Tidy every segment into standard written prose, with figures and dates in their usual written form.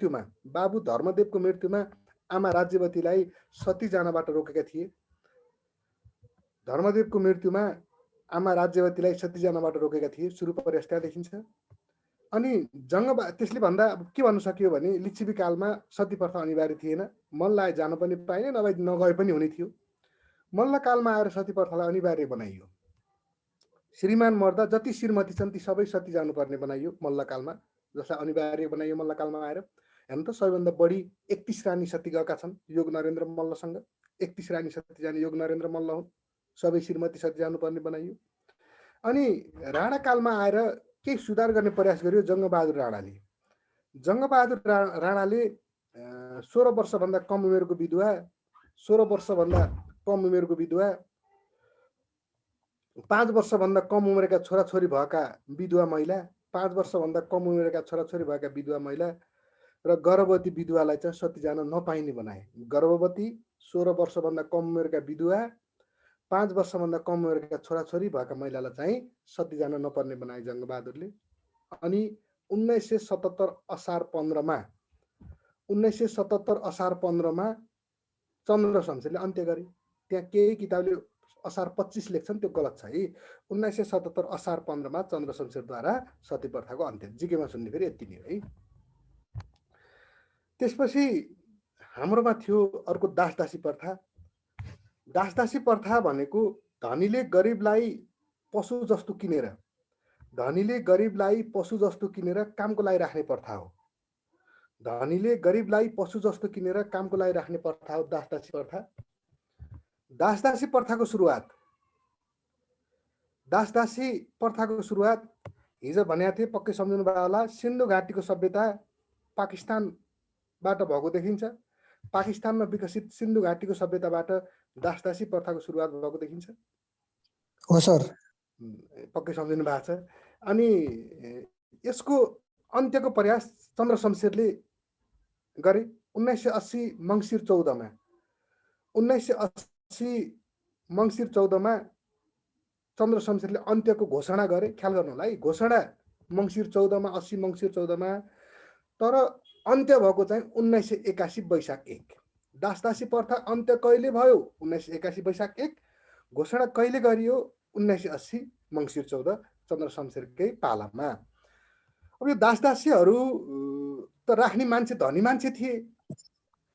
मृत्युमा, बाबु धर्मदेवको मृत्युमा आमा राज्यवतीलाई सती जानबाट रोकेका थिए। धर्मदेवको मृत्युमा आमा राज्यवतीलाई सती जानबाट रोकेका थिए। सुरु पर्यास त्यहाँ देखिन्छ। अनि त्यसले भन्दा के भन्न सकियो भने लिच्छवी कालमा सती प्रथा अनिवार्य थिएन। मल्ल जान पनि पाइने, नभए नगए पनि हुने थियो। मल्ल कालमा आएर सती प्रथालाई अनिवार्य बनाइयो। श्रीमान मर्दा जति श्रीमती छन् ती सबै सती जानुपर्ने बनाइयो मल्ल कालमा, जसलाई अनिवार्य बनाइयो मल्ल कालमा आएर। हेर्नु त सबैभन्दा बढी 31 रानी सती गएका छन् योग नरेन्द्र मल्लसँग। 31 रानी सती जाने योग नरेन्द्र मल्ल हुन्। सबै श्रीमती सती जानुपर्ने बनाइयो। अनि राणा कालमा आएर केही सुधार गर्ने प्रयास गर्यो जङ्गबहादुर राणाले। जङ्गबहादुर राणाले 16 वर्षभन्दा कम उमेरको विधवा, 16 वर्षभन्दा कम उमेरको विधवा, 5 वर्षभन्दा कम उमेरका छोराछोरी भएका विधवा महिला, 5 वर्षभन्दा कम उमेरका छोराछोरी भएका विधवा महिला र गर्भवती विधवालाई चाहिँ सती जान नपाइने बनाए। गर्भवती, 16 वर्षभन्दा कम उमेरका विधवा, 5 वर्षभन्दा कम उमेरका छोराछोरी भएका महिलालाई चाहिँ सती जान नपर्ने बनाए जङ्गबहादुरले। अनि 1977 असार 15मा 1977 असार 15मा चन्द्र शमशेरले अन्त्य गरे। त्यहाँ केही किताबले असार 25 लेख्छन्, त्यो गलत छ है। 1977 असार 15मा चन्द्र शमशेरद्वारा सती प्रथाको अन्त्य। जिकेमा सुन्ने फेरि यति नै है। त्यसपछि हाम्रोमा थियो अर्को दासदासी प्रथा। दासदासी प्रथा भनेको धनीले गरिबलाई पशु जस्तो किनेर कामको लागि राख्ने प्रथा हो। धनीले गरिबलाई पशु जस्तो किनेर कामको लागि राख्ने प्रथा हो दासदासी प्रथा। दासदासी प्रथाको सुरुवात हिजो भनेको थिएँ, पक्कै सम्झिनु भयो होला। सिन्धु घाटीको सभ्यता पाकिस्तानबाट भएको देखिन्छ। पाकिस्तानमा विकसित सिन्धु घाटीको सभ्यताबाट दासदासी प्रथाको सुरुवात भएको देखिन्छ। हो सर, पक्कै सम्झिनु भएको छ। अनि यसको अन्त्यको प्रयास चन्द्र शमशेरले गरे 1980 मङ्सिर 14मा। 1980 मङ्सिर 14मा चन्द्र शमशेरले अन्त्यको घोषणा गरे। ख्याल गर्नु होला है, घोषणा मङ्सिर 14मा, 80 मङ्सिर 14मा। तर अन्त्य भएको चाहिँ 1981 वैशाख 1। दासदासी प्रथा अन्त्य कहिले भयो? 1981 वैशाख 1। घोषणा कहिले गरियो? 1980 मङ्सिर 14 चन्द्र शमशेरकै पालामा। अब यो दासदासीहरू त राख्ने मान्छे धनी मान्छे थिए।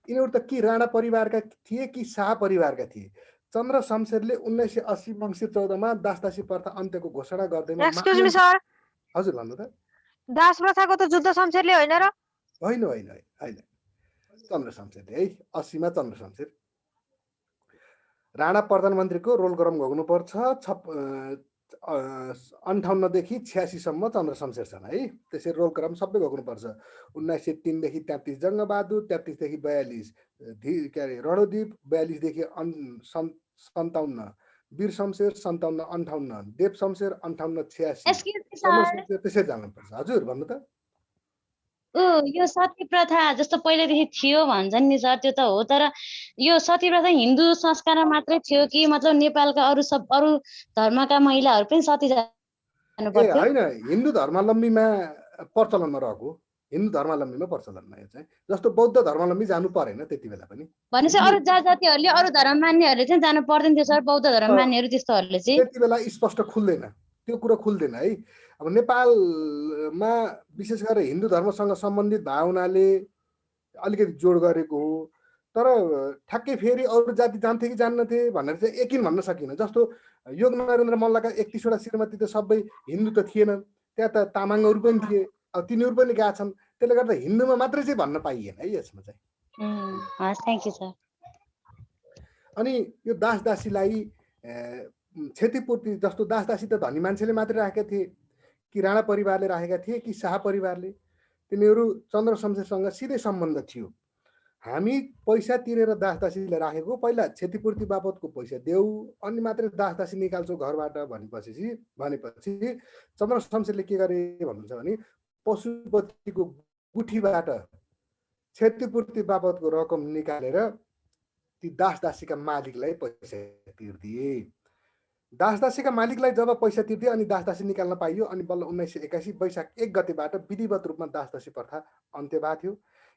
यिनीहरू त कि राणा परिवारका थिए कि शाह परिवारका थिए। चन्द्र शमशेरले 1980 मङ्सिर 14मा दासदासी प्रथा अन्त्यको घोषणा गर्दैमा। एक्सक्युज मी सर, हजुर भन्नु त। दास प्रथाको त जुद्ध शमशेरले होइन र? होइन, चन्द्र शमशेरले है। 80 मा चन्द्र शमशेर। राणा प्रधानमन्त्रीको रोल गरम घोग्नुपर्छ। 58 देखि 86 सम्म चन्द्र शमशेर छन् है। त्यसरी रोल क्रम सबै घोग्नुपर्छ। 1903 देखि 33 जङ्गबहादुर, 33 देखि 42 रणदीप, 42 देखि 57 वीर शमशेर, 57 58 देव शमशेर, 58 86 त्यसरी जानुपर्छ। हजुर भन्नु त। यो सती प्रथा जस्तो पहिलेदेखि थियो भन्छन् नि सर, त्यो त हो। तर यो सती प्रथा हिन्दू संस्कारमा मात्रै थियो कि मतलब नेपालका अरू धर्मका महिलाहरू पनि सती जानु पर्थ्यो? होइन, हिन्दू धर्मावलम्बीमा प्रचलनमा रहेको। हिन्दू धर्मावलम्बीमा प्रचलनमा यो चाहिँ। जस्तो बौद्ध धर्मावलम्बी जानु परेन त्यति बेला पनि। भनेपछि अरू जातिहरूले, अरू धर्म मान्नेहरूले चाहिँ जानु पर्दैन थियो सर? बौद्ध धर्म मान्नेहरू त्यस्तोहरूले चाहिँ त्यति बेला स्पष्ट खुल्दैन, त्यो कुरो खुल्दैन है। अब नेपालमा विशेष गरेर हिन्दू धर्मसँग सम्बन्धित भावनाले अलिकति जोड गरेको हो। तर ठ्याक्कै फेरि अरू जाति जान्थे कि जान्नथे भनेर चाहिँ यकिन भन्न सकिन। जस्तो योग नरेन्द्र मल्लका 31 वटा श्रीमती त सबै हिन्दू त थिएनन्, त्यहाँ त तामाङहरू पनि थिए। अब तिनीहरू पनि गएका छन्, त्यसले गर्दा हिन्दूमा मात्रै चाहिँ भन्न पाइएन है यसमा चाहिँ। Thank you sir. अनि यो दासदासीलाई क्षतिपूर्ति जस्तो दासदासी त धनी मान्छेले मात्रै राखेका थिए कि राणा परिवारले राखेका थिए कि शाह परिवारले? तिनीहरू चन्द्र शमशेरसँग सिधै सम्बन्ध थियो। हामी पैसा तिरेर दासदासीलाई राखेको, पहिला क्षतिपूर्ति बापतको पैसा देऊ अनि मात्रै दासदासी निकाल्छौ घरबाट भनेपछि चन्द्र शमशेरले के गरे भन्नुहुन्छ भने पशुपतिको गुठीबाट क्षतिपूर्ति बापतको रकम निकालेर ती दासदासीका मालिकलाई पैसा तिर्दिए। दासदासीका मालिकलाई जब पैसा तिर्दिए अनि दासदासी निकाल्न पाइयो। अनि बल्ल 1981 वैशाख 1 गतेबाट विधिवत रूपमा दासदासी प्रथा अन्त्य भएको थियो।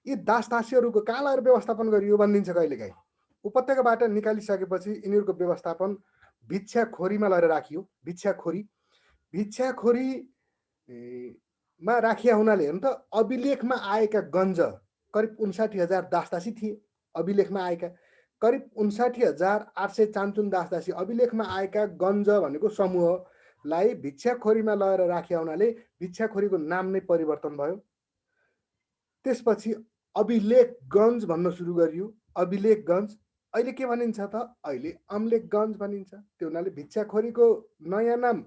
यी दासदासीहरूको कहाँ लगेर व्यवस्थापन गरियो भनिदिन्छ कहिलेकाहीँ। उपत्यकाबाट निकालिसकेपछि यिनीहरूको व्यवस्थापन भिक्षाखोरीमा लगेर राखियो। भिक्षाखोरी मा राखिया हुनाले हेर्नु त अभिलेखमा आएका गञ्ज करिब 59,000 दासदासी थिए। अभिलेखमा आएका करिब 59,800 चान्चुन दासदासी अभिलेखमा आएका गञ्ज भनेको समूहलाई भिक्षाखोरीमा लगेर राखिया हुनाले भिक्षाखोरीको नाम नै परिवर्तन भयो। त्यसपछि अभिलेखगञ्ज भन्न सुरु गरियो। अभिलेखगञ्ज अहिले के भनिन्छ त? अहिले अम्लेखगञ्ज भनिन्छ। त्यो हुनाले भिक्षाखोरीको नयाँ नाम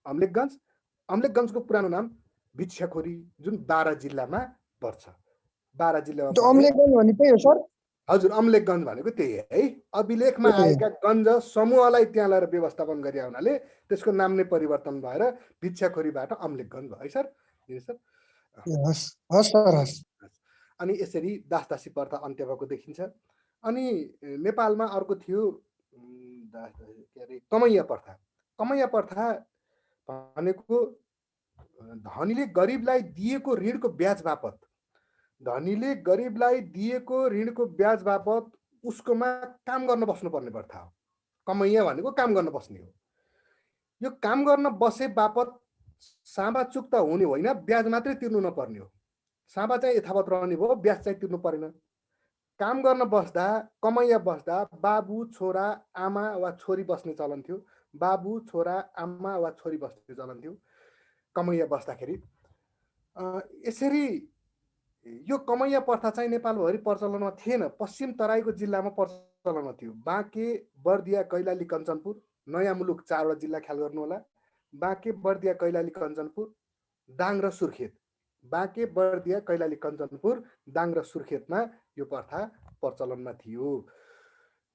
अम्लेखगञ्ज, अम्लेखगञ्जको पुरानो नाम भिक्षाखोरी, जुन बारा जिल्लामा पर्छ। बारा जिल्लामा त्यो अम्लेखगञ्ज भन्ने त्यही हो सर? हजुर, अम्लेखगञ्ज भनेको त्यही है। अभिलेखमा आएका गञ्ज समूहलाई त्यहाँ लगेर व्यवस्थापन गरे हुनाले त्यसको नाम नै परिवर्तन भएर भिक्षाखोरीबाट अम्लेखगञ्ज भयो है सर। हस् सर, हस्। अनि यसरी दासदासी प्रथा अन्त्य भएको देखिन्छ। अनि नेपालमा अर्को थियो के अरे कमैया प्रथा। कमैया प्रथा भनेको धनीले गरिबलाई दिएको ऋणको ब्याज बापत, धनीले गरिबलाई दिएको ऋणको ब्याज बापत उसकोमा काम गर्न बस्नुपर्ने प्रथा हो। कमैया भनेको काम गर्न बस्ने हो। यो काम गर्न बसे बापत साँबा चुक्ता हुने होइन, ब्याज मात्रै तिर्नु नपर्ने हो। साँबा चाहिँ यथावत रहने भयो, ब्याज चाहिँ तिर्नु परेन। काम गर्न बस्दा, कमैया बस्दा बाबु छोरा आमा वा छोरी बस्ने चलन थियो। बाबु छोरा आमा वा छोरी बस्ने चलन थियो कमैया बस्दाखेरि। यसरी यो कमैया प्रथा चाहिँ नेपालभरि प्रचलनमा थिएन। पश्चिम तराईको जिल्लामा प्रचलनमा थियो। बाँके, बर्दिया, कैलाली, कञ्चनपुर, नयाँ मुलुक 4वटा जिल्ला ख्याल गर्नु होला। बाँके, बर्दिया, कैलाली, कञ्चनपुर, दाङ र सुर्खेत। बाँके, बर्दिया, कैलाली, कञ्चनपुर, दाङ र सुर्खेतमा यो प्रथा प्रचलनमा थियो।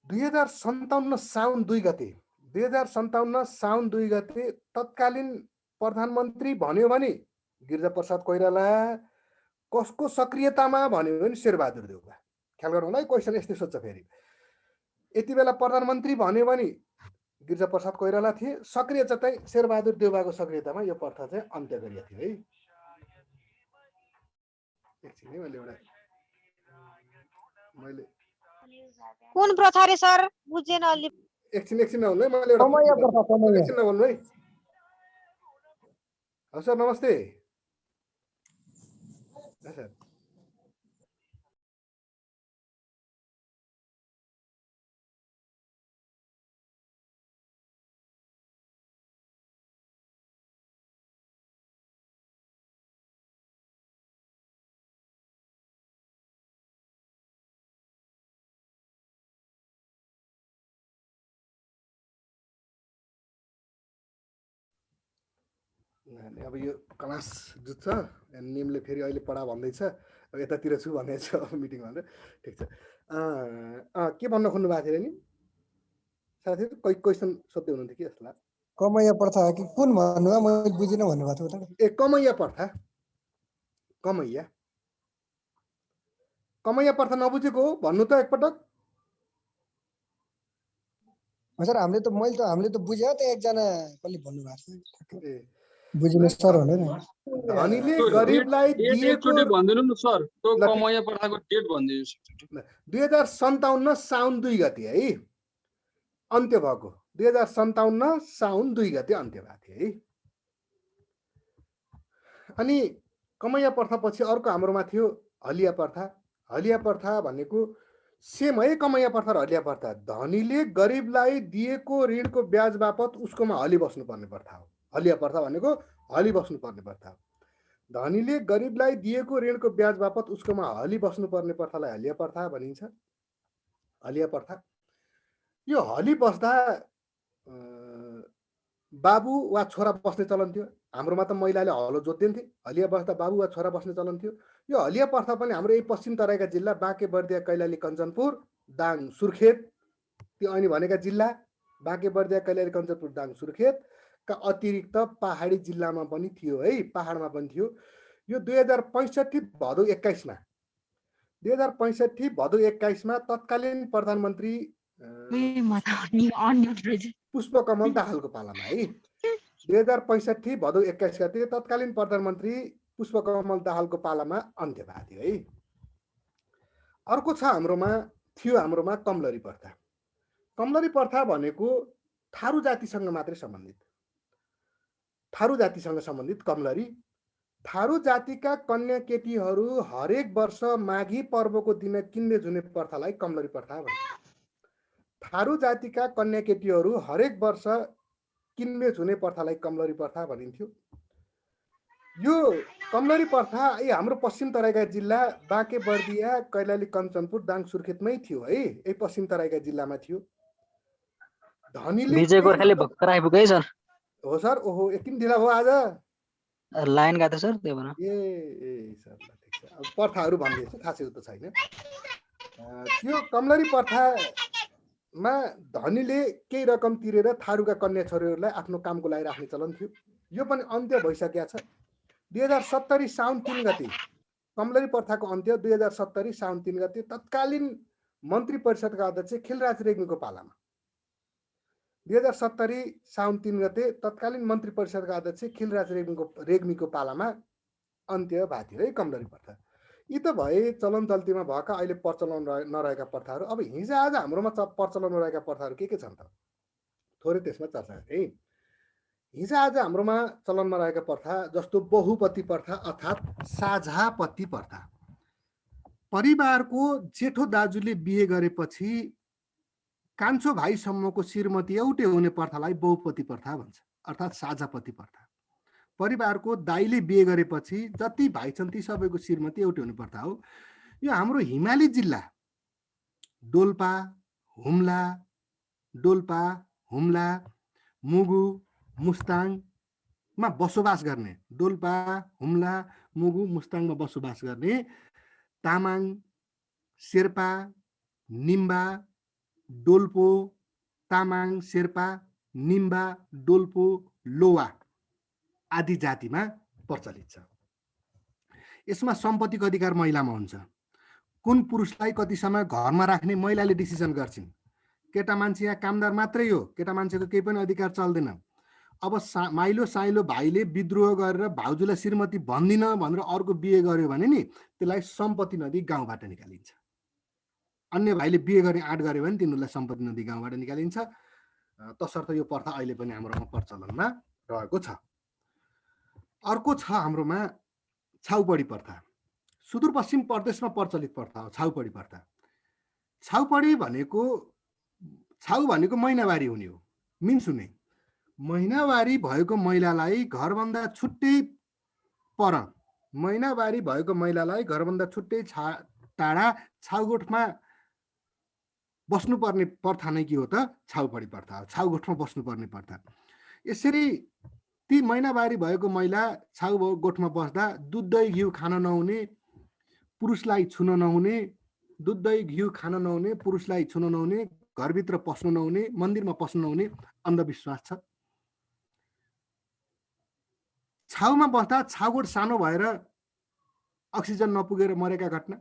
2057 साउन 2 गते 2057 साउन 2 गते तत्कालीन प्रधानमन्त्री भन्यो भने गिरिजाप्रसाद कोइराला, कसको सक्रियतामा भन्यो भने शेरबहादुर देउवा। ख्याल गर्नु होला है, क्वेसन यस्तै सोध्छ फेरि। यति बेला प्रधानमन्त्री भन्यो भने गिरिजाप्रसाद कोइराला थिए, सक्रिय चाहिँ शेरबहादुर देउवाको सक्रियतामा यो प्रथा चाहिँ अन्त्य गरिएको थियो है। एकछिन है, मैले कुन प्रथा रे सर? बुझेन अलि। एकछिन नहुनु है, मैले कमैया प्रथा, कमैया। एकछिन नभन्नु है। सर नमस्ते। सर अब यो क्लास जुत्छ, निमले फेरि अहिले पढा भन्दैछ, अब यतातिर छु भनेको छ मिटिङ भनेर। ठिक छ। के भन्न खोज्नु भएको थियो नि साथीहरू? क्वेसन सोध्दै हुनुहुन्थ्यो कि जस्तो लाग्यो। कमैया प्रथा कि कुन भन्नुभयो? मैले बुझिनँ भन्नुभएको थियो। ए कमैया प्रथा। कमैया प्रथा नबुझेको हो भन्नु त एकपटक। सर हामीले त बुझ्यो त, एकजना कसले भन्नुभएको थियो। ए बुझिनु सर भनेर। धनीले गरिबलाई दिएको भन्दिनु न सर, त्यो कमैया प्रथाको डेट भनिदिनु। 2057 साउन 2 गते है अन्त्य भएको। 2057 साउन 2 गते अन्त्य भएको थियो है। अनि कमैया प्रथा पछि अर्को हाम्रोमा थियो हलिया प्रथा। हलिया प्रथा भनेको सेम है, कमैया प्रथा र हलिया प्रथा। धनीले गरिबलाई दिएको ऋणको ब्याज बापत उसकोमा हली बस्नुपर्ने प्रथा हो। हलिया प्रथा भनेको हली बस्नुपर्ने प्रथा हो। धनीले गरिबलाई दिएको ऋणको ब्याज बापत उसकोमा हली बस्नुपर्ने प्रथालाई हलिया प्रथा भनिन्छ। हलिया प्रथा यो हली बस्दा बाबु वा छोरा बस्ने चलन थियो। हाम्रोमा त महिलाले हलो जोत्दिन्थे। हलिया बस्दा बाबु वा छोरा बस्ने चलन थियो। यो हलिया प्रथा पनि हाम्रो यही पश्चिम तराईका जिल्ला बाँके, बर्दिया, कैलाली, कञ्चनपुर, दाङ, सुर्खेत, त्यो अनि भनेका जिल्ला बाँके, बर्दिया, कैलाली, कञ्चनपुर, दाङ, सुर्खेत का अतिरिक्त पहाडी जिल्लामा पनि थियो है, पहाडमा पनि थियो। यो 2065 भदौ 21 मा 2065 भदौ 21 मा तत्कालीन प्रधानमन्त्री पुष्पकमल दाहालको पालामा है। 2065 भदौ 21 गते तत्कालीन प्रधानमन्त्री पुष्पकमल दाहालको पालामा अन्त्य भएको थियो है। अर्को छ हाम्रोमा कमलरी प्रथा। कमलरी प्रथा भनेको थारू जातिसँग मात्रै सम्बन्धित, थारू जातिसँग सम्बन्धित कमलरी। थारू जातिका कन्या केटीहरू हरेक वर्ष माघी पर्वको दिन किन्ने जुने प्रथालाई कमलरी प्रथा भन्छ। थारू जातिका कन्या केटीहरू हरेक वर्ष किन्ने जुने प्रथालाई कमलरी प्रथा भनिन्थ्यो। यो कमलरी प्रथा हाम्रो पश्चिम तराईका जिल्ला बाँके बर्दिया कैलाली कञ्चनपुर दाङ सुर्खेतमै थियो है, यही पश्चिम तराईका जिल्लामा थियो। धनीले विजय गोर्खाली भर्खर आइपुग्यो है सर। हो सर, ओहो यति ढिला भयो आज। लाइन गएको सर त्यही भएर। ए सर ल ठिक छ। अब प्रथाहरू भन्दैछु, खासै त छैन। त्यो कमलरी प्रथामा धनीले केही रकम तिरेर थारूका कन्या छोरीहरूलाई आफ्नो कामको लागि राख्ने चलन थियो। यो पनि अन्त्य भइसकेको छ। 2070 साउन 3 गते कमलरी प्रथाको अन्त्य 2070 साउन 3 गते तत्कालीन मन्त्री परिषदका अध्यक्ष खिलराज रेग्मीको पालामा। 2070 साउन 3 गते तत्कालीन मन्त्री परिषदका अध्यक्ष खिलराज रेग्मीको पालामा अन्त्य भएको थियो है कमलरी प्रथा। यी त भए चलन चल्तीमा भएका अहिले प्रचलन नरहेका प्रथाहरू। अब हिजो आज हाम्रोमा प्रचलन रहेका प्रथाहरू के छन् त, थोरै त्यसमा चर्चा गरौँ। हिजो आज हाम्रोमा चलनमा रहेका प्रथा जस्तो बहुपति प्रथा अर्थात् साझापति प्रथा। परिवारको जेठो दाजुले बिहे गरेपछि कान्छो भाइसम्मको श्रीमती एउटै हुने प्रथालाई बहुपति प्रथा भन्छ अर्थात् साझापति प्रथा। परिवारको दाइले बिहे गरेपछि जति भाइ छन् ती सबैको श्रीमती एउटै हुने प्रथा हो। यो हाम्रो हिमाली जिल्ला डोल्पा, हुम्ला, मुगु, मुस्ताङमा बसोबास गर्ने, डोल्पा, हुम्ला, मुगु, मुस्ताङमा बसोबास गर्ने तामाङ, शेर्पा, निम्बा, डोल्पो, तामाङ, शेर्पा, निम्बा, डोल्पो, लोवा आदि जातिमा प्रचलित छ। यसमा सम्पत्तिको अधिकार महिलामा हुन्छ। कुन पुरुषलाई कति समय घरमा राख्ने महिलाले डिसिजन गर्छिन्। केटा मान्छे यहाँ कामदार मात्रै हो, केटा मान्छेको केही पनि अधिकार चल्दैन। अब माइलो साइलो भाइले विद्रोह गरेर भाउजूलाई श्रीमती भन्दिन भनेर अर्को बिहे गर्यो भने नि त्यसलाई सम्पत्ति नदिई गाउँबाट निकालिन्छ। अन्य भाइले बिहे गर्ने आँट गर्यो भने तिनीहरूलाई सम्पत्ति नदिई गाउँबाट निकालिन्छ। तसर्थ यो प्रथा अहिले पनि हाम्रोमा प्रचलनमा रहेको छ। अर्को छ हाम्रोमा छाउपडी प्रथा। सुदूरपश्चिम प्रदेशमा प्रचलित प्रथा हो छाउपडी प्रथा। छाउपडी भनेको महिनावारी हुने हो। मिन्स हुने महिनावारी भएको महिलालाई घरभन्दा छुट्टै पर, महिनावारी भएको महिलालाई घरभन्दा छुट्टै टाढा छाउगोठमा बस्नुपर्ने प्रथा नै के हो त छाउपडी प्रथा हो। छाउगोठमा बस्नुपर्ने प्रथा। यसरी ती महिनावारी भएको महिला छाउगोठमा बस्दा दुध दही घिउ खान नहुने, पुरुषलाई छुन नहुने, दुध दही घिउ खान नहुने, पुरुषलाई छुन नहुने, घरभित्र पस्नु नहुने, मन्दिरमा पस्नु नहुने अन्धविश्वास छ। छाउमा बस्दा छाउगोठ सानो भएर अक्सिजन नपुगेर मरेका घटना,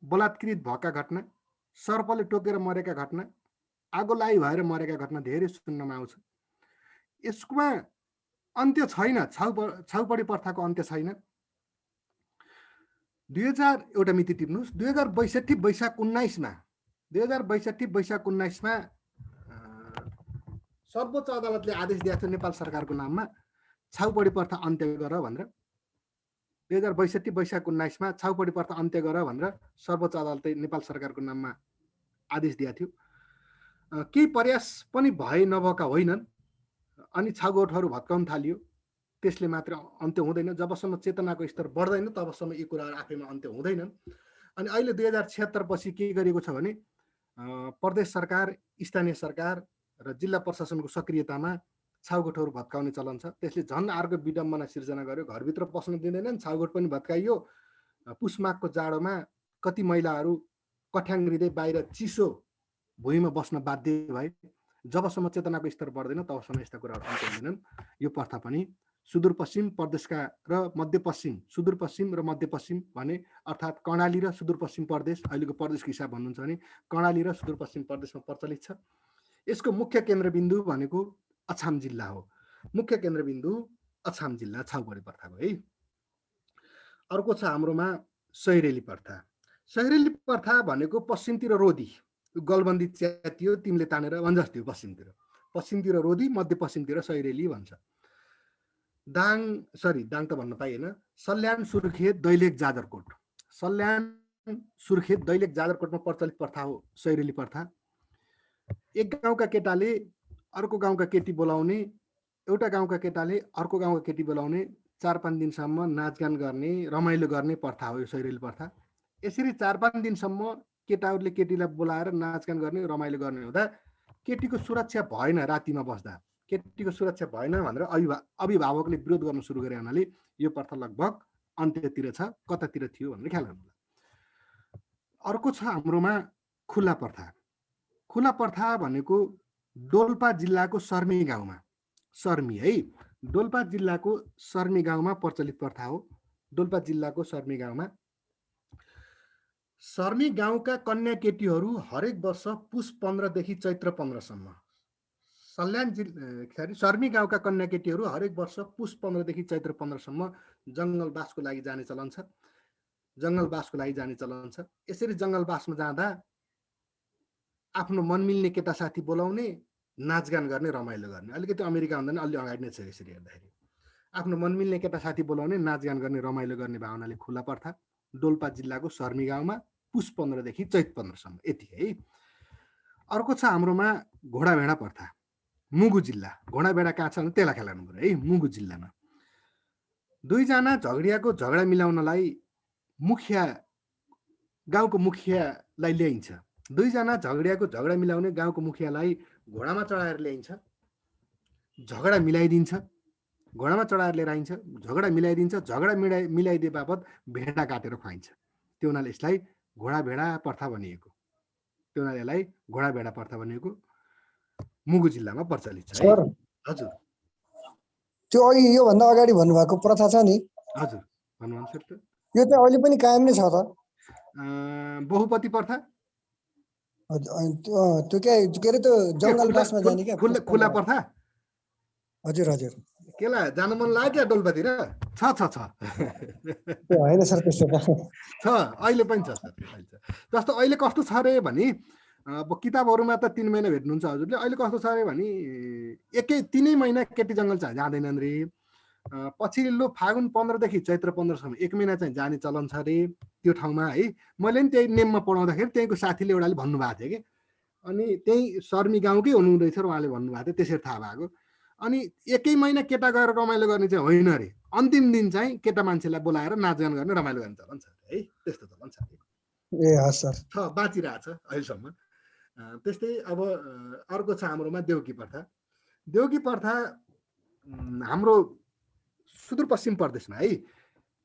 बलात्कृत भएका घटना, सर्पले टोकेर मरेका घटना, आगो लाई भएर मरेका घटना धेरै सुन्नमा आउँछ। यसमा अन्त्य छैन। छाउपडी प्रथाको अन्त्य छैन। 2000 एउटा मिति टिप्नुहोस्। 2062 वैशाख 19 मा सर्वोच्च अदालतले आदेश दिएको थियो नेपाल सरकारको नाममा छाउपडी प्रथा अन्त्य गर भनेर। 2062 वैशाख 19 मा छाउपडी प्रथा अन्त्य गर भनेर सर्वोच्च अदालतले नेपाल सरकारको नाममा आदेश दिएको थियो। केही प्रयास पनि भए नभएका होइनन्। अनि छाउगोठहरू भत्काउन थालियो। त्यसले मात्र अन्त्य हुँदैन। जबसम्म चेतनाको स्तर बढ्दैन तबसम्म यी कुराहरू आफैमा अन्त्य हुँदैनन्। अनि अहिले 2076 पछि के गरिएको छ भने प्रदेश सरकार, स्थानीय सरकार र जिल्ला प्रशासनको सक्रियतामा छाउगोठहरू भत्काउने चलन छ। त्यसले झन् अर्को विडम्बना सिर्जना गर्यो। घरभित्र पस्न दिँदैनन्, छाउगोठ पनि भत्काइयो। पुसमाघको जाडोमा कति महिलाहरू कठ्याङ्ग्रिँदै बाहिर चिसो भुइँमा बस्न बाध्य भए। जबसम्म चेतनाको स्तर बढ्दैन तबसम्म यस्ता कुराहरू अन्त्य हुँदैनन्। यो प्रथा पनि सुदूरपश्चिम प्रदेशका र मध्यपश्चिम, सुदूरपश्चिम र मध्यपश्चिम भने अर्थात् कर्णाली र सुदूरपश्चिम प्रदेश, अहिलेको प्रदेशको हिसाब भन्नुहुन्छ भने कर्णाली र सुदूरपश्चिम प्रदेशमा प्रचलित छ। यसको मुख्य केन्द्रबिन्दु भनेको अछाम जिल्ला हो। मुख्य केन्द्रबिन्दु अछाम जिल्ला छाउपडी प्रथाको है। अर्को छ हाम्रोमा सैरेली प्रथा। सैरेली प्रथा भनेको पश्चिमतिर रोदी, गलबन्दी च्यातियो तिमीले तानेर भन्छ जस्तै हो। पश्चिमतिर रोदी, मध्यपश्चिमतिर सैरेली भन्छ। दाङ त भन्न पाइएन। सल्यान, सुर्खेत, दैलेख, जाजरकोट। सल्यान, सुर्खेत, दैलेख, जाजरकोटमा प्रचलित प्रथा हो सैरेली प्रथा। एक गाउँका केटाले अर्को गाउँका केटी बोलाउने, एउटा गाउँका केटाले अर्को गाउँका केटी बोलाउने, 4-5 दिनसम्म नाचगान गर्ने, रमाइलो गर्ने प्रथा हो यो सैरेली प्रथा। यसरी 4-5 दिनसम्म केटाहरूले केटीलाई बोलाएर नाचगान गर्ने, रमाइलो गर्ने हुँदा केटीको सुरक्षा भएन। रातिमा बस्दा केटीको सुरक्षा भएन भनेर अभिभावकले विरोध गर्न सुरु गरे हुनाले यो प्रथा लगभग अन्त्यतिर छ। कतातिर थियो भनेर ख्याल गर्नु। अर्को छ हाम्रोमा खुला प्रथा। खुला प्रथा भनेको डोल्पा जिल्लाको सर्मी गाउँमा, सर्मी है, डोल्पा जिल्लाको सर्मी गाउँमा प्रचलित प्रथा हो। डोल्पा जिल्लाको सर्मी गाउँमा सर्मी गाउँका कन्या केटीहरू हरेक वर्ष पुष 15 देखि चैत्र 15 सम्म, सर्मी गाउँका कन्या केटीहरू हरेक वर्ष पुष 15 देखि चैत्र 15 सम्म जङ्गलवासको लागि जाने चलन छ। यसरी जङ्गलवासमा जाँदा आफ्नो मन मिल्ने केटा साथी बोलाउने, नाचगान गर्ने, रमाइलो गर्ने। अलिकति अमेरिका भन्दा अलि अगाडि नै छ। यसरी हेर्दाखेरि आफ्नो मन मिल्ने केटा साथी बोलाउने, नाचगान गर्ने, रमाइलो गर्ने भावनाले खुला प्रथा डोल्पा जिल्लाको सर्मी गाउँमा पुष 15 देखि चैत 15 सम्म। यति है। अर्को छ हाम्रोमा घोडाभेडा प्रथा। मुगु जिल्ला। घोडाभेडा कहाँ छ भने त्यसलाई ख्याल गर्नु पर्यो है। मुगु जिल्लामा दुईजना झगडियाको झगडा मिलाउनलाई गाउँको मुखियालाई ल्याइन्छ। दुईजना झगडियाको झगडा मिलाउने गाउँको मुखियालाई घोडामा चढाएर ल्याइन्छ, झगडा मिलाइदिन्छ। घोडामा चढाएर लिएर आइन्छ, झगडा मिलाइदिन्छ। झगडा मिलाइदिए बापत भेडा काटेर खुवाइन्छ। त्यो हुनाले यसलाई घोडाभेडा प्रथा भनिएको। मुगु जिल्लामा प्रचलित छ। सर हजुर, त्यो अघि योभन्दा अगाडि भन्नुभएको प्रथा छ नि, हजुर भन्नुहुन्छ त। यो चाहिँ अहिले पनि कायम नै छ त? बहुपति प्रथा। त्यो के अरे त्यो जङ्गलवासमा जाने क्या खुला प्रथा। हजुर हजुर। केला जान मन लाग्यो क्या डोल्पातिर? छ होइन सर, त्यस्तो छ, अहिले पनि छ सर। जस्तो अहिले कस्तो छ अरे भने, अब किताबहरूमा त 3 महिना भेट्नुहुन्छ हजुरले। अहिले कस्तो छ अरे भने 3 महिना केटी जङ्गल जाँदैनन् रे। पछिल्लो फागुन 15 देखि चैत्र 15 सम्म 1 महिना चाहिँ जाने चलन छ अरे त्यो ठाउँमा है। मैले पनि त्यही नेममा पढाउँदाखेरि त्यहीँको साथीले एउटाले भन्नुभएको थियो कि, अनि त्यही सर्मी गाउँकै हुनुहुँदैछ र उहाँले भन्नुभएको थियो, त्यसरी थाहा भएको। अनि 1 महिना केटा गएर रमाइलो गर्ने चाहिँ होइन अरे। अन्तिम दिन चाहिँ केटा मान्छेलाई बोलाएर नाचगान गर्ने, रमाइलो गर्ने चलन छ है। त्यस्तो चलन छ। ए हस् सर, बाँचिरहेछ अहिलेसम्म। त्यस्तै अब अर्को छ हाम्रोमा देउकी प्रथा। देउकी प्रथा हाम्रो सुदूरपश्चिम प्रदेशमा है,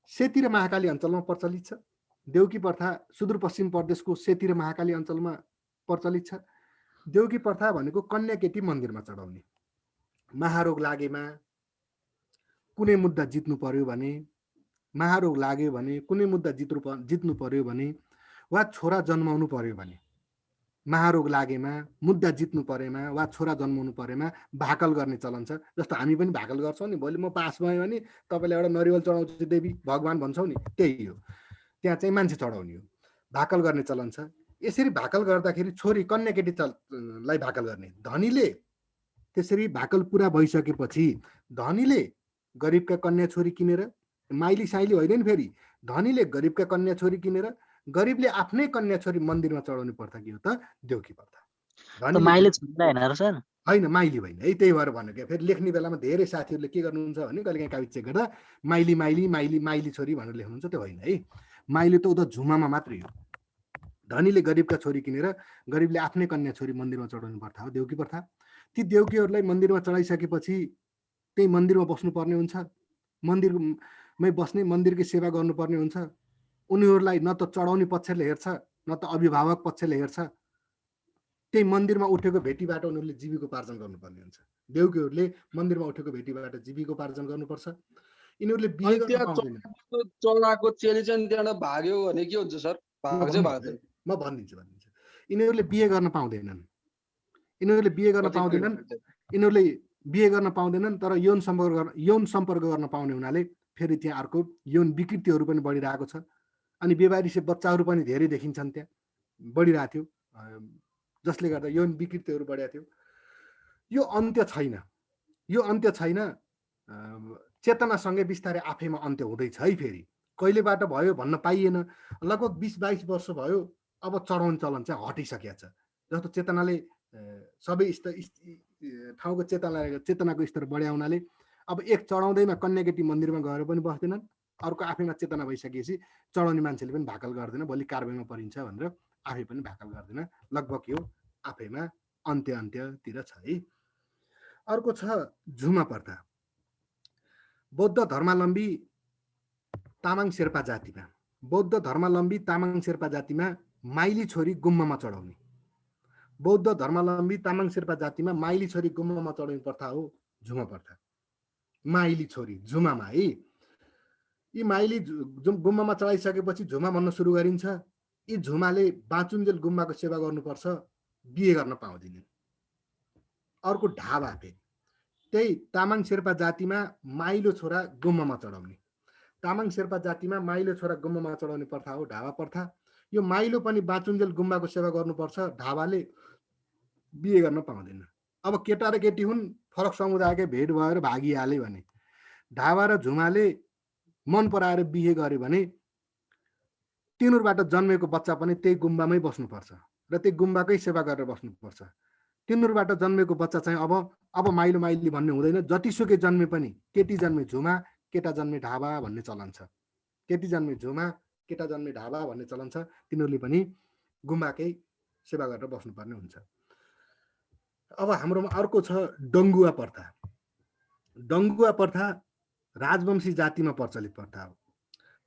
सेती र महाकाली अञ्चलमा प्रचलित छ। देउकी प्रथा सुदूरपश्चिम प्रदेशको सेती र महाकाली अञ्चलमा प्रचलित छ। देउकी प्रथा भनेको कन्या केटी मन्दिरमा चढाउने। महारोग लागेमा, कुनै मुद्दा जित्नु पर्यो भने, महारोग लाग्यो भने, कुनै मुद्दा जित्नु पर्यो भने, वा छोरा जन्माउनु पर्यो भने, महारोग लागेमा, मुद्दा जित्नु परेमा वा छोरा जन्माउनु परेमा भाकल गर्ने चलन छ। जस्तो हामी पनि भाकल गर्छौँ नि, भोलि म पास भएँ भने तपाईँलाई एउटा नरिवल चढाउँछु देवी भगवान भन्छौँ नि, त्यही हो। त्यहाँ चाहिँ मान्छे चढाउने हो, भाकल गर्ने चलन छ। यसरी भाकल गर्दाखेरि छोरी कन्या केटीलाई भाकल गर्ने। धनीले त्यसरी भाकल पुरा भइसकेपछि धनीले गरिबका कन्या छोरी किनेर, माइली साइली होइन नि, फेरि धनीले गरिबका कन्या छोरी किनेर गरिबले आफ्नै कन्या छोरी मन्दिरमा चढाउने प्रथा के हो त? देउकी प्रथा। माइली होइन र सर? होइन, माइली होइन है। त्यही भएर भनेको। फेरि लेख्ने बेलामा धेरै साथीहरूले के गर्नुहुन्छ भने कहिलेकाहीँ कागज चेक गर्दा माइली छोरी भनेर लेख्नुहुन्छ, त्यो होइन है। माइली त उता झुमामा मात्रै हो। धनीले गरिबका छोरी किनेर गरिबले आफ्नै कन्या छोरी मन्दिरमा चढाउने प्रथा हो देउकी प्रथा। ती देउकीहरूलाई मन्दिरमा चढाइसकेपछि त्यही मन्दिरमा बस्नुपर्ने हुन्छ, मन्दिरमै बस्ने, मन्दिरकै सेवा गर्नुपर्ने हुन्छ। उनीहरूलाई न त चढाउने पक्षले हेर्छ, न त अभिभावक पक्षले हेर्छ। त्यही मन्दिरमा उठेको भेटीबाट उनीहरूले जीविकोपार्जन गर्नुपर्ने हुन्छ। देउकीहरूले मन्दिरमा उठेको भेटीबाट जीविकोपार्जन गर्नुपर्छ। यिनीहरूले बिहे गर्न पाउँदैन। चलाको चेली चाहिँ त्यहाँबाट भाग्यो भने के हुन्छ सर? म भनिदिन्छु। यिनीहरूले बिहे गर्न पाउँदैनन्। यिनीहरूले बिहे गर्न पाउँदैनन्, तर यौन सम्पर्क गर्न पाउने हुनाले फेरि त्यहाँ अर्को यौन विकृतिहरू पनि बढिरहेको छ। अनि बेवारिसे बच्चाहरू पनि धेरै देखिन्छन् त्यहाँ, बढिरहेको थियो, जसले गर्दा यौन विकृतिहरू बढेको थियो। यो अन्त्य छैन, यो अन्त्य छैन। चेतनासँगै बिस्तारै आफैमा अन्त्य हुँदैछ है। फेरि कहिलेबाट भयो भन्न पाइएन। लगभग 20-22 वर्ष भयो, अब चढाउने चलन चाहिँ हटिसकेको छ। जस्तो चेतनाले सबै ठाउँको चेतनाको स्तर बढाउनाले अब एक चढाउँदैमा कन्याकेटी मन्दिरमा गएर पनि बस्दैनन्, अर्को आफैमा चेतना भइसकेपछि चढाउने मान्छेले पनि भाकल गर्दैन, भोलि कारबाहीमा परिन्छ भनेर आफै पनि भाकल गर्दैन। लगभग यो आफैमा अन्त्यतिर छ है। अर्को छ झुमा प्रथा। बौद्ध धर्मावलम्बी तामाङ शेर्पा जातिमा, बौद्ध धर्मावलम्बी तामाङ शेर्पा जातिमा माइली छोरी गुम्बामा चढाउने, बौद्ध धर्मावलम्बी तामाङ शेर्पा जातिमा माइली छोरी गुम्बामा चढाउने प्रथा हो झुमा प्रथा। माइली छोरी झुमामा है। यी माइली गुम्बामा चढाइसकेपछि झुमा भन्न सुरु गरिन्छ। यी झुमाले बाँचुन्जेल गुम्बाको सेवा गर्नुपर्छ, बिहे गर्न पाउँदैनन्। अर्को ढाबा, फेरि त्यही तामाङ शेर्पा जातिमा माइलो छोरा गुम्बामा चढाउने, तामाङ शेर्पा जातिमा माइलो छोरा गुम्बामा चढाउने प्रथा हो ढाबा प्रथा। यो माइलो पनि बाँचुन्जेल गुम्बाको सेवा गर्नुपर्छ, ढाबाले बिहे गर्न पाउँदैन। अब केटा र केटी हुन्, फरक समुदायकै भेट भएर भागिहाले भने, ढाबा र झुमाले मन पराएर बिहे गरे भने तिनीहरूबाट जन्मेको बच्चा पनि त्यही गुम्बामै बस्नुपर्छ र त्यही गुम्बाकै सेवा गरेर बस्नुपर्छ। तिनीहरूबाट जन्मेको बच्चा चाहिँ अब माइलो माइली भन्ने हुँदैन। जतिसुकै जन्मे पनि, केटी जन्मे झुमा, केटा जन्मे ढाबा भन्ने चलन छ। केटी जन्मे झुमा, केटा जन्मे ढाबा भन्ने चलन छ। तिनीहरूले पनि गुम्बाकै सेवा गरेर बस्नुपर्ने हुन्छ। अब हाम्रोमा अर्को छ डङ्गुवा प्रथा। डङ्गुवा प्रथा राजवंशी जातिमा प्रचलित प्रथा हो।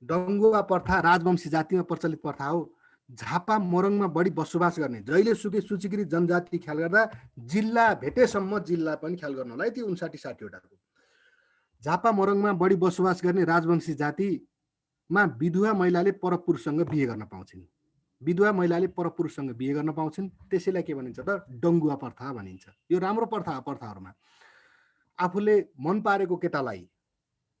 डङ्गुवा प्रथा राजवंशी जातिमा प्रचलित प्रथा हो। झापा मोरङमा बढी बसोबास गर्ने, जहिले सुकै सूचीकृत जनजाति ख्याल गर्दा जिल्ला भेटेसम्म जिल्ला पनि ख्याल गर्नु होला है। त्यो 59-60 वटाको झापा मोरङमा बढी बसोबास गर्ने राजवंशी जातिमा विधवा महिलाले परपुरुषसँग बिहे गर्न पाउँछिन्। विधवा महिलाले परपुरुषसँग बिहे गर्न पाउँछिन्। त्यसैलाई के भनिन्छ त? डङ्गुवा प्रथा भनिन्छ। यो राम्रो प्रथा हो। प्रथाहरूमा आफूले मन पारेको केटालाई,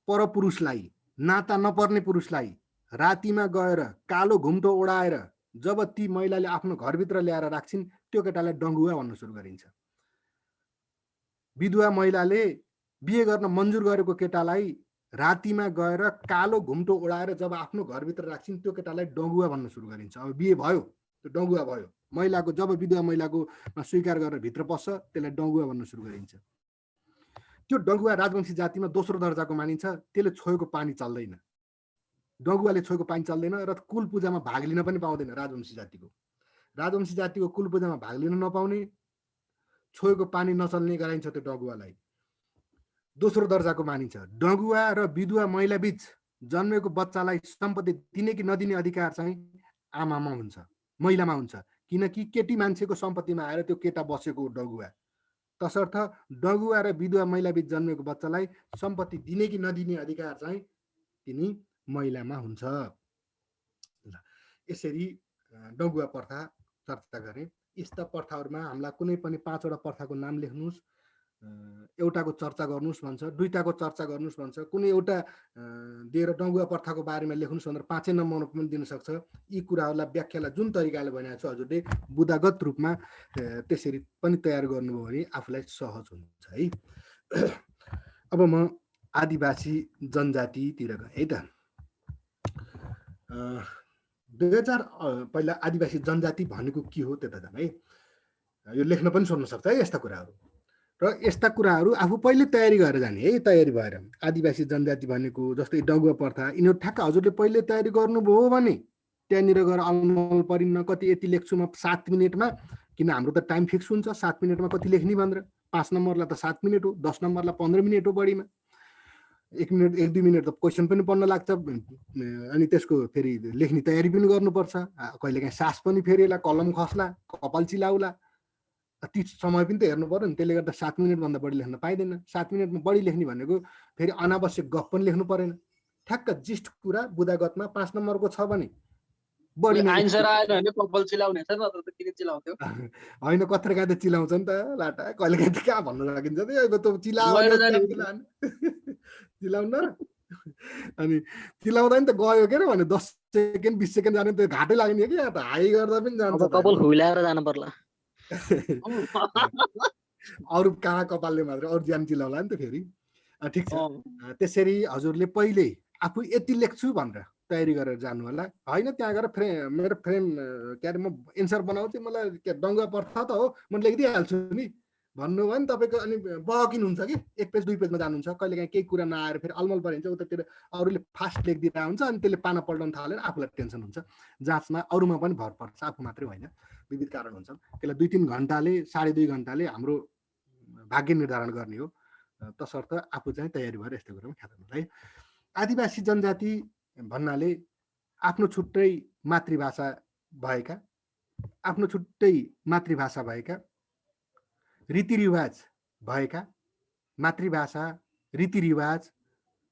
परपुरुषलाई, नाता नपर्ने पुरुषलाई रातिमा गएर कालो घुम्टो ओढाएर जब ती महिलाले आफ्नो घरभित्र ल्याएर राख्छिन्, त्यो केटालाई डङ्गुवा भन्न सुरु गरिन्छ। विधवा महिलाले बिहे गर्न मन्जुर गरेको केटालाई रातिमा गएर कालो घुम्टो ओढाएर जब आफ्नो घरभित्र राख्छिन्, त्यो केटालाई डङ्गुवा भन्न सुरु गरिन्छ। अब बिहे भयो, त्यो डङ्गुवा भयो। महिलाको जब विधवा महिलाको स्वीकार गरेर भित्र पस्छ, त्यसलाई डङ्गुवा भन्न सुरु गरिन्छ। त्यो डङ्गुवा राजवंशी जातिमा दोस्रो दर्जाको मानिन्छ। त्यसले छोएको पानी चल्दैन। डङ्गुवाले छोएको पानी चल्दैन र कुल पूजामा भाग लिन पनि पाउँदैन। राजवंशी जातिको कुल पूजामा भाग लिन नपाउने, छोएको पानी नचल्ने गराइन्छ त्यो डङ्गुवालाई। दोस्रो दर्जाको मानिन्छ। डङ्गुवा र विधवा महिला बीच जन्मेको बच्चालाई सम्पत्ति दिने कि नदिने अधिकार चाहिँ आमामा हुन्छ, महिलामा हुन्छ। किनकि केटी मान्छेको सम्पत्तिमा आएर त्यो केटा बसेको डङ्गुवा। तसर्थ डङ्गुवा र विधवा महिला बीच जन्मेको बच्चालाई सम्पत्ति दिने कि नदिने अधिकार चाहिँ तिनी महिलामा हुन्छ। यसरी डङ्गुवा प्रथा चर्चा गरे। यस्ता प्रथाहरूमा हामीलाई कुनै पनि 5 वटा प्रथाको नाम लेख्नुहोस्, एउटाको चर्चा गर्नुहोस् भन्छ, दुईटाको चर्चा गर्नुहोस् भन्छ, कुनै एउटा दिएर डङ्गुवा प्रथाको बारेमा लेख्नुहोस् भनेर 5 नम्बरमा पनि दिन सक्छ। यी कुराहरूलाई व्याख्यालाई जुन तरिकाले भनेको छ हजुरले बुदागत रूपमा त्यसरी पनि तयार गर्नुभयो भने आफूलाई सहज हुन्छ है। अब म आदिवासी जनजातितिर गएँ है त। 2000 पहिला आदिवासी जनजाति भनेको के हो त्यता जाम है। यो लेख्न पनि सोध्न सक्छ है यस्ता कुराहरू। र यस्ता कुराहरू आफू पहिले तयारी गरेर जाने है। तयारी भएर आदिवासी जनजाति भनेको जस्तै डङ्गुवा प्रथा, यिनीहरू ठ्याक्क हजुरले पहिले तयारी गर्नुभयो भने त्यहाँनिर गएर अलमल परिन्न। कति यति लेख्छु म 7 मिनटमा, किन हाम्रो त टाइम फिक्स हुन्छ 7 मिनटमा कति लेख्ने भनेर। 5 नम्बरलाई त 7 मिनट हो, 10 नम्बरलाई 15 मिनट हो बढीमा। 1 मिनट 1-2 मिनट त क्वेसन पनि पढ्न लाग्छ, अनि त्यसको फेरि लेख्ने तयारी पनि गर्नुपर्छ। कहिलेकाहीँ सास पनि फेरिएला, कलम खस्ला, कपाल चिलाउला, ती समय पनि त हेर्नु पर्यो नि। त्यसले गर्दा 7 मिनटभन्दा बढी लेख्न पाइँदैन। 7 मिनटमा बढी लेख्ने भनेको फेरि अनावश्यक गफ पनि लेख्नु परेन। ठ्याक्क जिस्ट कुरा बुदागतमा 5 नम्बरको छ भने बढी आन्सर आएन भने कपाल चिलाउने छ, नत्र त किन चिलाउँथ्यो? होइन, कत्रेका त चिलाउँछ नि त लाटा। कहिलेकाहीँ त कहाँ भन्न सकिन्छ त, अब त चिलाउन र अनि चिलाउँदा नि त गयो के भने 10 सेकेन्ड 20 सेकेन्ड जाने त घाटै लाग्ने कि यहाँ त हाई गर्दा पनि जान्छ अब कपाल हुइलाएर जानु पर्ला। अरू कहाँ कपालले मात्र अरू ज्यान चिलाउला नि त फेरि। ठिक छ, त्यसरी हजुरले पहिले आफू यति लेख्छु भनेर तयारी गरेर जानु होला। होइन त्यहाँ गएर मेरो फ्रेम के अरे म एन्सर बनाउँछु मलाई के डङ्गा पर्छ त हो म लेखिदिइहाल्छु नि भन्नुभयो भने तपाईँको अनि बहकिन हुन्छ कि 1 पेज 2 पेजमा जानुहुन्छ। कहिलेकाहीँ केही कुरा नआएर फेरि अलमल परिन्छ उतातिर अरूले फास्ट लेखिदिरहेको हुन्छ अनि त्यसले पाना पल्टाउन थालेर आफूलाई टेन्सन हुन्छ। जाँचमा अरूमा पनि भर पर्छ, आफू मात्रै होइन, विविध कारण हुन्छ। त्यसलाई 2-3 घन्टाले 2.5 घन्टाले हाम्रो भाग्य निर्धारण गर्ने हो, तसर्थ आफू चाहिँ तयारी भएर यस्तो कुरामा ख्याल है। आदिवासी जनजाति भन्नाले आफ्नो छुट्टै मातृभाषा भएका, आफ्नो छुट्टै मातृभाषा भएका, रीतिरिवाज भएका, मातृभाषा, रीतिरिवाज,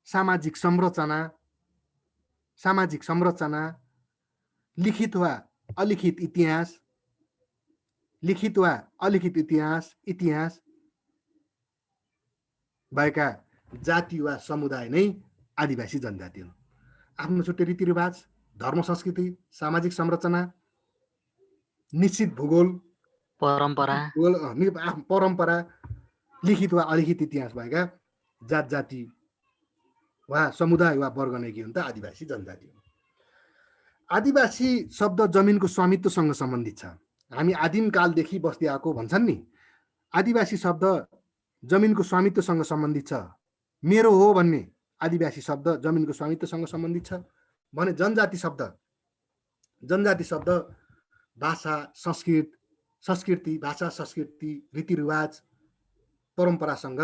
सामाजिक संरचना, लिखित वा अलिखित इतिहास भएका जाति वा समुदाय नै आदिवासी जनजाति हुन्। आफ्नो छुट्टै रीतिरिवाज, धर्म संस्कृति, सामाजिक संरचना, निश्चित भूगोल, परम्परा, लिखित वा अलिखित इतिहास भएका जाति वा समुदाय वा वर्ग नै के हुन् त आदिवासी जनजाति हुन्। आदिवासी शब्द जमिनको स्वामित्वसँग सम्बन्धित छ। हामी आदिम कालदेखि बस्दै आएको भन्छन् नि, आदिवासी शब्द जमिनको स्वामित्वसँग सम्बन्धित छ। मेरो हो भन्ने आदिवासी शब्द जमिनको स्वामित्वसँग सम्बन्धित छ भने जनजाति शब्द भाषा संस्कृति, रीतिरिवाज, परम्परासँग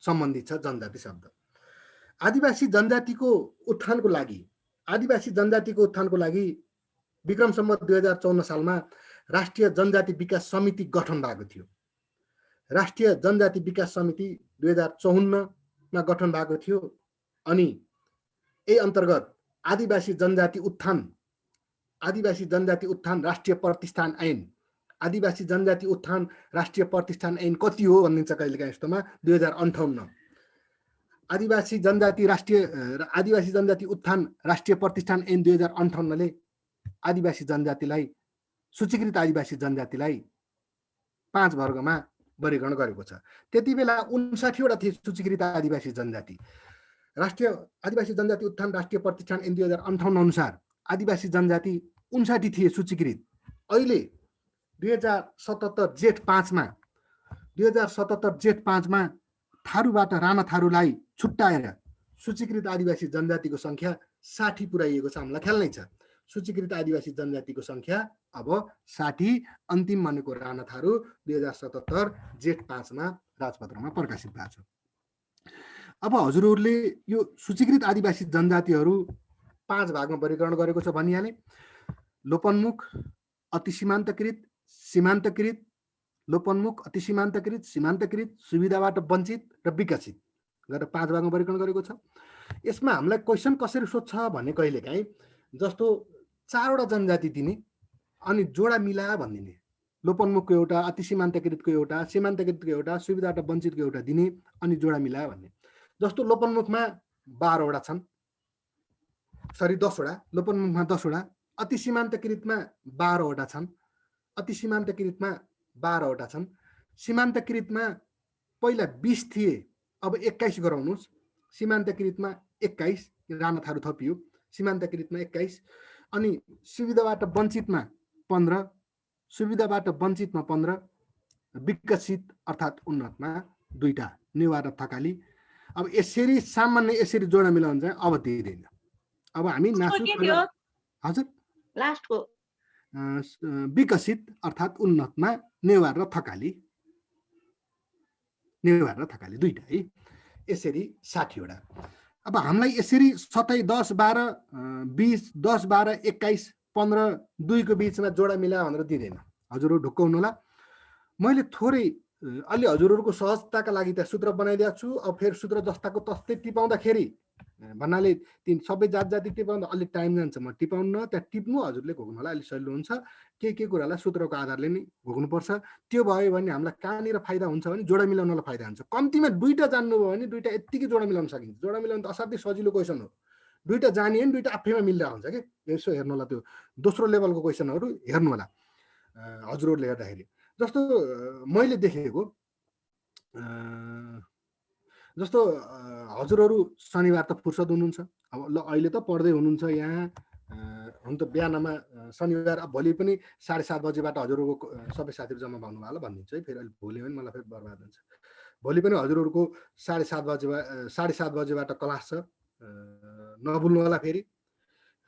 सम्बन्धित छ जनजाति शब्द। आदिवासी जनजातिको उत्थानको लागि विक्रम सम्वत 2054 सालमा राष्ट्रिय जनजाति विकास समिति गठन भएको थियो। राष्ट्रिय जनजाति विकास समिति 2054 गठन भएको थियो। अनि यही अन्तर्गत आदिवासी जनजाति उत्थान राष्ट्रिय प्रतिष्ठान ऐन कति हो भनिन्छ कहिलेकाहीँ यस्तोमा 2058। आदिवासी जनजाति उत्थान राष्ट्रिय प्रतिष्ठान ऐन 2058ले आदिवासी जनजातिलाई, सूचीकृत आदिवासी जनजातिलाई 5 वर्गमा वर्गीकरण गरेको छ। त्यति बेला 59 वटा थिए सूचीकृत आदिवासी जनजाति। राष्ट्रिय आदिवासी जनजाति उत्थान राष्ट्रिय प्रतिष्ठान ऐन 2058 अनुसार आदिवासी जनजाति 59 थिए सूचीकृत। अहिले 2077 जेठ 5 मा थारूबाट राणा थारूलाई छुट्टाएर सूचीकृत आदिवासी जनजातिको संख्या 60 पुर्याइएको छ। हामीलाई ख्याल नै छ सूचीकृत आदिवासी जनजातिको संख्या अब 60, अन्तिम भनेको राणा थारू 2077 जेठ 5 मा राजपत्रमा प्रकाशित भएको छ। अब हजुरहरूले यो सूचीकृत आदिवासी जनजातिहरू 5 भागमा वर्गीकरण गरेको छ भनिहाले। लोपन्मुख, अति सीमान्तकृत, सीमान्तकृत, लोपन्मुख, अति सीमान्तकृत, सीमान्तकृत, सुविधाबाट वञ्चित र विकसित गरेर 5 भागमा वर्गीकरण गरेको छ। यसमा हामीलाई क्वेसन कसरी सोध्छ भने कहिलेकाहीँ जस्तो 4 वटा जनजाति दिने अनि जोडा मिला भनिदिने, लोपन्मुखको एउटा, अति सीमान्तकृतको एउटा, सीमान्तकृतको एउटा, सुविधाबाट वञ्चितको एउटा दिने अनि जोडा मिला भन्ने। जस्तो लोपन्मुखमा 12 वटा छन्, 10 वटा, लोपन्मुखमा 10 वटा, अति सीमान्तकृतमा 12 वटा छन्, अति सीमान्तकृतमा 12 वटा छन्, सीमान्तकृतमा पहिला 20 थिए अब 21 गराउनुहोस्, सीमान्तकृतमा 21 राणा थारू थपियो, सीमान्तकृतमा 21 अनि सुविधाबाट वञ्चितमा 15, सुविधाबाट वञ्चितमा 15, विकसित अर्थात् उन्नतमा 2टा नेवार र थकाली। अब यसरी सामान्य यसरी जोडा मिलाउन चाहिँ अब दिँदैन। अब हामी हजुर लास्टको विकसित अर्थात् उन्नतमा नेवार र थकाली 2टा है, यसरी 60 वटा। अब हामीलाई यसरी 27, 10, 12, 20, 10, 12, 21, 15, 2 को बीचमा जोडा मिला भनेर दिँदैन। हजुरहरू ढुक्क हुनुहोला। मैले थोरै अलि हजुरहरूको सहजताका लागि त्यहाँ सूत्र बनाइदिएको छु। अब फेरि सूत्र जस्ताको तस्तै टिपाउँदाखेरि भन्नाले ती सबै जात जाति टिपाउँदा अलिक टाइम जान्छ, म टिपाउन्न, त्यहाँ टिप्नु हजुरले घोक्नु होला, अलिक सजिलो हुन्छ। के कुरालाई सूत्रको आधारले नि घोक्नुपर्छ। त्यो भयो भने हामीलाई कहाँनिर फाइदा हुन्छ भने जोडा मिलाउनलाई फाइदा हुन्छ। कम्तीमा दुईटा जान्नुभयो भने दुईटा यत्तिकै जोडा मिलाउन सकिन्छ। जोडा मिलाउन त असाध्यै सजिलो क्वेसन हो। दुईटा जानियो भने दुईटा आफैमा मिल्दा हुन्छ कि। यसो हेर्नु होला, त्यो दोस्रो लेभलको क्वेसनहरू हेर्नु होला हजुरहरूले हेर्दाखेरि। जस्तो मैले देखेको जस्तो हजुरहरू शनिबार त फुर्सद हुनुहुन्छ, अब ल अहिले त पढ्दै हुनुहुन्छ यहाँ, हुन त बिहानमा शनिबार भोलि पनि 7:30 बजेबाट हजुरहरूको सबै साथीहरू जम्मा भन्नु होला भनिदिन्छु है, फेरि अहिले भोलि पनि मलाई फेरि बर्बाद हुन्छ। भोलि पनि हजुरहरूको 7:30 बजेबाट क्लास छ, नभुल्नु होला। फेरि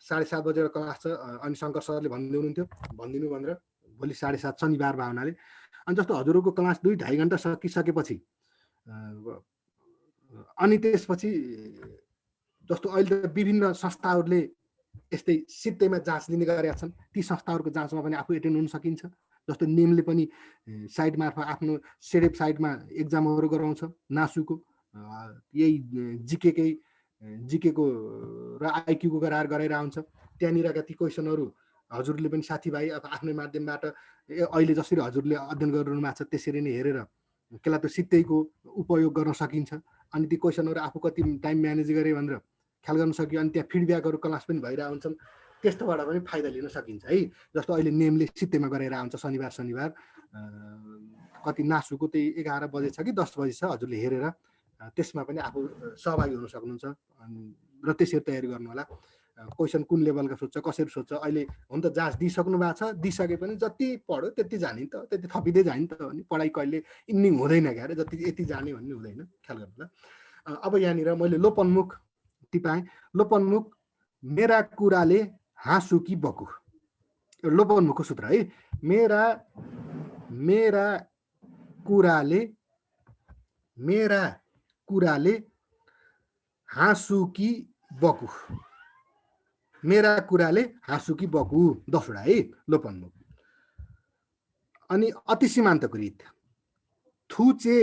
7:30 बजेबाट क्लास छ। अनि शङ्कर सरले भनिदिनु भनेर भोलि 7:30 शनिबार भयो हुनाले। अनि जस्तो हजुरहरूको क्लास 2-2.5 घन्टा सकिसकेपछि अनि त्यसपछि जस्तो अहिले त विभिन्न संस्थाहरूले यस्तै सित्तैमा जाँच लिने गरेका छन्। ती संस्थाहरूको जाँचमा पनि आफू एटेन्ड हुन सकिन्छ। जस्तो नेमले पनि साइट मार्फत आफ्नो सेडेप साइटमा एक्जामहरू गराउँछ नासुको, यही जिकेको र आइक्यूको गराएर हुन्छ। त्यहाँनिरका ती क्वेसनहरू हजुरले पनि साथीभाइ आफ्नै माध्यमबाट अहिले जसरी हजुरले अध्ययन गरिरहनु भएको छ त्यसरी नै हेरेर केलाई त सित्तैको उपयोग गर्न सकिन्छ। अनि ती क्वेसनहरू आफू कति टाइम म्यानेज गरे भनेर ख्याल गर्न सकियो। अनि त्यहाँ फिडब्याकहरू क्लास पनि भइरहेको हुन्छन्, त्यस्तोबाट पनि फाइदा लिन सकिन्छ है। जस्तो अहिले नेमले सित्तैमा गरेर आउँछ शनिबार कति नासुको त्यही 11 बजे छ कि 10 बजे छ, हजुरले हेरेर त्यसमा पनि आफू सहभागी हुन सक्नुहुन्छ र त्यसरी तयारी गर्नु होला। क्वेसन कुन लेभलका सोध्छ, कसरी सोध्छ, अहिले हुन त जाँच दिइसक्नु भएको छ, दिइसके पनि जति पढ्यो त्यति जाने त, त्यति थपिँदै जाने त अनि पढाइ कहिले इन्डिङ हुँदैन क्यारे, जति यति जाने भन्ने हुँदैन, ख्याल गर्नु। अब यहाँनिर मैले लोपन्मुख टिपाएँ। लोपन्मुख मेरा कुराले हाँसु कि बकु, लोपन्मुखको सूत्र है। मेरा कुराले हाँसु कि बकु, मेरा कुराले हाँसु कि बकु, 10 वटा है लोपन्मुख। अनि अति सीमान्तकृत थुचे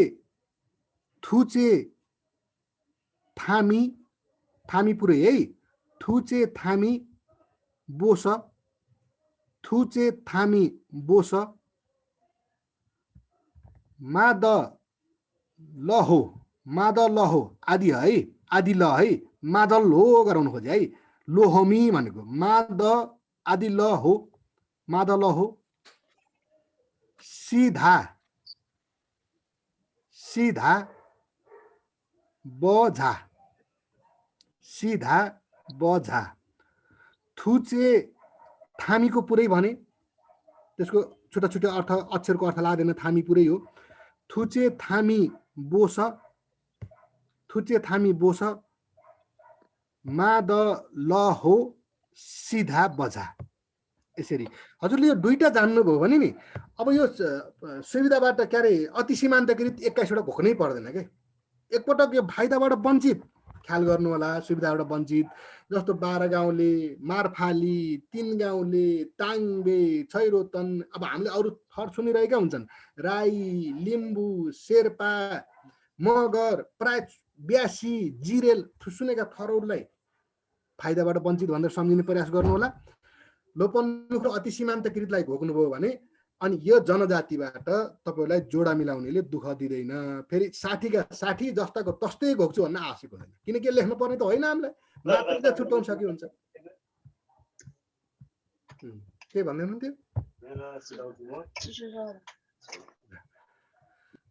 थामी पुरै है। थुचे थामी बोस माद लहो आदि है, आदि ल है, मादल हो गराउनु खोजे है। लोहमी भनेको माद आदि ल हो, मादल हो। सीधा बझा थुचे थामीको पुरै भने त्यसको छुट्टा छुट्टा अर्थ, अक्षरको अर्थ लाग्दैन, थामी पुरै हो। थुचे थामी बोस माद ल हो सीधा बजा। यसरी हजुरले यो दुईटा जान्नुभयो भने नि अब यो सुविधाबाट क्यारे अति सीमान्तकृत 21 वटा घोक्नै पर्दैन के। एकपटक यो फाइदाबाट वञ्चित ख्याल गर्नु होला। सुविधाबाट वञ्चित जस्तो 12 गाउँले, मारफाली, 3 गाउँले, टाङ्बे, छैरोतन, अब हामीले अरू थर सुनिरहेका हुन्छन्, राई, लिम्बू, शेर्पा, मगर, प्राय 82 जिरेल सुनेका थरहरूलाई फाइदाबाट वञ्चित भनेर सम्झिने प्रयास गर्नु होला। लोपन्मुख र अति सीमान्तकृतलाई घोक्नुभयो भने अनि यो जनजातिबाट तपाईलाई जोडा मिलाउनेले दुःख दिँदैन। फेरि 60 जस्ताको तस्तै घोक्छु भन्न आवश्यक हुँदैन, किनकि लेख्नु पर्ने त होइन, हामीलाई मात्रा छुट्याउन सक्यो हुन्छ। के भन्दै हुनुहुन्थ्यो?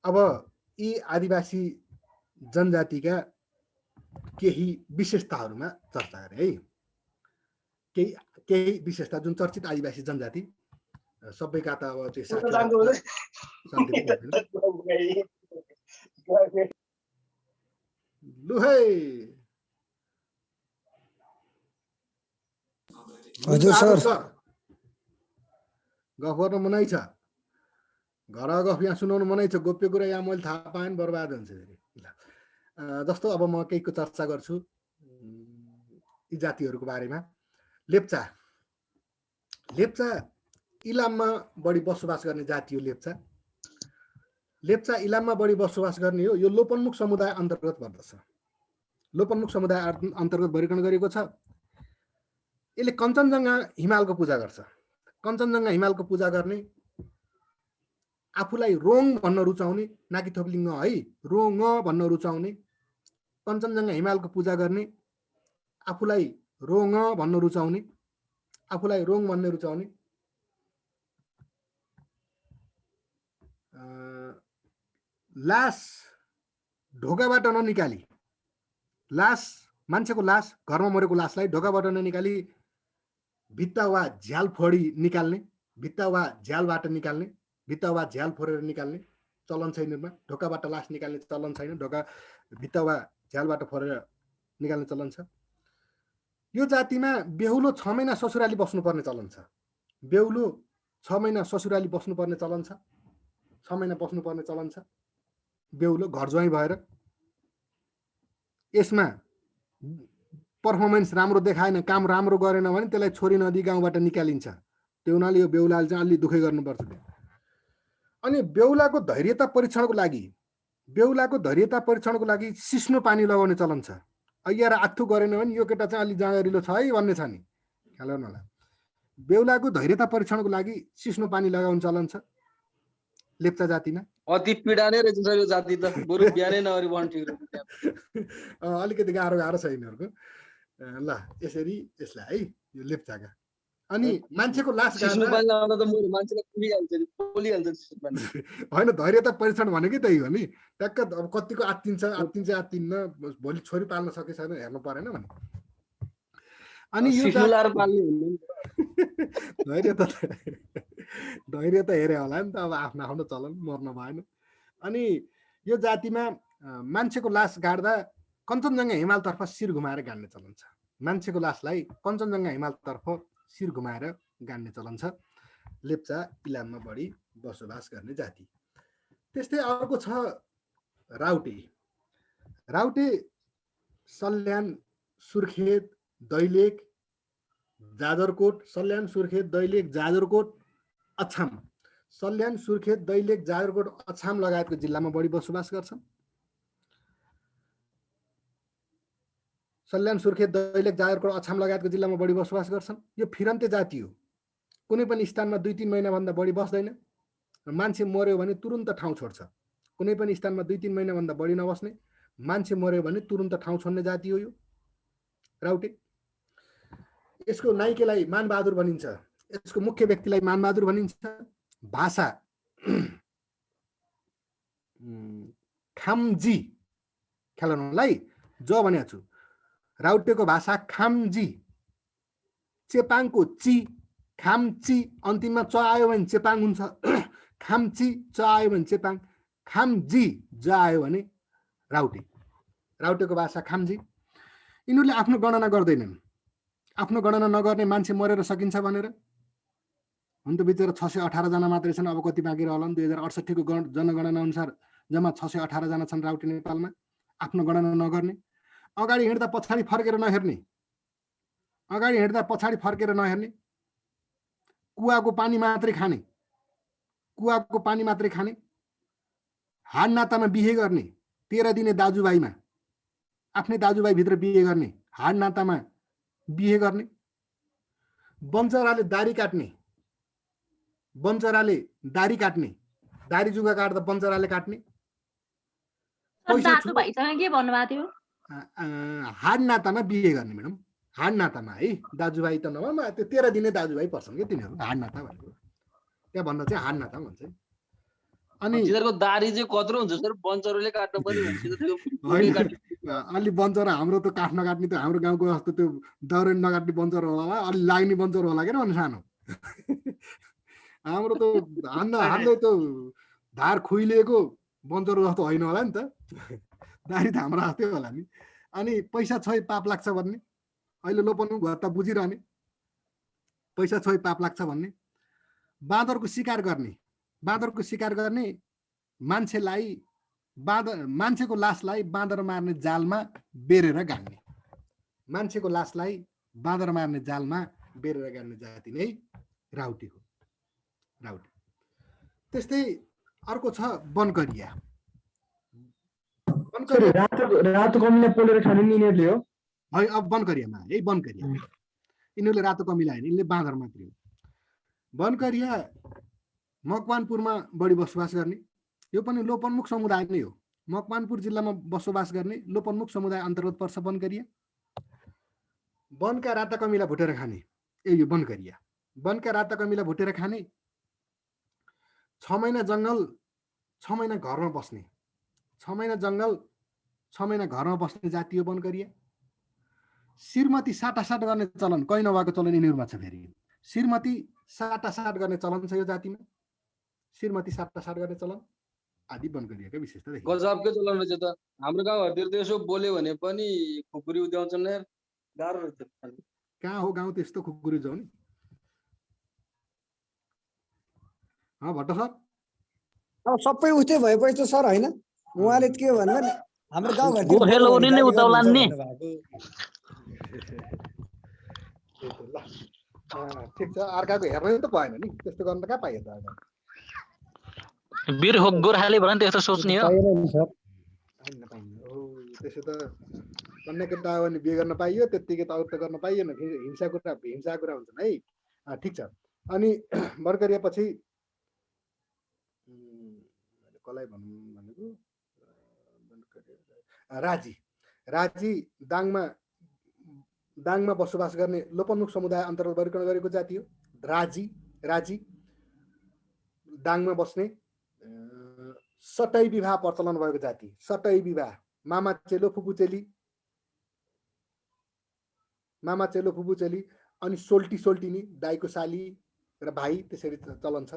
अब यी आदिवासी जनजातिका केही विशेषताहरूमा चर्चा गरे है। केही विशेषता जुन चर्चित आदिवासी जनजाति सबैका त अब त्यो हजुर सर गफ गर्न मनाइ छ, घर गफ यहाँ सुनाउनु मनाइ छ, गोप्य कुरा यहाँ मैले थाहा पाएँ भने बर्बाद हुन्छ। जस्तो अब म केहीको चर्चा गर्छु यी जातिहरूको बारेमा। लेप्चा इलाममा बढी बसोबास गर्ने जाति हो। लेप्चा इलाममा बढी बसोबास गर्ने हो। यो लोपन्मुख समुदाय अन्तर्गत पर्दछ। लोपन्मुख समुदाय अन्तर्गत वर्गीकरण गरिएको छ। यसले कञ्चनजङ्घा हिमालको पूजा गर्छ। कञ्चनजङ्घा हिमालको पूजा गर्ने, आफूलाई रोङ भन्न रुचाउने, नाकि थोप्लिङ्ग है, रोङ भन्न रुचाउने, कञ्चनजङ्घा हिमालको पूजा गर्ने, आफूलाई रोङ भन्न रुचाउने, आफूलाई रोङ भन्ने रुचाउने, लास ढोकाबाट ननिकाली, लास मान्छेको लास घरमा मरेको लासलाई ढोकाबाट ननिकाली भित्ता वा झ्याल फोडी निकाल्ने, भित्ता वा झ्यालबाट निकाल्ने, भित्ता वा झ्याल फोरेर निकाल्ने चलन छैन। ढोकाबाट लास निकाल्ने चलन छैन, ढोका भित्ता वा झ्यालबाट फोरेर निकाल्ने चलन छ। यो जातिमा बेहुलो 6 महिना ससुराली बस्नुपर्ने चलन छ। बेहुलो 6 महिना ससुराली बस्नुपर्ने चलन छ। 6 महिना बस्नुपर्ने चलन छ बेहुलो घर ज्वाइँ भएर। यसमा पर्फर्मेन्स राम्रो देखाएन, काम राम्रो गरेन भने त्यसलाई छोरी नदी गाउँबाट निकालिन्छ। त्यो हुनाले यो बेहुलाले चाहिँ अलि दुःखै गर्नुपर्छ। अनि बेहुलाको धैर्यता परीक्षणको लागि सिस्नो पानी लगाउने चलन छ। अय्यार आथु गरेन भने यो केटा चाहिँ अलि जाँगरिलो छ है भन्ने छ नि, ख्याल गर्नु होला। बेहुलाको धैर्यता परीक्षणको लागि सिस्नो पानी लगाउने चलन छ लेप्चा जातिमा। अति पीडा नै रहेछ सर यो जाति त, बरु बिहानै नगरी बन ठिक रहेछ। अलिकति गाह्रो छ यिनीहरूको। ल यसरी यसलाई है यो लेप्चाका। अनि मान्छेको लास सिस्नो पानी लगाउँदा त मेरो मान्छेलाई कुलिहाल्छ नि, पोलिहाल्छ सिस्नो पानी। होइन, धैर्यता परीक्षण भनेकै त्यही हो नि। ट्याक्क अब कतिको आत्तिन्न, भोलि छोरी पाल्न सके छैन हेर्नु परेन भने। अनि यो धैर्य त हेरे होला नि त, अब आफ्नो आफ्नो चलन, मर्न भएन। अनि यो जातिमा मान्छेको लास गाड्दा कञ्चनजङ्घा हिमालतर्फ शिर घुमाएर गाड्ने चलन छ। मान्छेको लासलाई कञ्चनजङ्घा हिमालतर्फ शिर घुमाएर गाड्ने चलन छ। लेप्चा इलाममा बढी बसोबास गर्ने जाति। त्यस्तै अर्को छ राउटे। राउटे सल्यान, सुर्खेत, दैलेख, जाजरकोट, सल्यान, सुर्खेत, दैलेख, जाजरकोट, अछाम, सल्यान, सुर्खेत, दैलेख, जाजरकोट, अछाम लगायतको जिल्लामा बढी बसोबास गर्छन्। सल्यान, सुर्खेत, दैलेख, जाजरकोट, अछाम लगायतको जिल्लामा बढी बसोबास गर्छन्। यो फिरन्ते जाति हो। कुनै पनि स्थानमा 2-3 महिनाभन्दा बढी बस्दैन। मान्छे मर्यो भने तुरुन्त ठाउँ छोड्छ। कुनै पनि स्थानमा 2-3 महिनाभन्दा बढी नबस्ने, मान्छे मर्यो भने तुरुन्त ठाउँ छोड्ने जाति हो यो राउटे। यसको नाइकेलाई मानबहादुर भनिन्छ, यसको मुख्य व्यक्तिलाई मानबहादुर भनिन्छ। भाषा खामजी, ख्याल गर्नुलाई ज भनेको छु। राउटेको भाषा खामजी। चेपाङको ची, खामची, अन्तिममा च आयो भने चेपाङ हुन्छ। खामची च आयो भने चेपाङ, खामजी ज आयो भने राउटे। राउटेको भाषा खामजी। यिनीहरूले आफ्नो गणना गर्दैनन्। आफ्नो गणना नगर्ने मान्छे मरेर सकिन्छ भनेर। हुन त बिचरा 618 जना मात्रै छन्, अब कति बाँकी रहला। 2068 को जनगणना अनुसार जम्मा 618 जना छन् राउटे नेपालमा। आफ्नो गणना नगर्ने, अगाडि हिँड्दा पछाडि फर्केर नहेर्ने, अगाडि हिँड्दा पछाडि फर्केर नहेर्ने, कुवाको पानी मात्रै खाने, कुवाको पानी मात्रै खाने, हाड नातामा बिहे गर्ने, 13 दिने दाजुभाइमा, आफ्नै दाजुभाइभित्र बिहे गर्ने, हाड नातामा बिहे गर्ने, बन्चराले दारी काट्ने, बन्चराले दारी काट्ने, दारी जुगा काट्दा बन्चराले काट्ने, दाजुभाइसँग के भन्नुभएको थियो? हाड नातामा बिहे गर्ने म्याडम, हाड नातामा है, दाजुभाइ त नभए त्यो 13 दिने दाजुभाइ पर्छन् क्या तिनीहरू, हाड नाता भनेको त्यहाँ भन्दा चाहिँ हाड नाता भन्छ। अनि तिनीहरूको दारी चाहिँ कत्रो हुन्छ सर? बन्चरोले काट्नु पर्यो भने अलि बन्चरो हाम्रो त काठ नकाट्ने, त हाम्रो गाउँको जस्तो त्यो दौरेन नकाट्ने बन्चरो होला, अलि लाग्ने बन्चरो होला क्या भने सानो। हाम्रो त हान्दै त धार खुइलिएको बन्चरो जस्तो होइन होला नि त, दारी त हाम्रो जस्तै होला नि। अनि पैसा छ पाप लाग्छ भन्ने, अहिले लोपन्मुख भत्ता बुझिरहने, पैसा छ पाप लाग्छ भन्ने। बाँदरको शिकार गर्ने, बाँदरको शिकार गर्ने मान्छेलाई मान्छेको लासलाई बाँदर मार्ने जालमा बेरेर गाड्ने, मान्छेको लासलाई बाँदर मार्ने जालमा बेरेर गाड्ने जाति नै राउटे हो, राउटे। त्यस्तै अर्को छ बनकरिया। बनकरिया रातो कमिला पोलेर खाने नि यिनीहरूले हो है अब बनकरियामा यही बनकरिया यिनीहरूले रातो कमिला होइन यिनले बाँदर मात्रै हो बनकरिया मकवानपुरमा बढी बसोबास गर्ने यो पनि लोपोन्मुख समुदाय नै हो मकवानपुर जिल्लामा बसोबास गर्ने लोपोन्मुख समुदाय अन्तर्गत पर्छ बनकरिया वनका राता कमिला भुटेर खाने यो बनकरिया वनका राता कमिला भुटेर खाने 6 महिना जङ्गल 6 महिना घरमा बस्ने 6 महिना जङ्गल 6 महिना घरमा बस्ने जाति हो बनकरिया श्रीमती साटासाट गर्ने चलन कहीँ नभएको चलन यिनीहरूमा छ फेरि श्रीमती साटासाट गर्ने चलन छ यो जातिमा श्रीमती साटासाट गर्ने चलन आदि बनकरियाका विशेषता देखिन्छ गजबकै चलन रहेछ त हाम्रो गाउँहरुतिर त यसो बोल्यो भने पनि खुकुरी उद्याउँछन् यार गाह्रो रहेछ कहाँ हो गाउँ त्यस्तो खुकुरी जाउने भट्ट सर अब सबै उस्तै भएपछि त सर होइन उहाँले के भन्नु हाम्रो गाउँघर गोखेलौरी नै उताउलान् नि ठिक छ अर्काको हेर्नै त भएन नि त्यस्तो गर्न त कहाँ पाइयो त वीर हो गोर्खाली भने त्यस्तो सोच्ने हो त्यसो त कन्या केटा हो भने बिहे गर्न पाइयो त्यतिकै त अरू त गर्न पाइएन हिंसा कुरा हुन्छन् है ठिक छ अनि बनकरिया पछि कसलाई भनौँ भनेको राजी दाङमा बसोबास गर्ने लोपोन्मुख समुदाय अन्तर्गत वर्गीकरण गरेको जाति हो राजी दाङमा बस्ने सटै विवाह प्रचलन भएको जाति सटै विवाह मामा चेलो फुपू चेली अनि सोल्टिनी दाइको साली र भाइ त्यसरी चलन छ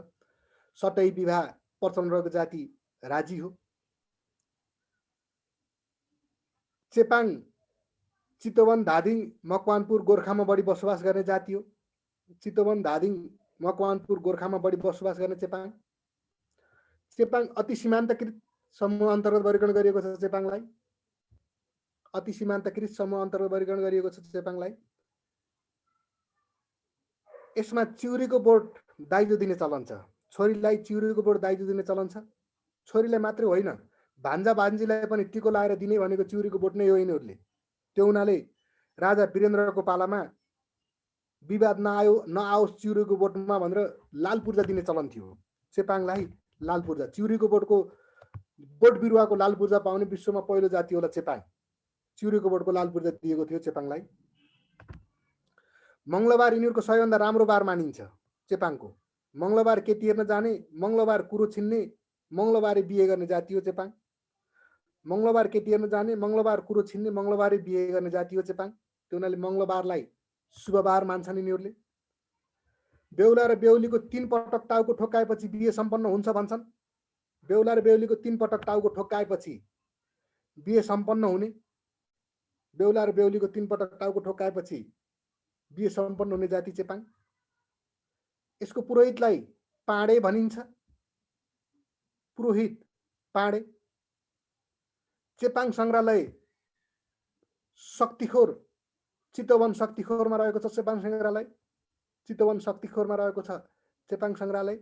सटै विवाह प्रचलन रहेको जाति राजी हो चेपाङ चितवन धादिङ मकवानपुर गोर्खामा बढी बसोबास गर्ने जाति हो चितवन धादिङ मकवानपुर गोर्खामा बढी बसोबास गर्ने चेपाङ अति सीमान्तकृत समूह अन्तर्गत वर्गीकरण गरिएको छ चेपाङलाई अति सीमान्तकृत समूह अन्तर्गत वर्गीकरण गरिएको छ चेपाङलाई यसमा चिउरीको बोट दाइजो दिने चलन छ छोरीलाई चिउरीको बोट दाइजो दिने चलन छ छोरीलाई मात्रै होइन भान्जा भान्जीलाई पनि टिको लाएर दिने भनेको चिउरीको बोट नै हो यिनीहरूले त्यो हुनाले राजा वीरेन्द्रको पालामा विवाद नआओस् चिउरीको बोटमा भनेर लाल पूर्जा दिने चलन थियो चेपाङलाई लाल पूर्जा चिउरीको बोट बिरुवाको लाल पूर्जा पाउने विश्वमा पहिलो जाति होला चेपाङ चिउरीको बोटको लाल पूर्जा दिएको थियो चेपाङलाई मङ्गलबार यिनीहरूको सबैभन्दा राम्रो बार मानिन्छ चेपाङको मङ्गलबार केटी हेर्न जाने मङ्गलबार कुरो छिन्ने मङ्गलबारे बिहे गर्ने जाति हो चेपाङ मङ्गलबार केटी हेर्न जाने मङ्गलबार कुरो छिन्ने मङ्गलबारे बिहे गर्ने जाति हो चेपाङ त्यो हुनाले मङ्गलबारलाई शुभबार मान्छन् यिनीहरूले बेहुला र बेहुलीको 3 पटक टाउको ठोक्काएपछि बिहे सम्पन्न हुन्छ भन्छन् बेहुला र बेहुलीको 3 पटक टाउको ठोक्काएपछि बिहे सम्पन्न हुने बेहुला र बेहुलीको 3 पटक टाउको ठोक्काएपछि बिहे सम्पन्न हुने जाति चेपाङ यसको पुरोहितलाई पाडे भनिन्छ पुरोहित पाडे चेपाङ संग्रहालय शक्तिखोर चितवन शक्तिखोरमा रहेको छ चेपाङ संग्रहालय चितवन शक्तिखोरमा रहेको छ चेपाङ संग्रहालय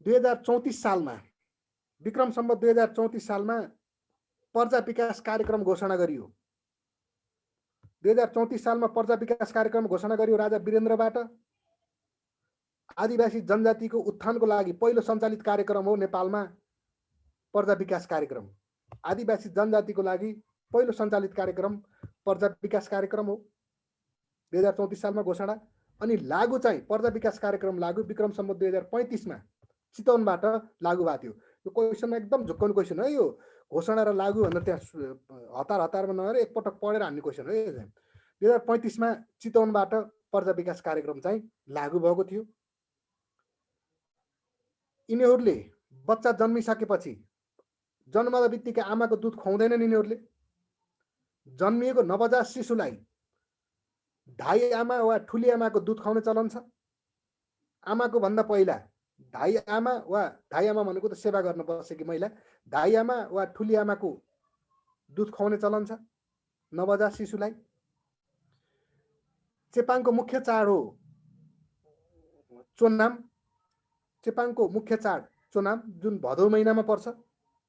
2034 सालमा विक्रम सम्वत 2034 सालमा पर्जा विकास कार्यक्रम घोषणा गरियो 2034 सालमा पर्जा विकास कार्यक्रम घोषणा गरियो राजा वीरेन्द्रबाट आदिवासी जनजातिको उत्थानको लागि पहिलो सञ्चालित कार्यक्रम हो नेपालमा पर्जा विकास कार्यक्रम आदिवासी जनजातिको लागि पहिलो सञ्चालित कार्यक्रम पर्जा विकास कार्यक्रम हो 2034 सालमा घोषणा अनि लागू चाहिँ पर्जा विकास कार्यक्रम लागू विक्रम सम्वत 2035 मा चितवनबाट लागू भएको थियो यो क्वेशनमा एकदम झुक्काउने क्वेशन हो यो घोषणा र लागू भनेर त्यहाँ हतारमा नगरेर एकपटक पढेर हान्ने क्वेशन हो यो 2035 मा चितवनबाट पर्जा विकास कार्यक्रम चाहिँ लागू भएको थियो यिनीहरूले बच्चा जन्मिसकेपछि जन्मदा बित्तिकै आमाको दुध खुवाउँदैनन् यिनीहरूले जन्मिएको नवजात शिशुलाई धाई आमा वा ठुली आमाको दुध खुवाउने चलन छ आमाको भन्दा पहिला धाई आमा वा धाई आमा भनेको त सेवा गर्न बसेकी महिला धाई आमा वा ठुली आमाको दुध खुवाउने चलन छ नवजात शिशुलाई चेपाङको मुख्य चाड हो चोनाम चेपाङको मुख्य चाड चोनाम जुन भदौ महिनामा पर्छ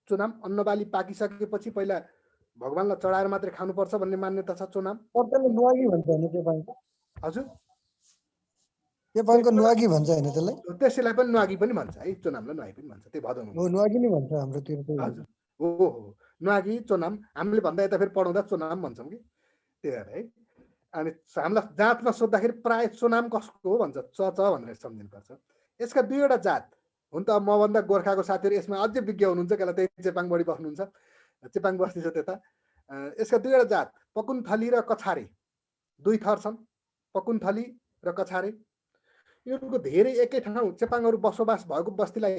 चुनाम अन्नबाली पाकिसकेपछि पहिला भगवानलाई चढाएर मात्रै खानुपर्छ भन्ने मान्यता छ चुनाम। त्यसले नुवागी भन्छ होइन चेपाङको? हजुर चेपाङको नुवागी भन्छ होइन त्यसलाई? त्यसैलाई पनि नुहागी पनि भन्छ है, चुनामलाई नुहागी पनि भन्छ, त्यही भदौमा। हो नुवागी नै भन्छ हाम्रोतिर त्यही भन्छ। हजुर हो नुहागी चुनाम हामीले भन्दा यता फेरि पढाउँदा चुनाम भन्छौँ कि त्यही भएर है। अनि हामीलाई जातमा सोद्धाखेरि प्राय चुनाम कसको हो भन्छ, च भनेर सम्झिनुपर्छ। यसका दुईवटा जात हुन त मभन्दा गोर्खाको साथीहरू यसमा अझै विज्ञ हुनुहुन्छ, कसलाई त्यही चेपाङ बढी बस्नुहुन्छ, चेपाङ बस्ती छ त्यता। यसका दुईवटा जात पकुन्थली र कछारे, दुई थर छन्, पकुन्थली र कछारे। यिनीहरूको धेरै एकै ठाउँ चेपाङहरू बसोबास भएको बस्तीलाई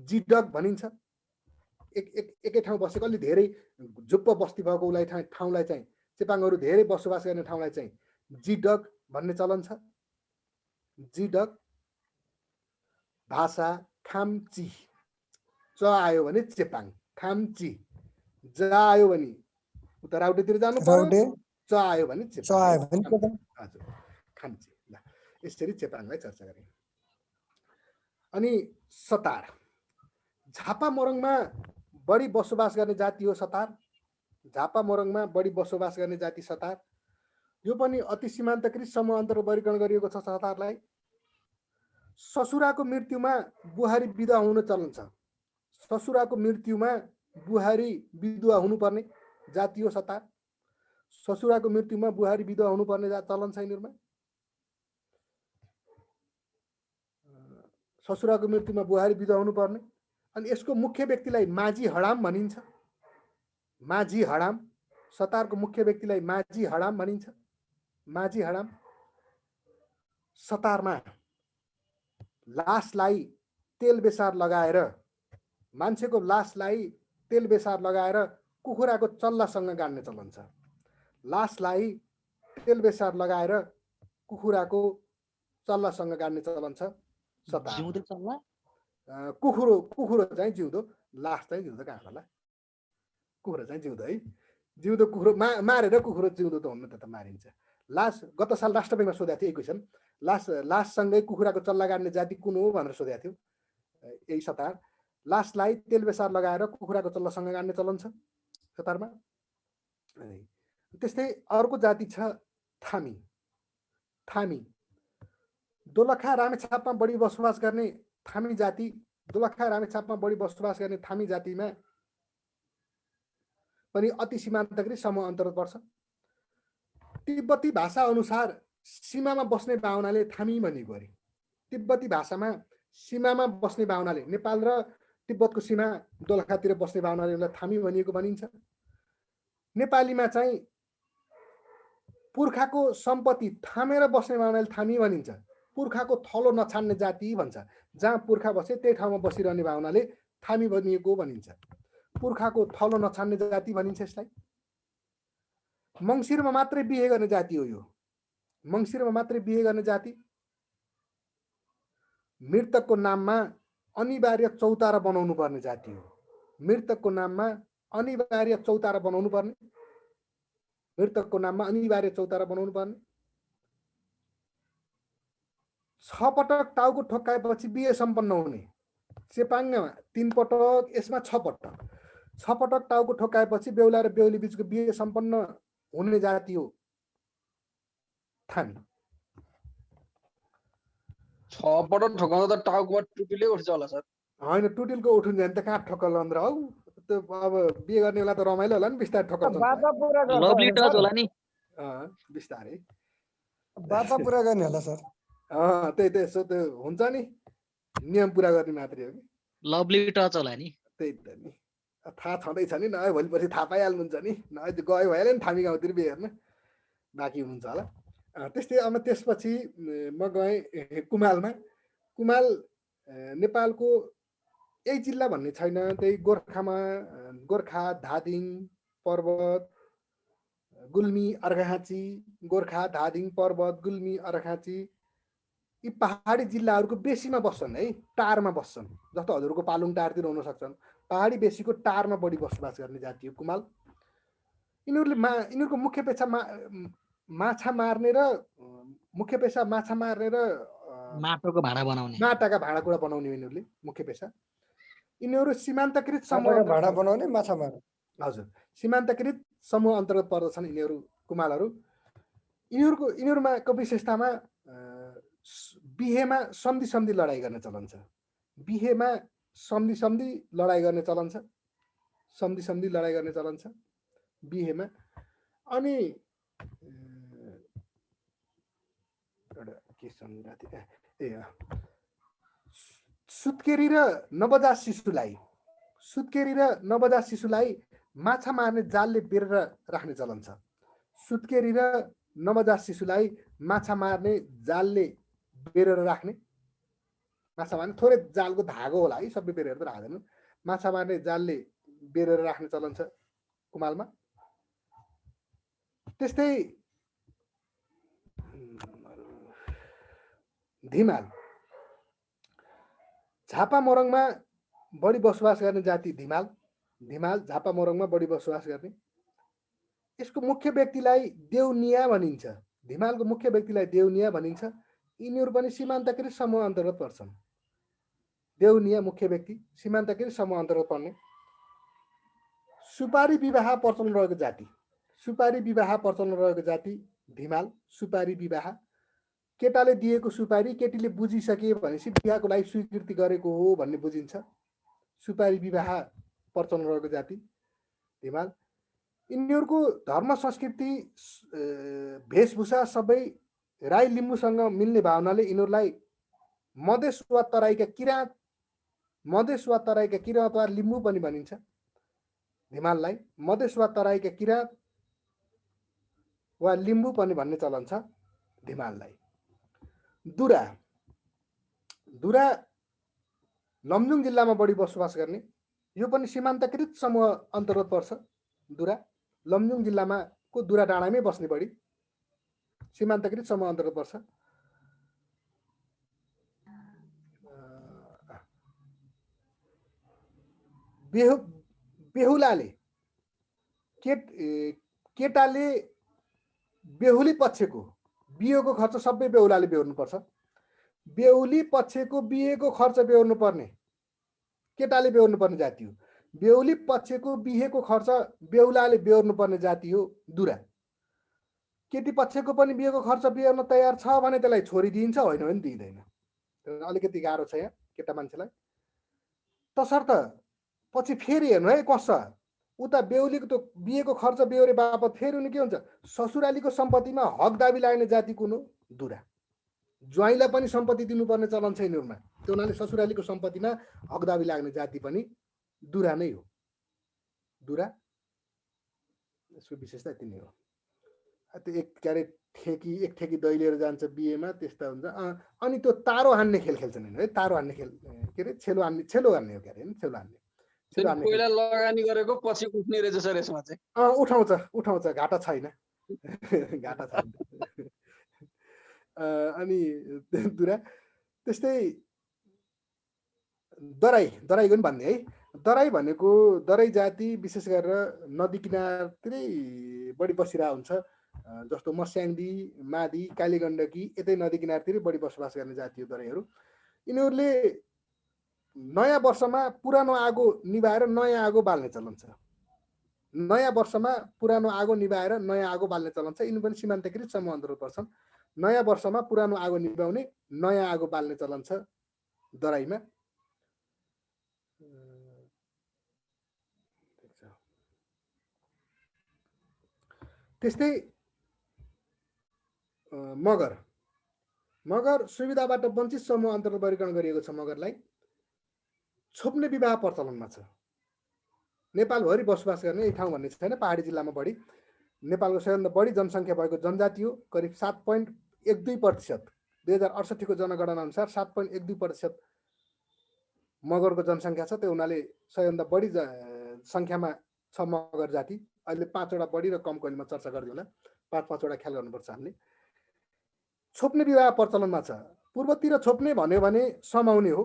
जिडग भनिन्छ। एकै ठाउँ बसेको अलि धेरै जुप्प बस्ती भएको उसलाई ठाउँलाई चाहिँ, चेपाङहरू धेरै बसोबास गर्ने ठाउँलाई चाहिँ जिडग भन्ने चलन छ। जिडग। भाषा खाम्ची, च आयो भने चेपाङ, खाम्ची। ज आयो भने उता राउटेतिर जानु पर्यो, च आयो भने चेपाङ। हजुर खाम्ची। ल यसरी चेपाङलाई चर्चा गरे। अनि सतार, झापा मोरङमा बढी बसोबास गर्ने जाति हो सतार। झापा मोरङमा बढी बसोबास गर्ने जाति सतार। यो पनि अति सीमान्तकृत समूह अन्तर्गत वर्गीकरण गरिएको छ सतारलाई। ससुराको मृत्युमा बुहारी विधवा हुन चलन छ। ससुराको मृत्युमा बुहारी विधवा हुनुपर्ने जाति हो सतार। ससुराको मृत्युमा बुहारी विधवा हुनुपर्ने चलन छ यिनीहरूमा। ससुराको मृत्युमा बुहारी विधवा हुनुपर्ने। अनि यसको मुख्य व्यक्तिलाई माझी हडाम भनिन्छ। माझी हडाम, सतारको मुख्य व्यक्तिलाई माझी हडाम भनिन्छ। माझी हडाम। सतारमा लासलाई तेल बेसार लगाएर, मान्छेको लासलाई तेल बेसार लगाएर कुखुराको चल्लासँग गाड्ने चलन छ। लासलाई तेल बेसार लगाएर कुखुराको चल्लासँग गाड्ने चलन छ सतार। कुखुरो चाहिँ जिउँदो, लास चाहिँ जिउँदो कहाँ होला, कुखुरो चाहिँ जिउँदो है। जिउँदो कुखुरो मारेर कुखुरो जिउँदो त हुनु, त मारिन्छ। लास गत साल राष्ट्रपतिमा सोधेको थियो यही क्वेसन, लाससँगै कुखुराको चल्ला गाड्ने जाति कुन हो भनेर सोधेको थियो यही सतार। लासलाई तेल बेसार लगाएर कुखुराको चल्लासँग गाड्ने चलन छ सतारमा। त्यस्तै अर्को जाति छ थामी। थामी दोलखा रामेछापमा बढी बसोबास गर्ने थामी जाति। दोलखा रामेछापमा बढी बसोबास गर्ने थामी जातिमा पनि अति सीमान्तकृत समूह अन्तर्गत पर्छ। तिब्बती भाषा अनुसार सीमामा बस्ने बाहुनाले थामी भनिएको अरे। तिब्बती भाषामा सीमामा बस्ने बाहुनाले, नेपाल र तिब्बतको सीमा दोलखातिर बस्ने बाहुनाले उसलाई थामी भनिएको भनिन्छ। नेपालीमा चाहिँ पुर्खाको सम्पत्ति थामेर बस्ने बाहुनाले थामी भनिन्छ। पुर्खाको थलो नछान्ने जाति भन्छ। जहाँ पुर्खा बसे त्यही ठाउँमा बसिरहने बाहुनाले थामी भनिएको भनिन्छ। पुर्खाको थलो नछान्ने जाति भनिन्छ यसलाई। मङ्सिरमा मात्रै बिहे गर्ने जाति हो यो। मङ्सिरमा मात्रै बिहे गर्ने जाति। मृतकको नाममा अनिवार्य चौतारा बनाउनु पर्ने जाति हो। मृतकको नाममा अनिवार्य चौतारा बनाउनु पर्ने। मृतकको नाममा अनिवार्य चौतारा बनाउनु पर्ने। 6 पटक टाउको ठोक्काएपछि बिहे सम्पन्न हुने। चेपाङमा 3 पटक, यसमा 6 पटक। 6 पटक टाउको ठोक्काएपछि बेहुला र बेहुली बीचको बिहे सम्पन्न हुने जाति हो थामी। 6 पटक ठोकाउँदा त टाउकोमा टुटिलै उठ्छ होला सर। होइन, टुटिलको उठुन्छ भने त कहाँ ठोक्कल अन्ध्र हौ। त्यो अब बिहे गर्ने बेला त रमाइलो होला नि, बिस्तारै ठोक्काउँछ लभली टच होला नि बिस्तारै। बाचा पुरा गर्ने होला सर। त्यही त्यसो त्यो हुन्छ नि, नियम पुरा गर्ने मात्रै हो कि। लभली टच होला नि। त्यही त नि, थाहा छँदैछ नि, नभए भोलिपर्सि थाहा पाइहाल्नुहुन्छ नि, नभए गयो भइहाल्यो नि थामी गाउँतिर बिहे हेर्न, बाँकी हुनुहुन्छ होला। त्यस्तै अब त्यसपछि म गएँ कुमालमा। कुमाल नेपालको यही जिल्ला भन्ने छैन, त्यही गोर्खामा गोर्खा, धादिङ, पर्वत, गुल्मी, अर्घाखाँची, गोर्खा, धादिङ, पर्वत, गुल्मी, अर्घाखाँची यी पहाडी जिल्लाहरूको बेसीमा बस्छन् है, टारमा बस्छन्। जस्तो हजुरको पालुङ टारतिर हुन सक्छन्। पहाडी बेसीको टारमा बढी बसोबास गर्ने जाति हो कुमाल। यिनीहरूको मुख्य पेसा माछा मार्ने र माटोको भाँडा बनाउने, माटाका भाँडाकुँडा बनाउने यिनीहरूले मुख्य पेसा। यिनीहरू सीमान्तकृत समूह माछाका भाँडा अन्तर्गत बनाउने माछा मार्ने। हजुर सीमान्तकृत समूह अन्तर्गत पर्दछन् यिनीहरू कुमालहरू। यिनीहरूमा को विशेषतामा बिहेमा सन्धि लडाइँ गर्ने चलन छ। बिहेमा सन्धि लडाइँ गर्ने चलन छ। सन्धि लडाइँ गर्ने चलन छ बिहेमा। अनि एउटा के सम्झिरहेको थिएँ, सुत्केरी र नवजात शिशुलाई माछा मार्ने जालले बेरेर राख्ने चलन छ। सुत्केरी र नवजात शिशुलाई माछा मार्ने जालले बेरेर राख्ने, माछा मार्ने थोरै जालको धागो होला है, सबै बेरेर त राख्दैन, माछा मार्ने जालले बेरेर राख्ने चलन छ कुमालमा। त्यस्तै धिमाल झापा मोरङमा बढी बसोबास गर्ने जाति धिमाल। झापा मोरङमा बढी बसोबास गर्ने। यसको मुख्य व्यक्तिलाई देउनिया भनिन्छ। धिमालको मुख्य व्यक्तिलाई देउनिया भनिन्छ। यिनीहरू पनि सीमान्तकृत समूह अन्तर्गत पर्छन्। देउनिया मुख्य व्यक्ति सीमान्तकृत समूह अन्तर्गत पर्ने। सुपारी विवाह प्रचलन रहेको जाति धिमाल। सुपारी विवाह, केटाले दिएको सुपारी केटीले बुझिसके भनेपछि बिहाको लागि स्वीकृति गरेको हो भन्ने बुझिन्छ। सुपारी विवाह प्रचलन रहेको जाति धिमाल। यिनीहरूको धर्म संस्कृति वेशभूषा सबै राई लिम्बूसँग मिल्ने भावनाले यिनीहरूलाई मधेस वा तराईका किराँत वा लिम्बू पनि भनिन्छ। धिमाललाई मधेस वा तराईका किराँत वा लिम्बू पनि भन्ने चलन छ धिमाललाई। दुरा लमजुङ जिल्लामा बढी बसोबास गर्ने। यो पनि सीमान्तकृत समूह अन्तर्गत पर्छ। दुरा लमजुङ जिल्लामा को दुरा डाँडामै बस्ने बढी सीमान्तकृत समूह अन्तर्गत पर्छ। बेहुलाले केटाले बेहुली पक्षको बिहेको खर्च सबै बेहुलाले बेहोर्नुपर्छ। बेहुली पक्षको बिहेको खर्च बेहोर्नु पर्ने, केटाले बेहोर्नु पर्ने जाति हो। बेहुली पक्षको बिहेको खर्च बेहुलाले बेहोर्नु पर्ने जाति हो दुरा। केटी पक्षको पनि बिहेको खर्च बेहोर्न तयार छ भने त्यसलाई छोरी दिइन्छ, होइन भने दिइँदैन। अलिकति गाह्रो छ यहाँ केटा मान्छेलाई। तसर्थ पछि फेरि हेर्नु है कसो उता बेहुलीको त्यो बिहेको खर्च बेहोरे बापत फेरि उनी के हुन्छ, ससुरालीको सम्पत्तिमा हक दाबी लाग्ने जाति कुन हो? दुरा। ज्वाइँलाई पनि सम्पत्ति दिनुपर्ने चलन छ यिनीहरूमा। त्यो हुनाले ससुरालीको सम्पत्तिमा हक दाबी लाग्ने जाति पनि दुरा नै हो। दुरा यसको विशेषता यति नै हो। त्यो एक ठेकी दही लिएर जान्छ बिहेमा, त्यस्ता हुन्छ। अनि त्यो तारो हान्ने खेल खेल्छन् है। तारो हान्ने खेल के अरे छेलो हान्ने हो के अरे, छेलो हान्ने। पहिला लगानी गरेको पछि उठ्ने रहेछ सर यसमा चाहिँ। उठाउँछ घाटा छैन। घाटा छैन। अनि दुरा त्यस्तै दराई पनि भन्ने है। दराई भनेको दराई जाति विशेष गरेर नदी किनारतिरै बढी बसिरहेको हुन्छ। जस्तो मस्याङदी, मादी, कालीगण्डकी यतै नदी किनारतिरै बढी बसोबास गर्ने जाति हो दराईहरू। यिनीहरूले नयाँ वर्षमा पुरानो आगो निभाएर नयाँ आगो बाल्ने चलन छ। नयाँ वर्षमा पुरानो आगो निभाएर नयाँ आगो बाल्ने चलन छ। यिनी पनि सीमान्तकृत समूह अन्तर्गत पर्छन्। नयाँ वर्षमा पुरानो आगो निभाउने, नयाँ आगो बाल्ने चलन छ दराईमा। त्यस्तै मगर सुविधाबाट वञ्चित समूह अन्तर्गत वर्गीकरण गरिएको छ। मगरलाई छोप्ने विवाह प्रचलनमा छ। नेपालभरि बसोबास गर्ने एक ठाउँ भन्ने छैन। पहाडी जिल्लामा बढी। नेपालको सबैभन्दा बढी जनसङ्ख्या भएको जनजाति हो। करिब 7.12%। 2068 को जनगणना अनुसार 7.12% मगरको जनसङ्ख्या छ। त्यो हुनाले सबैभन्दा बढी सङ्ख्यामा छ मगर जाति। अहिले 5वटा बढी र कम कहिलेमा चर्चा गर्दै होला। 5-5वटा ख्याल गर्नुपर्छ हामीले। छोप्ने विवाह प्रचलनमा छ। पूर्वतिर छोप्ने भन्यो भने समाउने हो।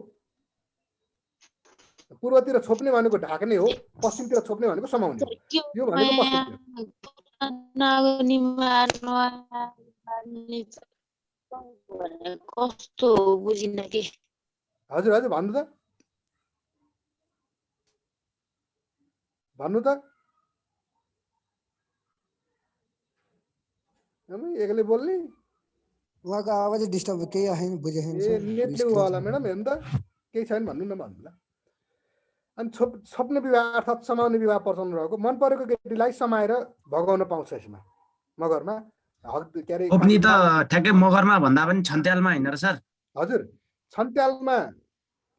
पूर्वतिर छोप्ने भनेको ढाक्ने हो। पश्चिमतिर छोप्ने भनेको समाउने हो। यो भनेको पश्चिमतिर। कस्तो बुझिन कि? हजुर भन्नु त। भन्नु त एक्लै बोल्ने उहाँको आवाजै डिस्टर्ब केही आएन बुझेन ए नेटले उ होला म्याडम हेर्नु त केही छैन भन्नु न भन्नु ल अनि छोप्ने विवाह अर्थात् समाउने विवाह प्रचलन रहेको मन परेको केटीलाई समाएर भगाउन पाउँछ यसमा मगरमा हक के अरे रोप्नी त ठ्याक्कै मगरमा भन्दा पनि छन्त्यालमा होइन र सर हजुर छन्त्यालमा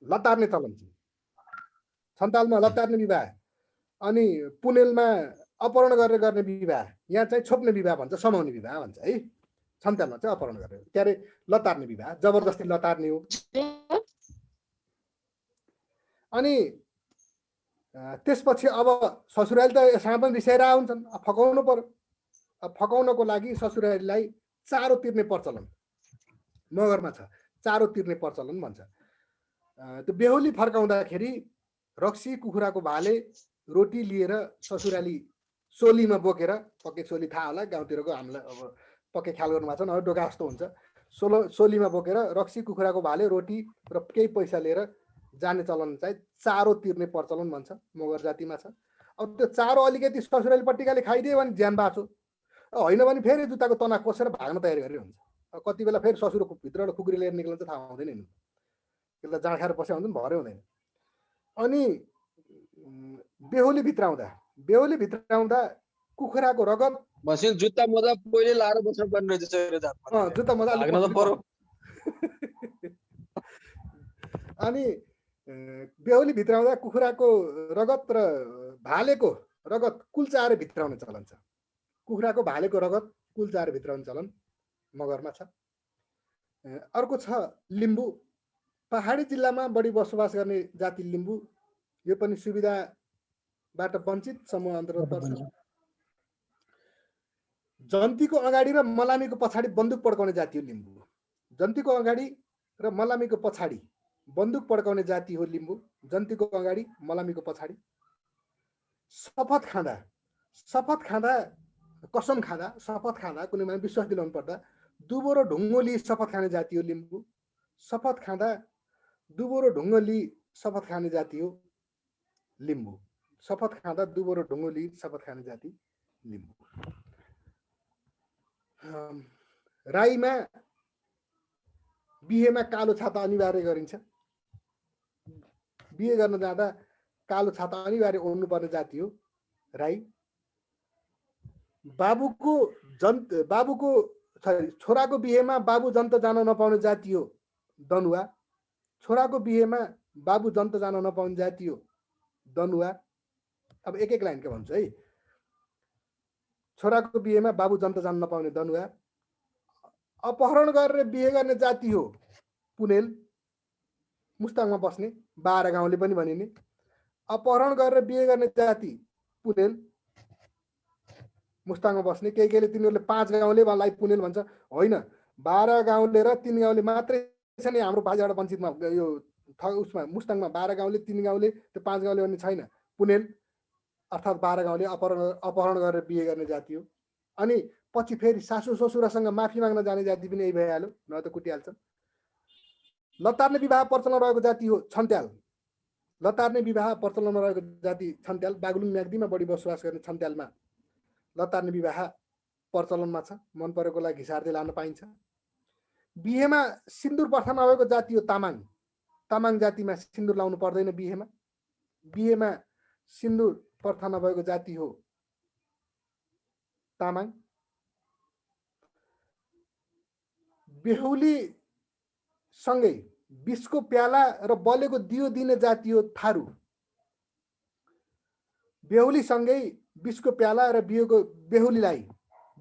लतार्ने चलन छ छन्तालमा लतार्ने विवाह अनि पुनेलमा अपहरण गरेर गर्ने विवाह यहाँ चाहिँ छोप्ने विवाह भन्छ समाउने विवाह भन्छ है छन्तालमा चाहिँ अपहरण गरेर के अरे लतार्ने विवाह जबरजस्ती लतार्ने हो अनि त्यसपछि अब ससुराली त यसमा पनि रिसाएर आउँछन् फकाउनु पर्यो फकाउनको लागि ससुरालीलाई चारो तिर्ने प्रचलन मगरमा छ चारो तिर्ने प्रचलन भन्छ त्यो बेहुली फर्काउँदाखेरि रक्सी कुखुराको भाले रोटी लिएर ससुराली सोलीमा बोकेर पक्कै सोली थाहा होला गाउँतिरको हामीलाई अब पक्कै ख्याल गर्नु भएको छ न डोका जस्तो हुन्छ सोलीमा बोकेर रक्सी कुखुराको भाले रोटी र केही पैसा लिएर जाने चलन चाहिँ चारो तिर्ने प्रचलन भन्छ मगर जातिमा छ अब त्यो चारो अलिकति ससुराली पट्टिकाले खाइदियो भने ज्यान बाँचो होइन भने फेरि जुत्ताको तना कोसेर भाग्न तयारी गरेर हुन्छ कति बेला फेरि ससुरको भित्रबाट खुकुरी लिएर निक्लन थाहा हुँदैन नि त्यसलाई जाँड खाएर बस्या हुन्छ नि भरै हुँदैन अनि बेहुली भित्राउँदा कुखुराको रगत मसिन जुत्ता मोजा पहिले लाएर बस्नु पर्ने रहेछ जुत्ता मोजा अनि बेहुली भित्राउँदा कुखुराको रगत र भालेको रगत कुल्चाएर भित्राउने चलन छ कुखुराको भालेको रगत कुल्चाएर भित्राउने चलन मगरमा छ अर्को छ लिम्बू पहाडी जिल्लामा बढी बसोबास गर्ने जाति लिम्बू यो पनि सुविधाबाट वञ्चित समूह अन्तर्गत पर्छ जन्तीको अगाडि र मलामीको पछाडि बन्दुक पड्काउने जाति हो लिम्बू जन्तीको अगाडि र मलामीको पछाडि बन्दुक पड्काउने जाति हो लिम्बू जन्तीको अगाडि मलामीको पछाडि शपथ खाँदा कसम खाँदा शपथ खाँदा कुनै मान्छे विश्वास दिलाउनु पर्दा दुबो र ढुङ्गो लिई शपथ खाने जाति हो लिम्बू शपथ खाँदा दुबो र ढुङ्गो लिई शपथ खाने जाति हो लिम्बू शपथ खाँदा दुबो र ढुङ्गो लिई शपथ खाने जाति लिम्बू राईमा बिहेमा कालो छाता अनिवार्य गरिन्छ बिहे गर्न जाँदा कालो छाता अनिवार्य ओढ्नुपर्ने जाति हो राई छोराको बिहेमा बाबु जन्त जान नपाउने जाति हो दनुवा छोराको बिहेमा बाबु जन्त जान नपाउने जाति हो दनुवा अब एक एक लाइनको भन्छु है छोराको बिहेमा बाबु जन्त जान नपाउने दनुवा अपहरण गरेर बिहे गर्ने जाति हो पुनेल मुस्ताङमा बस्ने 12 गाउँले पनि भनिने अपहरण गरेर बिहे गर्ने जाति पुनेल मुस्ताङमा बस्ने केहीले तिनीहरूले 5 गाउँले लाई पुनेल भन्छ होइन 12 गाउँले र 3 गाउँले मात्रै छ नि हाम्रो भाइबाट वञ्चितमा यो उसमा मुस्ताङमा 12 गाउँले 3 गाउँले त्यो 5 गाउँले भन्ने छैन पुनेल अर्थात् 12 गाउँले अपहरण गरेर बिहे गर्ने जाति हो अनि पछि फेरि सासु ससुरासँग माफी माग्न जाने जाति पनि यही भइहाल्यो न त कुटिहाल्छ लतार्ने विवाह प्रचलन रहेको जाति हो छन्त्याल लतार्ने विवाह प्रचलनमा रहेको जाति छन्त्याल बागलुङ म्याग्दीमा बढी बसोबास गर्ने छन्त्यालमा लतार्ने विवाह प्रचलनमा छ मन परेकोलाई घिसार्दै लान पाइन्छ बिहेमा सिन्दुर प्रथा नभएको जाति हो तामाङ जातिमा सिन्दुर लाउनु पर्दैन बिहेमा सिन्दुर प्रथा नभएको जाति हो तामाङ बेहुली सँगै बिसको प्याला र बलेको दियो दिने जाति हो थारू बेहुली सँगै बिसको प्याला र बेहुलीलाई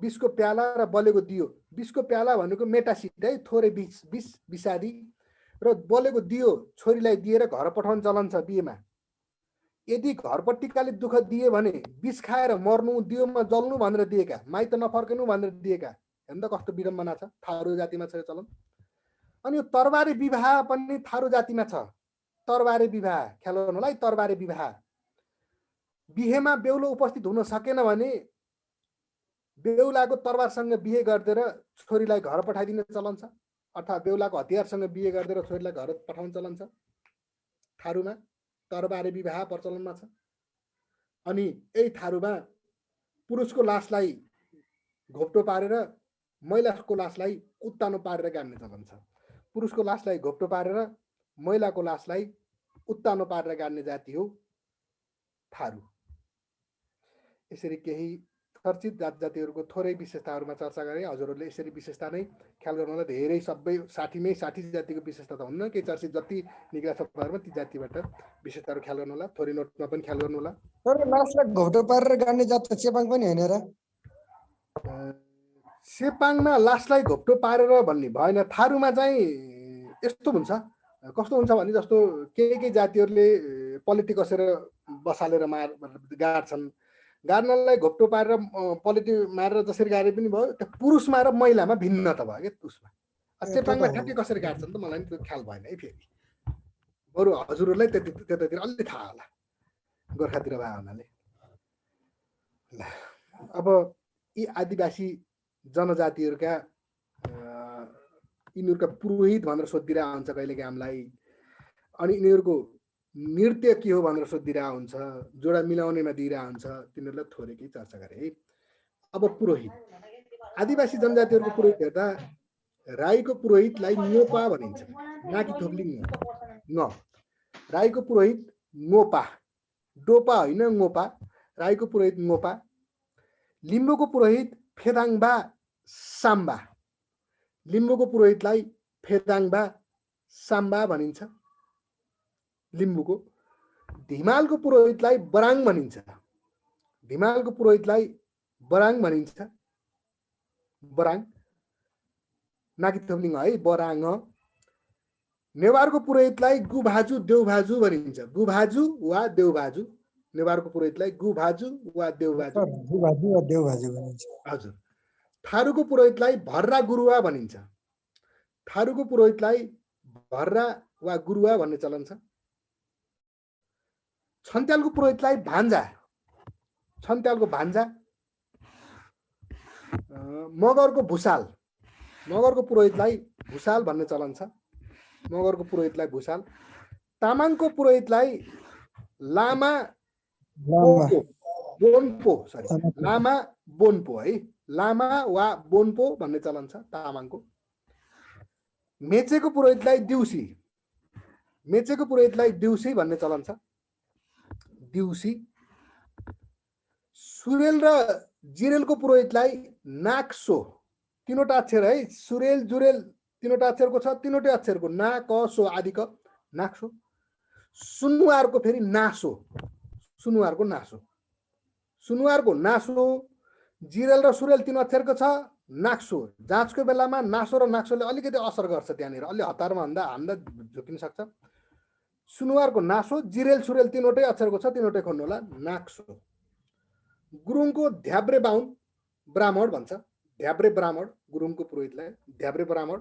बिसको प्याला र बलेको दियो बिसको प्याला भनेको मेटासिट है थोरै बिस बिसादी र बलेको दियो छोरीलाई दिएर घर पठाउन चलन छ बिहेमा यदि घरपट्टिकाले दुःख दिए भने बिस खाएर मर्नु दियोमा जल्नु भनेर दिएका माइत नफर्कनु भनेर दिएका हेर्नु त कस्तो विडम्बना छ थारू जातिमा छ यो चलन अनि यो तरबारे विवाह पनि थारू जातिमा छ तरबारे विवाह ख्याल गर्नु होला तरबारे विवाह बिहेमा बेहुलो उपस्थित हुन सकेन भने बेहुलाको तरबारसँग बिहे गरिदिएर छोरीलाई घर पठाइदिने चलन छ अर्थात् बेहुलाको हतियारसँग बिहे गरिदिएर छोरीलाई घर पठाउने चलन छ थारूमा तरबारे विवाह प्रचलनमा छ अनि यही थारूमा पुरुषको लासलाई घोप्टो पारेर महिलाको लासलाई उत्तानो पारेर गाड्ने चलन छ। पुरुषको लासलाई घोप्टो पारेर महिलाको लासलाई उत्तानो पारेर गाड्ने जाति हो थारू। यसरी केही चर्चित जातिहरूको थोरै विशेषताहरूमा चर्चा गरे। हजुरहरूले यसरी विशेषता नै ख्याल गर्नु होला। धेरै सबै 60मै 60 जातिको विशेषता त हुन्न, केही चर्चित जति निक्ला छ तपाईँहरूमा ती जातिबाट विशेषताहरू ख्याल गर्नु होला। थोरै नोटमा पनि ख्याल गर्नु होला। तर लासलाई घोटो पारेर गाड्ने जात त चेपाङ पनि होइन र? चेपाङमा लासलाई घोप्टो पारेर भन्ने भएन। थारूमा चाहिँ यस्तो हुन्छ, कस्तो हुन्छ भने जस्तो केही जातिहरूले पलेटी कसेर बसालेर गाड्छन्। गाड्नलाई घोप्टो पारेर पलेटी मारेर जसरी गाडे पनि भयो, त्यो पुरुषमा र महिलामा भिन्नता भयो क्या उसमा। चेपाङमा ठ्याक्कै कसरी गाड्छन् त मलाई नि त्यो ख्याल भएन है। फेरि बरु हजुरहरूलाई त्यतातिर अलि थाहा होला, गोर्खातिर भए हुनाले। अब यी आदिवासी जनजातिहरूका यिनीहरूका पुरोहित भनेर सोधिरहेको हुन्छ कहिलेकाहीँ हामीलाई। अनि यिनीहरूको नृत्य के हो भनेर सोधिरहेको हुन्छ, जोडा मिलाउनेमा दिइरहेको हुन्छ। तिनीहरूलाई थोरै केही चर्चा गरे है। अब पुरोहित, आदिवासी जनजातिहरूको पुरोहित हेर्दा राईको पुरोहितलाई नोपा भनिन्छ, नाकी थोप्लिङ न। राईको पुरोहित नोपा, डोपा होइन नोपा। राईको पुरोहित नोपा। लिम्बूको पुरोहित फेदाङबा साम्बा। लिम्बूको पुरोहितलाई फेदाङबा साम्बा भनिन्छ लिम्बूको। धिमालको पुरोहितलाई बराङ भनिन्छ। धिमालको पुरोहितलाई बराङ भनिन्छ, बराङ नाकी थोप्लिङ है, बराङ। नेवारको पुरोहितलाई गुभाजु देउभाजु भनिन्छ, गुभाजु वा देउभाजु। नेवारको पुरोहितलाई गुभाजु वा देउभाजु। हजुर। थारूको पुरोहितलाई भर्रा गुरुवा भनिन्छ। थारूको पुरोहितलाई भर्रा वा गुरुवा भन्ने चलन छ। छन्त्यालको पुरोहितलाई भान्जा, छन्त्यालको भान्जा। मगरको भुसाल, मगरको पुरोहितलाई भुसाल भन्ने चलन छ। मगरको पुरोहितलाई भुसाल। तामाङको पुरोहितलाई लामा बोन्पो, सरी लामा बोन्पो है, लामा वा बोन्पो भन्ने चलन छ तामाङको। मेचेको पुरोहितलाई दिउसी, मेचेको पुरोहितलाई दिउसी भन्ने चलन छ, दिउसी। सुरेल र जिरेलको पुरोहितलाई नाक्सो, तीनवटा अक्षर है, सुरेल जुरेल तीनवटा अक्षरको छ, तीनवटै अक्षरको ना क सो आदि क, नाक्सो। सुनुवारको फेरि नासो, सुनुवारको नासो, सुनुवारको नासो। जिरेल र सुरेल तीन अक्षरको छ, नाक्सो। जाँचको बेलामा नासो र नाक्सोले अलिकति असर गर्छ, त्यहाँनिर अलि हतारमा हान्दा झुकिन सक्छ। सुनुवारको नासो, जिरेल सुरेल तीनवटै अक्षरको छ, तीनवटै खोल्नु होला, नाक्सो। गुरुङको ध्याब्रे बाहुन ब्राह्मण भन्छ, ध्याब्रे ब्राह्मण। गुरुङको पुरोहितलाई ध्याब्रे ब्राह्मण,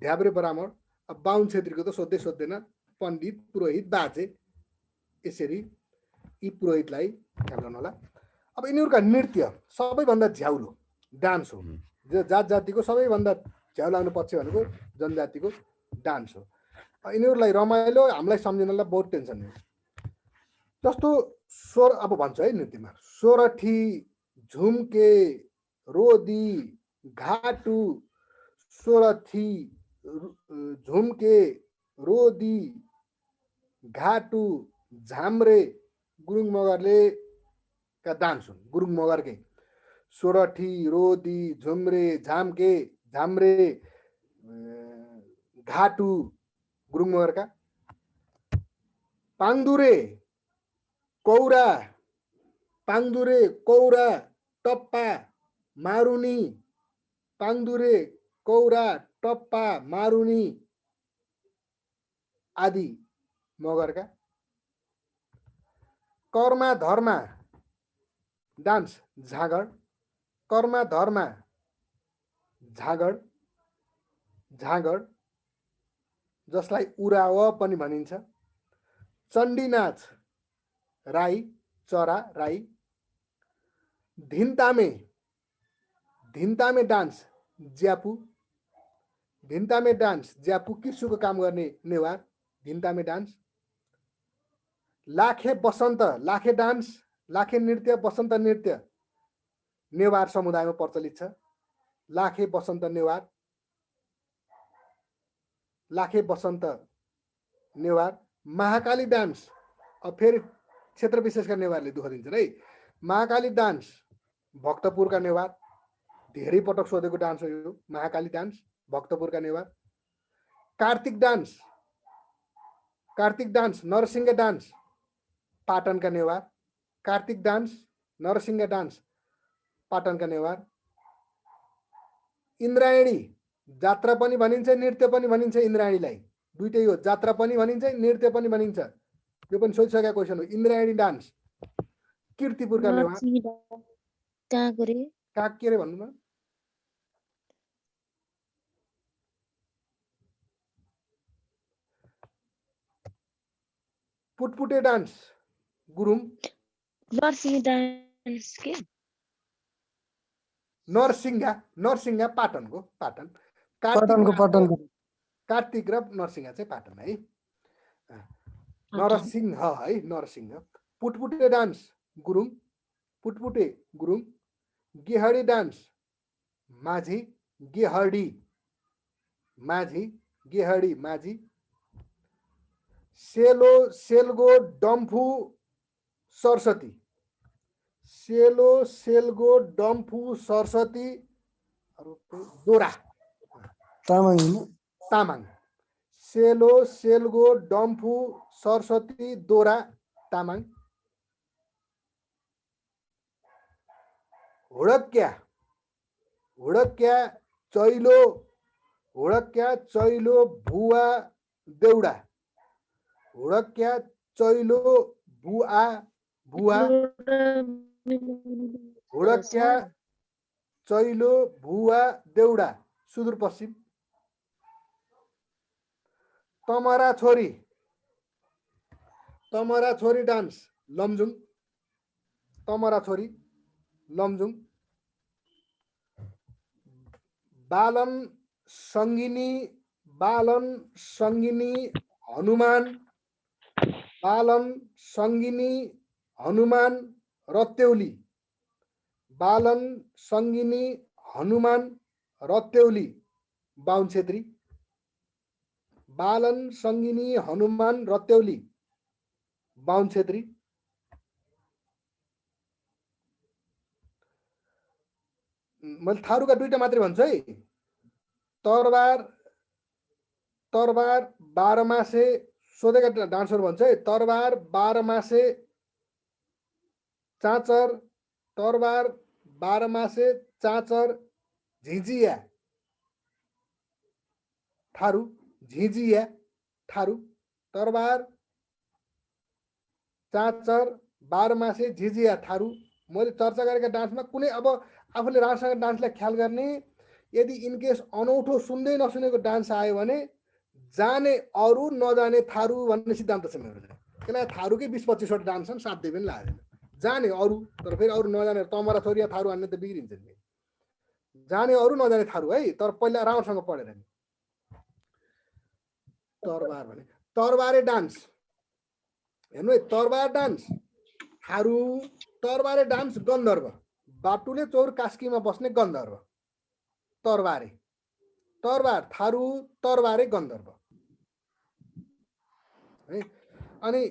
ध्याब्रे ब्राह्मण। अब बाहुन छेत्रीको त सोध्दैन, पण्डित पुरोहित बाजे, यसरी यी पुरोहितलाई ख्याल गर्नु होला। अब यिनीहरूका नृत्य सबैभन्दा झ्याउलो डान्स हो। जात जातिको सबैभन्दा झ्याउलाउनु पक्ष भनेको जनजातिको डान्स हो। यिनीहरूलाई रमाइलो, हामीलाई सम्झिनलाई बहुत टेन्सन हो। जस्तो स्वर अब भन्छ है नृत्यमा, सोरठी, झुम्के, रोदी, घाटु। सोरठी, झुम्के, रोदी, घाटु, झाम्रे गुरुङ मगरले का डान्स हुन्, गुरुङ मगरकै। सोरठी, रोदी, झुम्रे, झाम्के, झाम्रे, घाटु गुरुङ मगरका। पाङदुरे, कौरा, पाङदुरे, कौरा, टप्पा, मारुनी। पाङदुरे, कौरा, टप्पा, मारुनी आदि मगरका। कर्मा धर्मा डान्स झागड, कर्मा धर्मा झागड, झागड जसलाई उराव पनि भनिन्छ। चण्डी नाच राई, चरा राई। Dhintame, Dhintame dance Jyapu, Dhintame dance Jyapu. किर्सुको काम गर्ने नेवार, धिनतामे डान्स। लाखे बसन्त, लाखे डान्स, लाखे नृत्य, बसन्त नृत्य नेवार समुदायमा प्रचलित छ। लाखे बसन्त नेवार, लाखे बसन्त नेवार। महाकाली डान्स, अब फेरि क्षेत्र विशेषका नेवारले दुःख दिन्छन् है। महाकाली डान्स भक्तपुरका नेवार, धेरै पटक सोधेको डान्स हो यो महाकाली डान्स, भक्तपुरका नेवार। कार्तिक डान्स, कार्तिक डान्स, नरसिंह डान्स पाटनका नेवार। कार्तिक डान्स, नरसिंह डान्स पाटनका नेवार। इन्द्रायणी जात्रा पनि भनिन्छ, नृत्य पनि भनिन्छ इन्द्रायणीलाई, दुईटै हो, जात्रा पनि भनिन्छ, नृत्य पनि भनिन्छ। यो पनि सोधिसकेको क्वेसन हो। इन्द्रायणी डान्स कीर्तिपुरका नेवार। कहाँको रे? काग के रे भन्नु न? पुटपुटे डान्स गुरुङ। नरसिंह डान्स के? नरसिंहा, नरसिंहा पाटनको, पाटन। पटनको कार्तिक र नरसिंहा चाहिँ पाटन है। नरसिंह है, नरसिंह। पुटपुटे डान्स गुरुङ, पुटपुटे गुरुङ। गेहडी डान्स माझी, गेहडी माझी, गेहडी माझी। सेलो, सेलगो, डम्फु सरस्वती, सेलो, सेलगो, डम्फु सरस्वती, दोरा तामाङ। सेलो, सेलगो, डम्फु सरस्वती, दोरा तामाङ। हुडक्या, हुडक्या चैलो, हुडक्या चैलो, भुवा देउडा। हुडक्या चैलो, भुवा, भुवा। हुडक्या चैलो, भुवा देउडा सुदूरपश्चिम। तमरा छोरी, तमरा छोरी डान्स लमजुङ, तमरा छोरी लमजुङ। बालन सङ्गिनी, बालन सङ्गिनी हनुमान, बालन सङ्गिनी हनुमान रत्तेउली, बालन सङ्गिनी हनुमान रत्तेउली बाहुन छेत्री। बालन सङ्गिनी हनुमान रत्तेउली बाहुन छेत्री। मैले थारूका दुईटा मात्रै भन्छु है। तरबार, तरबार बाह्रमासे सोधेका डान्सर भन्छ है। तरबार बाह्रमासे चाँचर, तरबार बाह्रमासे चाँचर झिझिया थारू, झिझिया थारू। तरबार चाँचर बाह्रमासे झिझिया थारू। मैले चर्चा गरेका डान्समा कुनै अब आफूले राम्रोसँग डान्सलाई ख्याल गर्ने, यदि इनकेस अनौठो सुन्दै नसुनेको डान्स आयो भने जाने अरू नजाने थारू भन्ने सिद्धान्त छ मेरो चाहिँ। त्यसलाई थारूकै 20-25वटा डान्स छन्, साध्यै पनि लागेन। जाने अरू, तर फेरि अरू नजाने तमरा छोरी थारू हान्ने त बिग्रिन्छ नि। जाने अरू नजाने थारू है, तर पहिला राम्रोसँग पढेर नि। तरबार भने तरबारे डान्स हेर्नु है, तरबार डान्स थारू, तरबारे डान्स गन्धर्व, बाटुले चौर कास्कीमा बस्ने गन्धर्व तरबारे। तरबार थारू, तरबारे गन्धर्व है। अनि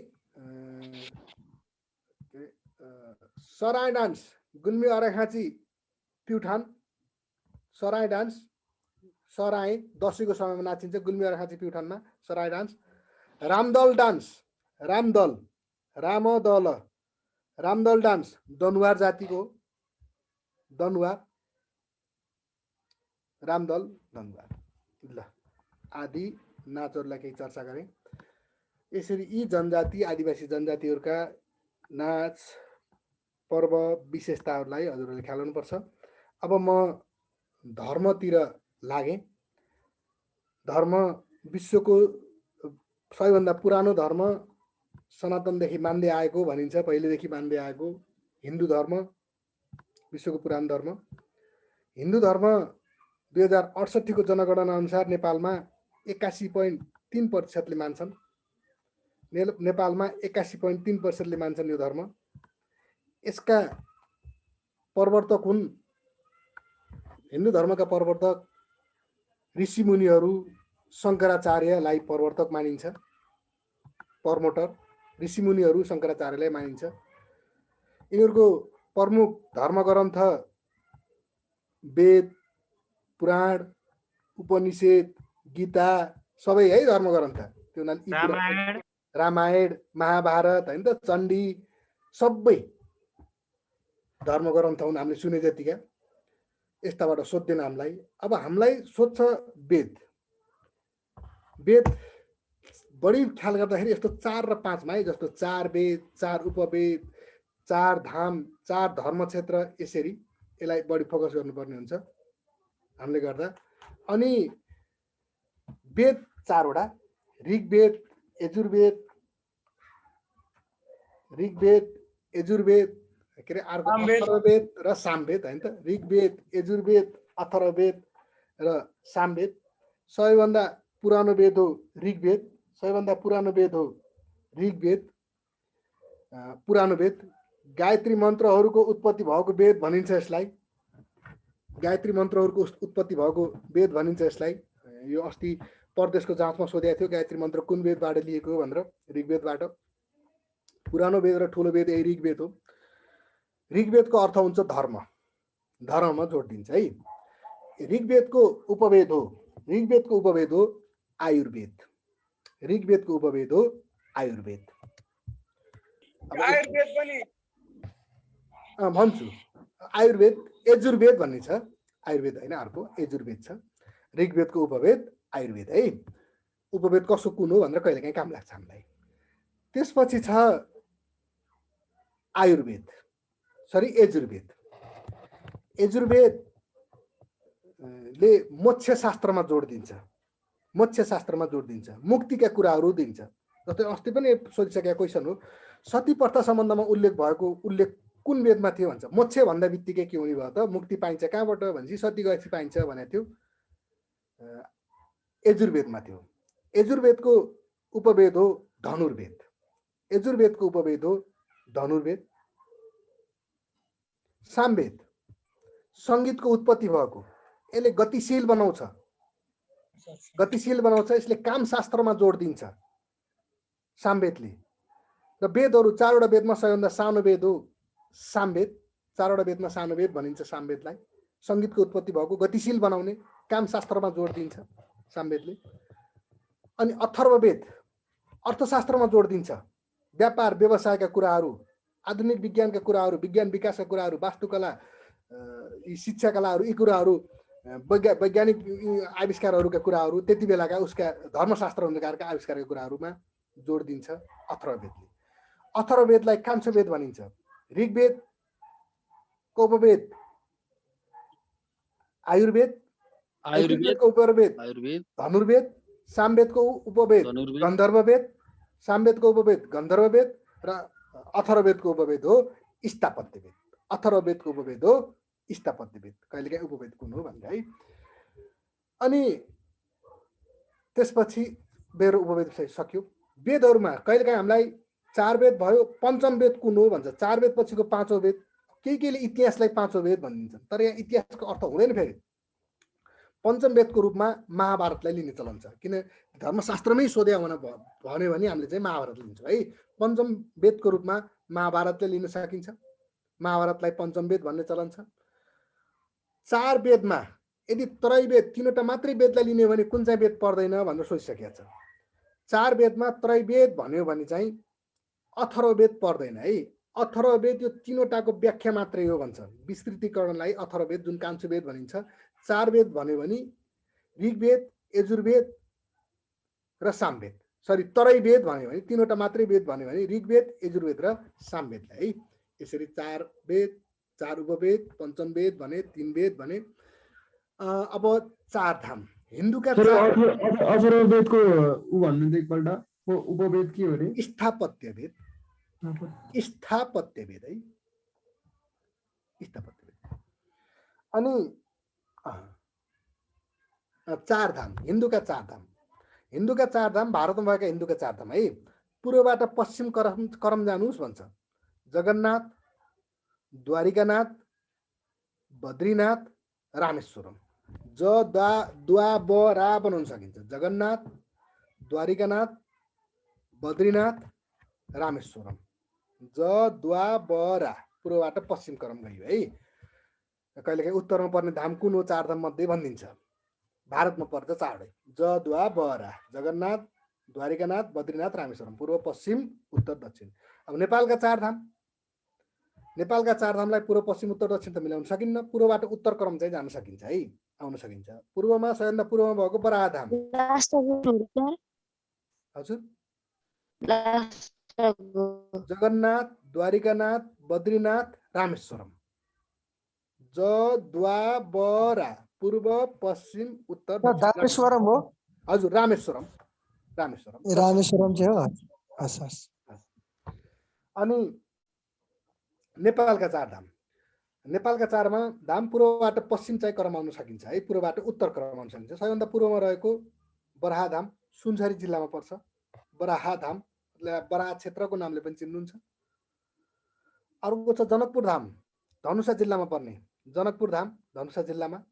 सराय डान्स गुल्मी अराखाँची प्युठान, सराय डान्स, सराय दसैँको समयमा नाचिन्छ गुल्मी अराखाँची प्युठानमा सराय डान्स। रामदल डान्स, रामदल, रामदल, रामदल डान्स दनुवार जातिको, दनुवार, रामदल दनुवार। ल आदि नाचहरूलाई केही चर्चा गरेँ। यसरी यी जनजाति आदिवासी जनजातिहरूका नाच पर्व विशेषताहरूलाई हजुरहरूले ख्याल गर्नुपर्छ। अब म धर्मतिर लागेँ। धर्म विश्वको सबैभन्दा पुरानो धर्म सनातनदेखि मान्दै आएको भनिन्छ, पहिलेदेखि मान्दै आएको हिन्दू धर्म विश्वको पुरानो धर्म। हिन्दू धर्म 2068 को जनगणना अनुसार नेपालमा 81.3% मान्छन्। नेपालमा 81.3%ले मान्छन् यो धर्म। यसका प्रवर्तक हुन् हिन्दू धर्मका प्रवर्तक ऋषिमुनिहरू। शङ्कराचार्यलाई प्रवर्तक मानिन्छ, प्रमोटर। ऋषिमुनिहरू शङ्कराचार्यलाई मानिन्छ। यिनीहरूको प्रमुख धर्मग्रन्थ वेद, पुराण, उपनिषद, गीता सबै है धर्मग्रन्थ। त्यो रामायण, महाभारत हैन त, चण्डी सबै धर्मग्रन्थ हुन् हामीले सुने जतिका। यस्ताबाट सोध्दैन हामीलाई। अब हामीलाई सोध्छ वेद। वेद बढी ख्याल गर्दाखेरि यस्तो 4 र 5 मा है, जस्तो 4 वेद, 4 उपवेद, 4 धाम, 4 धर्म क्षेत्र, यसरी यसलाई बढी फोकस गर्नुपर्ने हुन्छ हामीले गर्दा। अनि वेद 4 वटा, ऋग्वेद, यजुर्वेद के अरे अर्को अथर्ववेद र सामवेद हैन त। ऋग्वेद, यजुर्वेद, अथर्ववेद र सामवेद। सबैभन्दा पुरानो वेद हो ऋग्वेद। सबैभन्दा पुरानो वेद हो ऋग्वेद, पुरानो वेद। गायत्री मन्त्रहरूको उत्पत्ति भएको वेद भनिन्छ यसलाई। गायत्री मन्त्रहरूको उत्पत्ति भएको वेद भनिन्छ यसलाई। यो अस्ति परदेशको जाँचमा सोधेको थियो गायत्री मन्त्र कुन वेदबाट लिएको हो भनेर। ऋग्वेदबाट। पुरानो वेद र ठुलो वेद यही ऋग्वेद हो। ऋग्वेदको अर्थ हुन्छ धर्म, धर्ममा जोड दिन्छ है। ऋग्वेदको उपवेद हो आयुर्वेद। ऋग्वेदको उपवेद हो आयुर्वेद। भन्छु आयुर्वेद, यजुर्वेद भन्ने छ। आयुर्वेद होइन अर्को, यजुर्वेद छ। ऋग्वेदको उपवेद आयुर्वेद है। उपवेद कसो कुन हो भनेर कहिलेकाहीँ काम लाग्छ हामीलाई। त्यसपछि छ आयुर्वेद, यजुर्वेद। यजुर्वेदले मोक्ष शास्त्रमा जोड दिन्छ, मुक्तिका कुराहरू दिन्छ। जस्तै अस्ति पनि सोधिसकेका क्वेसन हो, सती प्रथा सम्बन्धमा उल्लेख कुन वेदमा थियो भन्छ। मोक्ष भन्दा बित्तिकै के हुने भयो त, मुक्ति पाइन्छ कहाँबाट भनेपछि सती गएपछि पाइन्छ भनेको थियो, यजुर्वेदमा थियो। यजुर्वेदको उपवेद हो धनुर्वेद। यजुर्वेदको उपवेद हो धनुर्वेद। सामवेद सङ्गीतको उत्पत्ति भएको, यसले गतिशील बनाउँछ, यसले काम शास्त्रमा जोड दिन्छ सामवेदले। र वेदहरू 4 वटा वेदमा सबैभन्दा सानो वेद हो सामवेद। 4 वटा वेदमा सानो वेद भनिन्छ सामवेदलाई। सङ्गीतको उत्पत्ति भएको, गतिशील बनाउने, काम शास्त्रमा जोड दिन्छ सामवेदले। अनि अथर्ववेद अर्थशास्त्रमा जोड दिन्छ, व्यापार व्यवसायका कुराहरू, आधुनिक विज्ञानका कुराहरू, विज्ञान विकासका कुराहरू, वास्तुकला, शिक्षा कलाहरू, यी कुराहरू, वैज्ञानिक आविष्कारहरूका कुराहरू, त्यति बेलाका उसका धर्मशास्त्र अनुसारका आविष्कारका कुराहरूमा जोड दिन्छ अथर्ववेदले। अथर्ववेदलाई कांस्य वेद भनिन्छ। ऋग्वेदको उपवेद आयुर्वेद, यजुर्वेदको उपवेद धनुर्वेद, सामवेदको उपवेद गन्धर्ववेद, र अथर्ववेदको उपवेद हो स्थापत्यवेद। अथर्ववेदको उपवेद हो स्थापत्यवेद। कहिलेकाहीँ उपवेद कुन हो भन्दा है। अनि त्यसपछि मेरो उपवेद सक्यो। वेदहरूमा कहिलेकाहीँ हामीलाई 4 वेद भयो, पञ्चम वेद कुन हो भन्छ। 4 वेद पछिको 5औं वेद। केहीले इतिहासलाई 5औं वेद भनिदिन्छन्, तर यहाँ इतिहासको अर्थ हुँदैन। फेरि पञ्चम वेदको रूपमा महाभारतलाई लिने चलन छ, किन धर्मशास्त्रमै सोध्या भन्यो भने हामीले चाहिँ महाभारत लिन्छौँ है। पञ्चम वेदको रूपमा महाभारतलाई लिन सकिन्छ। महाभारतलाई पञ्चम वेद भन्ने चलन छ। 4 वेदमा यदि त्रैवेद, 3वटा मात्रै वेदलाई लिने भने कुन चाहिँ वेद पर्दैन भनेर सोचिसकेको छ। 4 वेदमा त्रैवेद भन्यो भने चाहिँ अथर्ववेद पर्दैन है। अथर्ववेद यो 3वटाको व्याख्या मात्रै हो भन्छ। विस्तृतीकरणलाई अथर्ववेद, जुन कांस्य वेद भनिन्छ। 4 वेद भन्यो भने ऋग्वेद, यजुर्वेद र सामवेद। त्रैवेद भन्यो भने 3वटा मात्रै वेद भन्यो भने ऋग्वेद, यजुर्वेद र सामवेदलाई है। यसरी 4 वेद, 4 उपवेद, पञ्चम वेद भने, 3 वेद भने। अब 4 धाम हिन्दूका। अथर्ववेदको उ भन्नु एकपल्ट, उपवेद के हो रे? स्थापत्यवेद। स्थापत्यवेद है, स्थापत्यवेद। अनि 4 धाम हिन्दूका 4 धाम। हिन्दूका 4 धाम भारतमा भएका हिन्दूका 4 धाम है। पूर्वबाट पश्चिम करम जानुहोस् भन्छ। जगन्नाथ, द्वारिकानाथ, बद्रीनाथ, रामेश्वरम। ज द्वा ब रा बनाउन सकिन्छ। जगन्नाथ, द्वारिकानाथ, बद्रीनाथ, रामेश्वरम। ज द्वा ब रा पूर्वबाट पश्चिम करम गयो है। कहिलेकाहीँ उत्तरमा पर्ने धाम कुन हो 4 धाम मध्ये भनिदिन्छ। भारतमा पर्छ 4 ज द्वा ब रा। जगन्नाथ, द्वारिकानाथ, बद्रीनाथ, रामेश्वरम। पूर्व, पश्चिम, उत्तर, दक्षिण। अब नेपालका 4 धाम, नेपालका 4 धामलाई पूर्व, पश्चिम, उत्तर, दक्षिण त मिलाउन सकिन्न। पूर्वबाट उत्तर क्रम चाहिँ जान सकिन्छ है, आउन सकिन्छ। पूर्वमा सबैभन्दा पूर्वमा भएको बराहधाम। हजुर, जगन्नाथ, द्वारिकानाथ, बद्रीनाथ, रामेश्वरम। ज द्वा ब रा पूर्व, पश्चिम, उत्तर, दक्षिण। रामेश्वरम हो। हजुर, रामेश्वरम। रामेश्वरम चाहिँ हो। हस् हस्। अनि नेपालका 4 धाम, नेपालका 4 धाम पूर्वबाट पश्चिम चाहिँ क्रम आउन सकिन्छ है, पूर्वबाट उत्तर क्रम आउन सकिन्छ। सबैभन्दा पूर्वमा रहेको बराहधाम सुनसरी जिल्लामा पर्छ। बराहधाम बराह क्षेत्रको नामले पनि चिन्नुहुन्छ। अर्को छ जनकपुर धाम, धनुषा जिल्लामा पर्ने। जनकपुर धाम धनुषा जिल्लामा।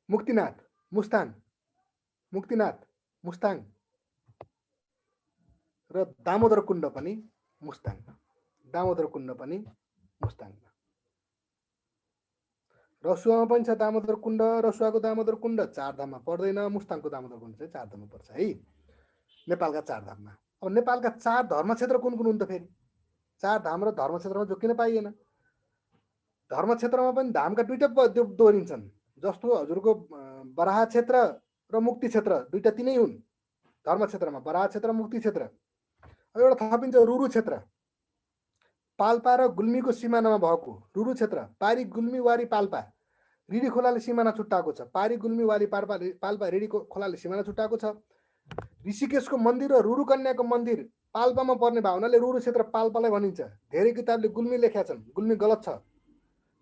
मुक्तिनाथ, मुस्ताङ, मुक्तिनाथ, मुस्ताङ र दामोदर कुण्ड पनि मुस्ताङ। दामोदर कुण्ड पनि मुस्ताङमा। रसुवामा पनि छ दामोदर कुण्ड। रसुवाको दामोदर कुण्ड 4 धाममा पर्दैन। मुस्ताङको दामोदर कुण्ड चाहिँ 4 धाममा पर्छ है, नेपालका 4 धाममा। अब नेपालका 4 धर्म क्षेत्र कुन कुन हुन् त फेरि? 4 धाम र धर्म क्षेत्रमा जोकिन पाइएन। धर्म क्षेत्रमा पनि धामका 2टा दोहोरिन्छन्। जस्तो हजुरको बराह क्षेत्र र मुक्ति क्षेत्र 2टा तिनै हुन्। धर्म क्षेत्रमा बराह क्षेत्र, मुक्ति क्षेत्र। अब एउटा थपिन्छ रुरु क्षेत्र। पाल्पा र गुल्मीको सिमानामा भएको रुरु क्षेत्र। पारी, गुल्मी, वारी, पाल्पा, रिडी खोलाले सिमाना छुट्टाएको छ। पारी, गुल्मी, वारी, पाल्पा, रिडी खोलाले सिमाना छुट्टाएको छ। ऋषिकेशको मन्दिर र रुरु कन्याको मन्दिर पाल्पामा पर्ने भावनाले रुरु क्षेत्र पाल्पालाई भनिन्छ। धेरै किताबले गुल्मी लेखेका छन्, गुल्मी गलत छ।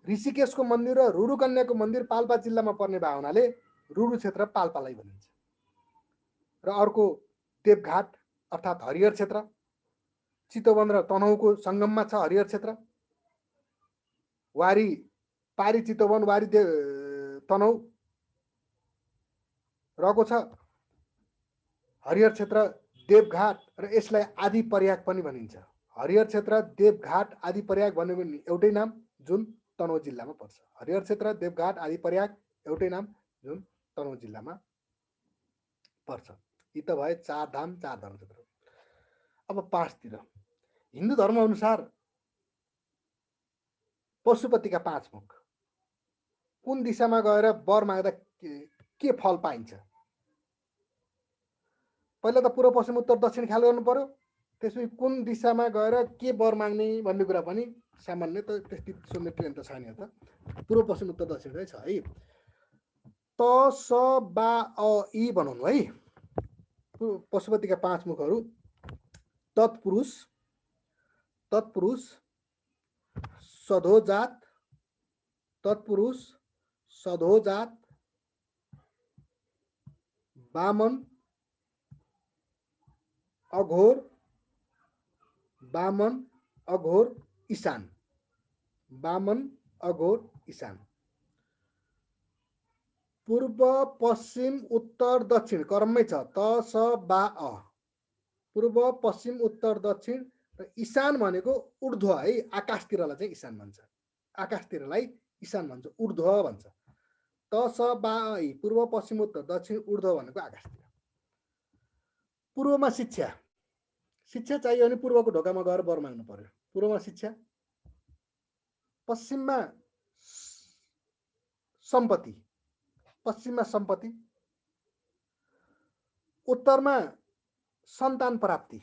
ऋषिकेशको मन्दिर र रुरु कन्याको मन्दिर पाल्पा जिल्लामा पर्ने भावनाले रुरु क्षेत्र पाल्पालाई भनिन्छ। र अर्को देवघाट अर्थात् हरिहर क्षेत्र, चितवन र तनहुँको सङ्गममा छ हरिहर क्षेत्र। वारी, पारी, चितवन, वारी, तनहुँ रहेको छ हरिहर क्षेत्र, देवघाट र यसलाई आदि प्रयाग पनि भनिन्छ। हरिहर क्षेत्र, देवघाट, आदि प्रयाग भनेको एउटै नाम जुन तनहुँ जिल्लामा पर्छ। हरिहर क्षेत्र, देवघाट, आदि प्रयाग एउटै नाम जुन तनहुँ जिल्लामा पर्छ। यी त भए 4 धाम, 4 धर्म क्षेत्र। अब 5 तिर हिन्दू धर्म अनुसार पशुपतिका 5 मुख। कुन दिशामा गएर वर माग्दा के फल पाइन्छ? पहिला त पूर्व, पश्चिम, उत्तर, दक्षिण ख्याल गर्नु पर्यो। त्यसपछि कुन दिशामा गएर के वर माग्ने भन्ने कुरा पनि सामान्य त त्यति सोध्ने ट्रेन त छैन। त पूर्व, पश्चिम, उत्तर, दक्षिण चाहिँ छ है। त स बा अ इ बनाउनु है। पशुपतिका 5 मुखहरू तत्पुरुष, तत्पुरुष, सधोजात, तत्पुरुष, सधोजात, वामन, अघोर, वामन, अघोर, ईशान। वामन, अघोर, ईशान। पूर्व, पश्चिम, उत्तर, दक्षिण क्रममै छ। त स बा अ। पूर्व, पश्चिम, उत्तर, दक्षिण र ईशान भनेको ऊर्ध्व है। आकाशतिरलाई चाहिँ ईशान भन्छ। आकाशतिरलाई ईशान भन्छ, ऊर्ध्व भन्छ। त स बा अ इ। पूर्व, पश्चिम, उत्तर, दक्षिण, ऊर्ध्व भनेको आकाशतिर। पूर्वमा शिक्षा, शिक्षा चाहियो भने पूर्वको ढोकामा गएर वर माग्नु पर्यो। पूर्वमा शिक्षा। पश्चिममा सम्पत्ति, पश्चिममा सम्पत्ति। उत्तरमा सन्तान प्राप्ति,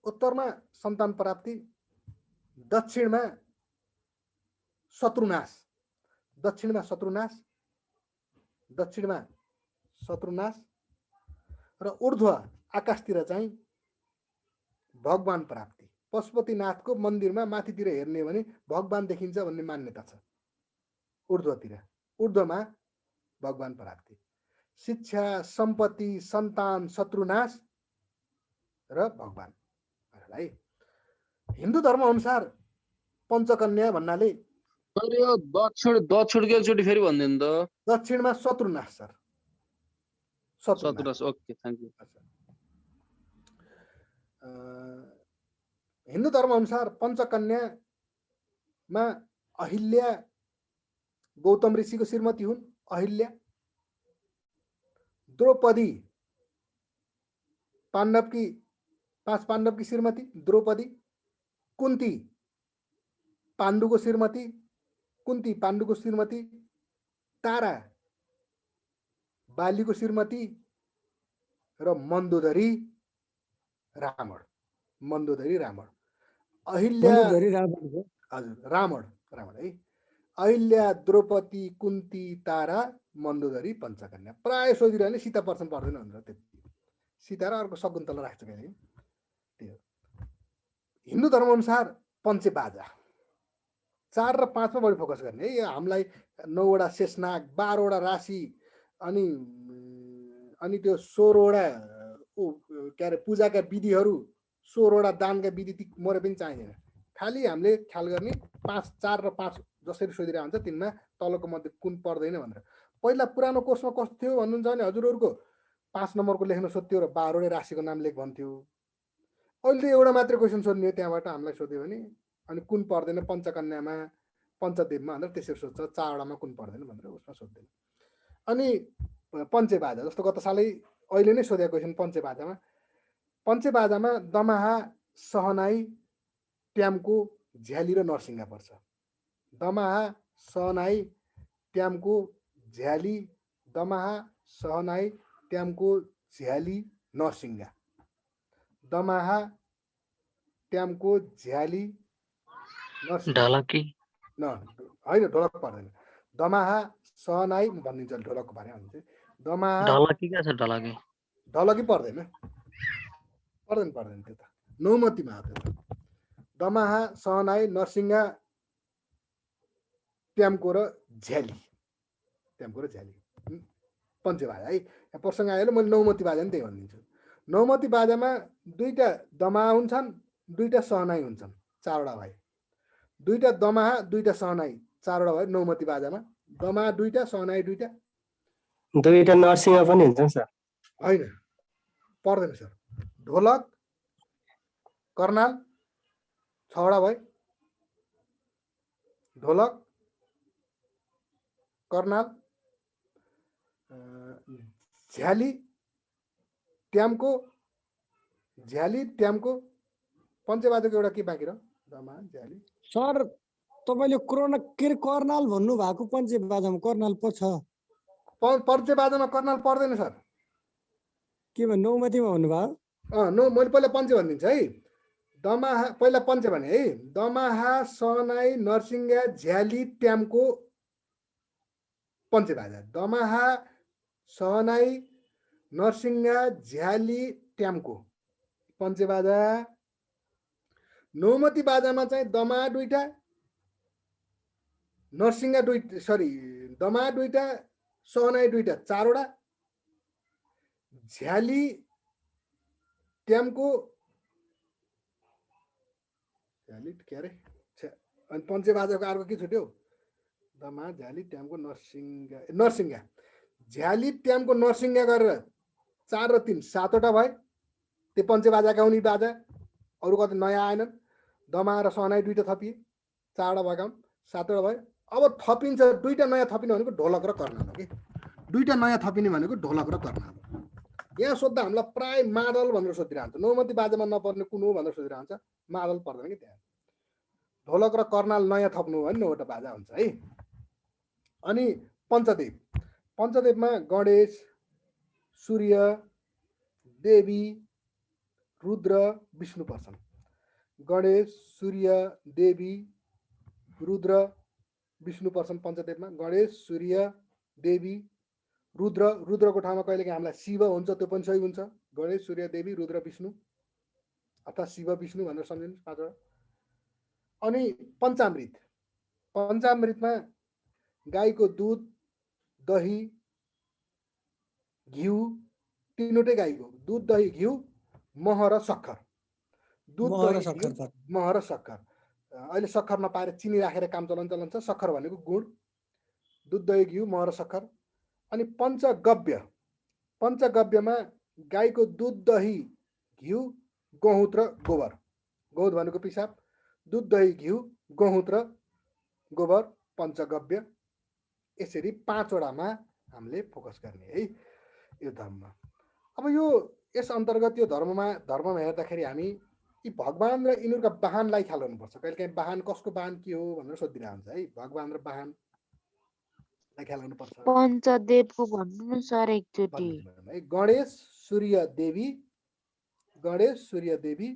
उत्तरमा सन्तान प्राप्ति। दक्षिणमा शत्रुनाश, दक्षिणमा शत्रुनाश, दक्षिणमा शत्रुनाश र ऊर्ध्व आकाशतिर चाहिँ भगवान प्राप्ति। पशुपतिनाथको मन्दिरमा माथितिर हेर्ने भने भगवान देखिन्छ भन्ने मान्यता छ। ऊर्ध्वतिर, ऊर्ध्वमा भगवान प्राप्ति। शिक्षा, सम्पत्ति, सन्तान, शत्रुनाश र भगवान है। हिन्दू धर्म अनुसार पञ्चकन्या भन्नाले सर यो दक्षिणको एकचोटि फेरि भनिदिनु त। दक्षिणमा शत्रुनाश सर, शत्रुनाश। सतुरस, ओके, थ्याङ्क यू। हिन्दू धर्म अनुसार पञ्चकन्यामा अहिल्या गौतम ऋषिको श्रीमती हुन्, अहिल्या। द्रौपदी पाँच पाण्डवकी श्रीमती द्रौपदी। कुन्ती पाण्डुको श्रीमती। तारा बालीको श्रीमती र मन्दोदरी रावण। अहिल्या हजुर रावण है। अहिल्या, द्रौपदी, कुन्ती, तारा, मन्दोदरी पञ्चकन्या। प्राय सोधिरहने सीता पर्छन् पर्दैन भनेर, त्यति। सीता र अर्को शकुन्तला राख्छ कहिले त्यो। हिन्दू धर्म अनुसार पञ्चबाजा 4 र 5 मा बढी फोकस गर्ने है। यो हामीलाई 9 वटा शेषनाग, 12 वटा राशि अनि त्यो 16 वटा के अरे पूजाका विधिहरू, 16 वटा दानका विधि मरे पनि चाहिँदैन। खालि हामीले ख्याल गर्ने 4 र 5 जसरी सोधिरहेको हुन्छ तिनमा तलको मध्ये कुन पर्दैन भनेर। पहिला पुरानो कोर्समा कस्तो थियो भन्नुहुन्छ भने हजुरहरूको 5 नम्बरको लेख्न सोध्थ्यो र 12 वटा राशिको नाम लेख भन्थ्यो। अहिले एउटा मात्रै क्वेसन सोध्ने हो त्यहाँबाट हामीलाई सोध्यो भने, अनि कुन पर्दैन पञ्चकन्यामा पञ्चदेवमा भनेर त्यसरी सोध्छ। 4 वटामा कुन पर्दैन भनेर उसमा सोध्दैन। अनि पञ्चबाजा जस्तो गत सालै अहिले नै सोधेको क्वेसन पञ्चबाजामा दमाहा, सहनाई, ट्याम्को, झ्याली र नरसिंगा पर्छ। दमाहा, सहनाई, ट्याम्को, झ्याली, दमाहा, सहनाई, ट्याम्को, झ्याली, नरसिंगा। दमाहा, ट्याम्को, झ्याली, नरसिंगा। ढलकी होइन, ढोलक पर्दैन। दमाहा, सहनाई भनिदिन्छ, ढोलकको बारेमा भनिन्छ। दमाहा, ढलकी क्या छ ढलकी? ढलकी पर्दैन त्यो त नौमतीमा हो त्यो त। दमाहा, सहनाई, नरसिंगा, ट्याम्को र झ्याली पञ्चबाजा है। यहाँ प्रसङ्ग आयो मैले नौमती बाजा नि त्यही भनिदिन्छु। नौमती बाजामा 2टा दमाहा हुन्छन्, 2टा सहनाई हुन्छन्, 4 वटा भयो। 2टा दमाहा, 2टा सहनाई, 4 वटा भयो नौमती बाजामा। दमाहा 2टा, सहनाई 2टा। 2टा नरसिंह पनि हुन्छ सर? होइन, पर्दैन सर। ढोलक, कर्नाल 6 वटा भयो। ढोलक, कर्नाल, झ्याली, ट्याम्को, पञ्चबाजाको एउटा के बाँकी र? दमा, झ्याली। सर तपाईले कर्नाल भन्नु भएको पञ्चबाजामा कर्नाल पो छ? पञ्चबाजामा कर्नाल पर्दैन सर। के भन्नु, नौमतीमा भन्नुभयो? मैले पहिला पञ्च भनिदिन्छु है। दमाहा पहिला पञ्च भने है। दमाहा, सहनाई, नरसिंगा, झ्याली, ट्याम्को पञ्चबाजा। दमाहा, सहनाई, नरसिंगा, झ्याली, ट्याम्को पञ्चबाजा। नौमती बाजामा चाहिँ दमाहा 2टा, नरसिंगा 2टा, दमाहा 2टा, सहनाई 2टा, 4 वटा। झ्याली, ट्याम्को, झ्याली के अरे अनि पञ्चबाजाको अर्को के छुट्यो? दमाहा, झ्याली, ट्याम्को, नरसिंगा। झ्याली, ट्याम्को, नरसिंगा गरेर 4 र 3 7 वटा भयो। त्यो पञ्चबाजाका हुने बाजा, अरू कतै नयाँ आएनन्। दमाहा र सहनाई 2टा थपिए, 4 वटा भएका हुन्, 7 वटा भयो। अब थपिन्छ 2टा नयाँ थपिने भनेको ढोलक र कर्नाल हो कि। 2टा नयाँ थपिने भनेको ढोलक र कर्नाल। यहाँ सोद्धा हामीलाई प्राय मादल भनेर सोधिरहन्छ। नौमती बाजामा नपर्ने कुन हो भनेर सोधिरहन्छ। मादल पर्दैन कि त्यहाँ। ढोलक र कर्नाल नयाँ थप्नु हो भने 9वटा बाजा हुन्छ है। अनि पञ्चदेवमा गणेश, सूर्य, देवी, रुद्र, विष्णु पर्छन्। गणेश, सूर्य, देवी, रुद्र, विष्णु पर्छन् पञ्चदेवमा। गणेश, सूर्य, देवी, रुद्रको ठाउँमा कहिलेकाहीँ हामीलाई शिव हुन्छ, त्यो पनि सही हुन्छ। गणेश, सूर्य, देवी, रुद्र, विष्णु अथवा शिव विष्णु भनेर सम्झिनुहोस् 5 वटा। अनि पञ्चामृतमा गाईको दुध, दही, घिउ, 3वटै गाईको दुध, दही, घिउ मह र सक्खर, दुध मह र दही सक्खर घिउ, पर्छ। मह र सक्खर। अहिले सक्खर नपाएर चिनी राखेर काम चलन छ। सक्खर भनेको गुड, दुध दही घिउ मह र सक्खर। अनि पञ्चगव्य, पञ्चगव्यमा गाईको दुध दही घिउ गहुँत र गोबर। गहुँत भनेको पिसाब, दुध दही घिउ गहुँत र गोबर पञ्चगव्य। यसरी 5 वटामा हामीले फोकस गर्ने है यो धर्ममा। अब यो यस अन्तर्गत यो धर्ममा हेर्दाखेरि हामी यी भगवान र यिनीहरूका वाहनलाई ख्याल गर्नुपर्छ। कहिलेकाहीँ वाहन कसको वाहन के हो भनेर सोधिरहेको हुन्छ है। भगवान र वाहनलाई ख्याल गर्नुपर्छ। पञ्चदेवको भन्नु न सर एकचोटि। है गणेश सूर्य देवी, गणेश सूर्य देवी,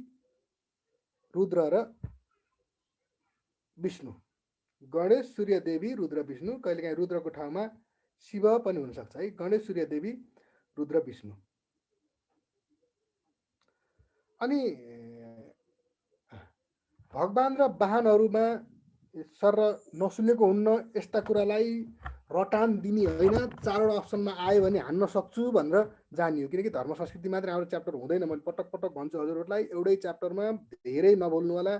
रुद्र र विष्णु। गणेश सूर्य देवी, रुद्र विष्णु। कहिलेकाहीँ रुद्रको ठाउँमा शिव पनि हुनसक्छ है। गणेश सूर्य देवी, रुद्र विष्णु। अनि भगवान र वाहनहरूमा सर नसुनेको हुन्न, यस्ता कुरालाई रटान दिने होइन। 4वटा अप्सनमा आयो भने हान्न सक्छु भनेर जानियो। किनकि धर्म संस्कृति मात्रै हाम्रो च्याप्टर हुँदैन। मैले पटक पटक भन्छु हजुरहरूलाई, एउटै च्याप्टरमा धेरै नबोल्नु होला।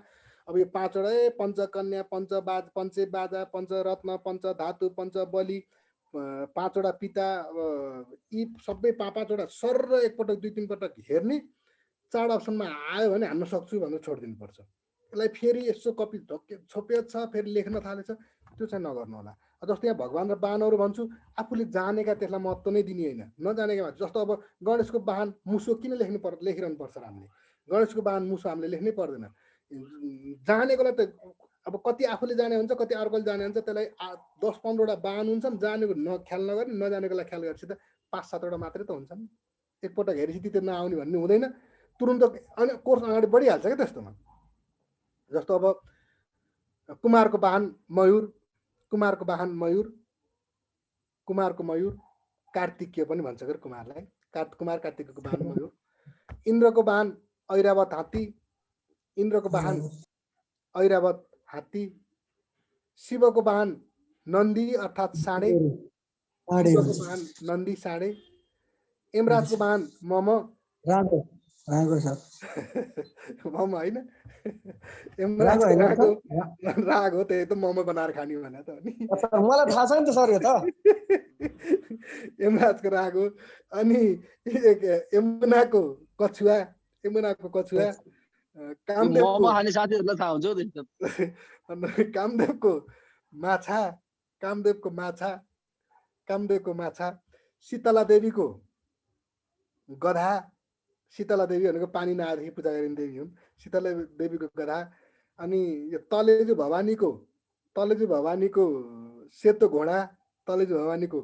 अब यो 5वटा पञ्चकन्या, पञ्चे बाजा, पञ्चरत्न, पञ्चधातु, पञ्चबली, 5वटा पिता, यी सबै 5-5वटा सर एकपटक 2-3 पटक हेर्ने। 4 अप्सनमा आयो भने हान्न सक्छु भनेर छोडिदिनुपर्छ। यसलाई फेरि यसो कपी छोपेको छ, फेरि लेख्न थालेछ, त्यो चाहिँ नगर्नु होला। जस्तो यहाँ भगवान र वाहनहरू भन्छु, आफूले जानेका त्यसलाई महत्त्व नै दिने होइन, नजानेका। जस्तो अब गणेशको वाहन मुसो किन लेखिरहनु पर्छ हामीले? गणेशको वाहन मुसो हामीले लेख्नै पर्दैन। जानेकोलाई त अब कति आफूले जाने हुन्छ, कति अर्कोले जाने हुन्छ, त्यसलाई 10-15 वटा वाहन हुन्छन्। जानेको ख्याल नगर्ने, नजानेकोलाई ख्याल गरेपछि त 5-7 वटा मात्रै त हुन्छन्। एकपटक हेरेपछि त्यो नआउने भन्ने हुँदैन तुरुन्त। अनि कोर्स अगाडि बढिहाल्छ क्या त्यस्तोमा। जस्तो अब कुमारको वाहन मयूर, कुमारको वाहन मयूर, कुमारको मयूर, कार्तिकेय पनि भन्छ के कुमारलाई। कुमार कार्तिकेयको वाहन मयूर। इन्द्रको वाहन ऐरावत हात्ती, इन्द्रको वाहन ऐरावत हात्ती। शिवको वाहन नन्दी अर्थात् साँडे, शिवको वाहन नन्दी साँडे। यमराजको वाहन मम, रागो सर। मम होइन, यमराजको रागो, राग हो। त्यही त मम बनाएर खाने भने त नि। मलाई थाहा छैन त सर यो त। यमराजको राग हो। अनि यमुनाको कछुवा, यमुनाको कछुवा। कामदेवको खाने साथीहरूलाई थाहा हुन्छ कामदेवको माछा, कामदेवको माछा, कामदेवको माछा। शीतला देवीको गधा, शीतला देवी भनेको पानी नआएदेखि पूजा गरिने देवी हुन्। शीतला देवीको गधा। अनि यो तलेजु भवानीको सेतो घोडा, तलेजु भवानीको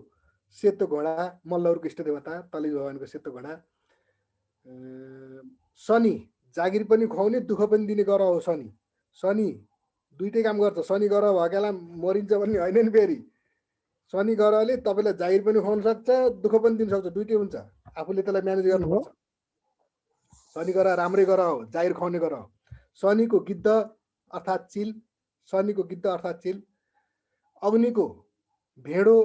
सेतो घोडा, मल्लहरूको इष्ट देवता तलेजु भवानीको सेतो घोडा। शनि जागिर पनि खुवाउने, दुःख पनि दिने ग्रह हो शनि। शनि दुइटै काम गर्छ। शनि ग्रह भएकालाई मरिन्छ भन्ने होइन नि। फेरि शनि ग्रहले तपाईँलाई जागिर पनि खुवाउन सक्छ, दुःख पनि दिन सक्छ, दुइटै हुन्छ। आफूले त्यसलाई म्यानेज गर्नुपर्छ। शनि ग्रह राम्रै ग्रह हो, जागिर खुवाउने ग्रह हो। शनिको गिद्ध अर्थात् चिल, शनिको गिद्ध अर्थात् चिल। अग्निको भेडो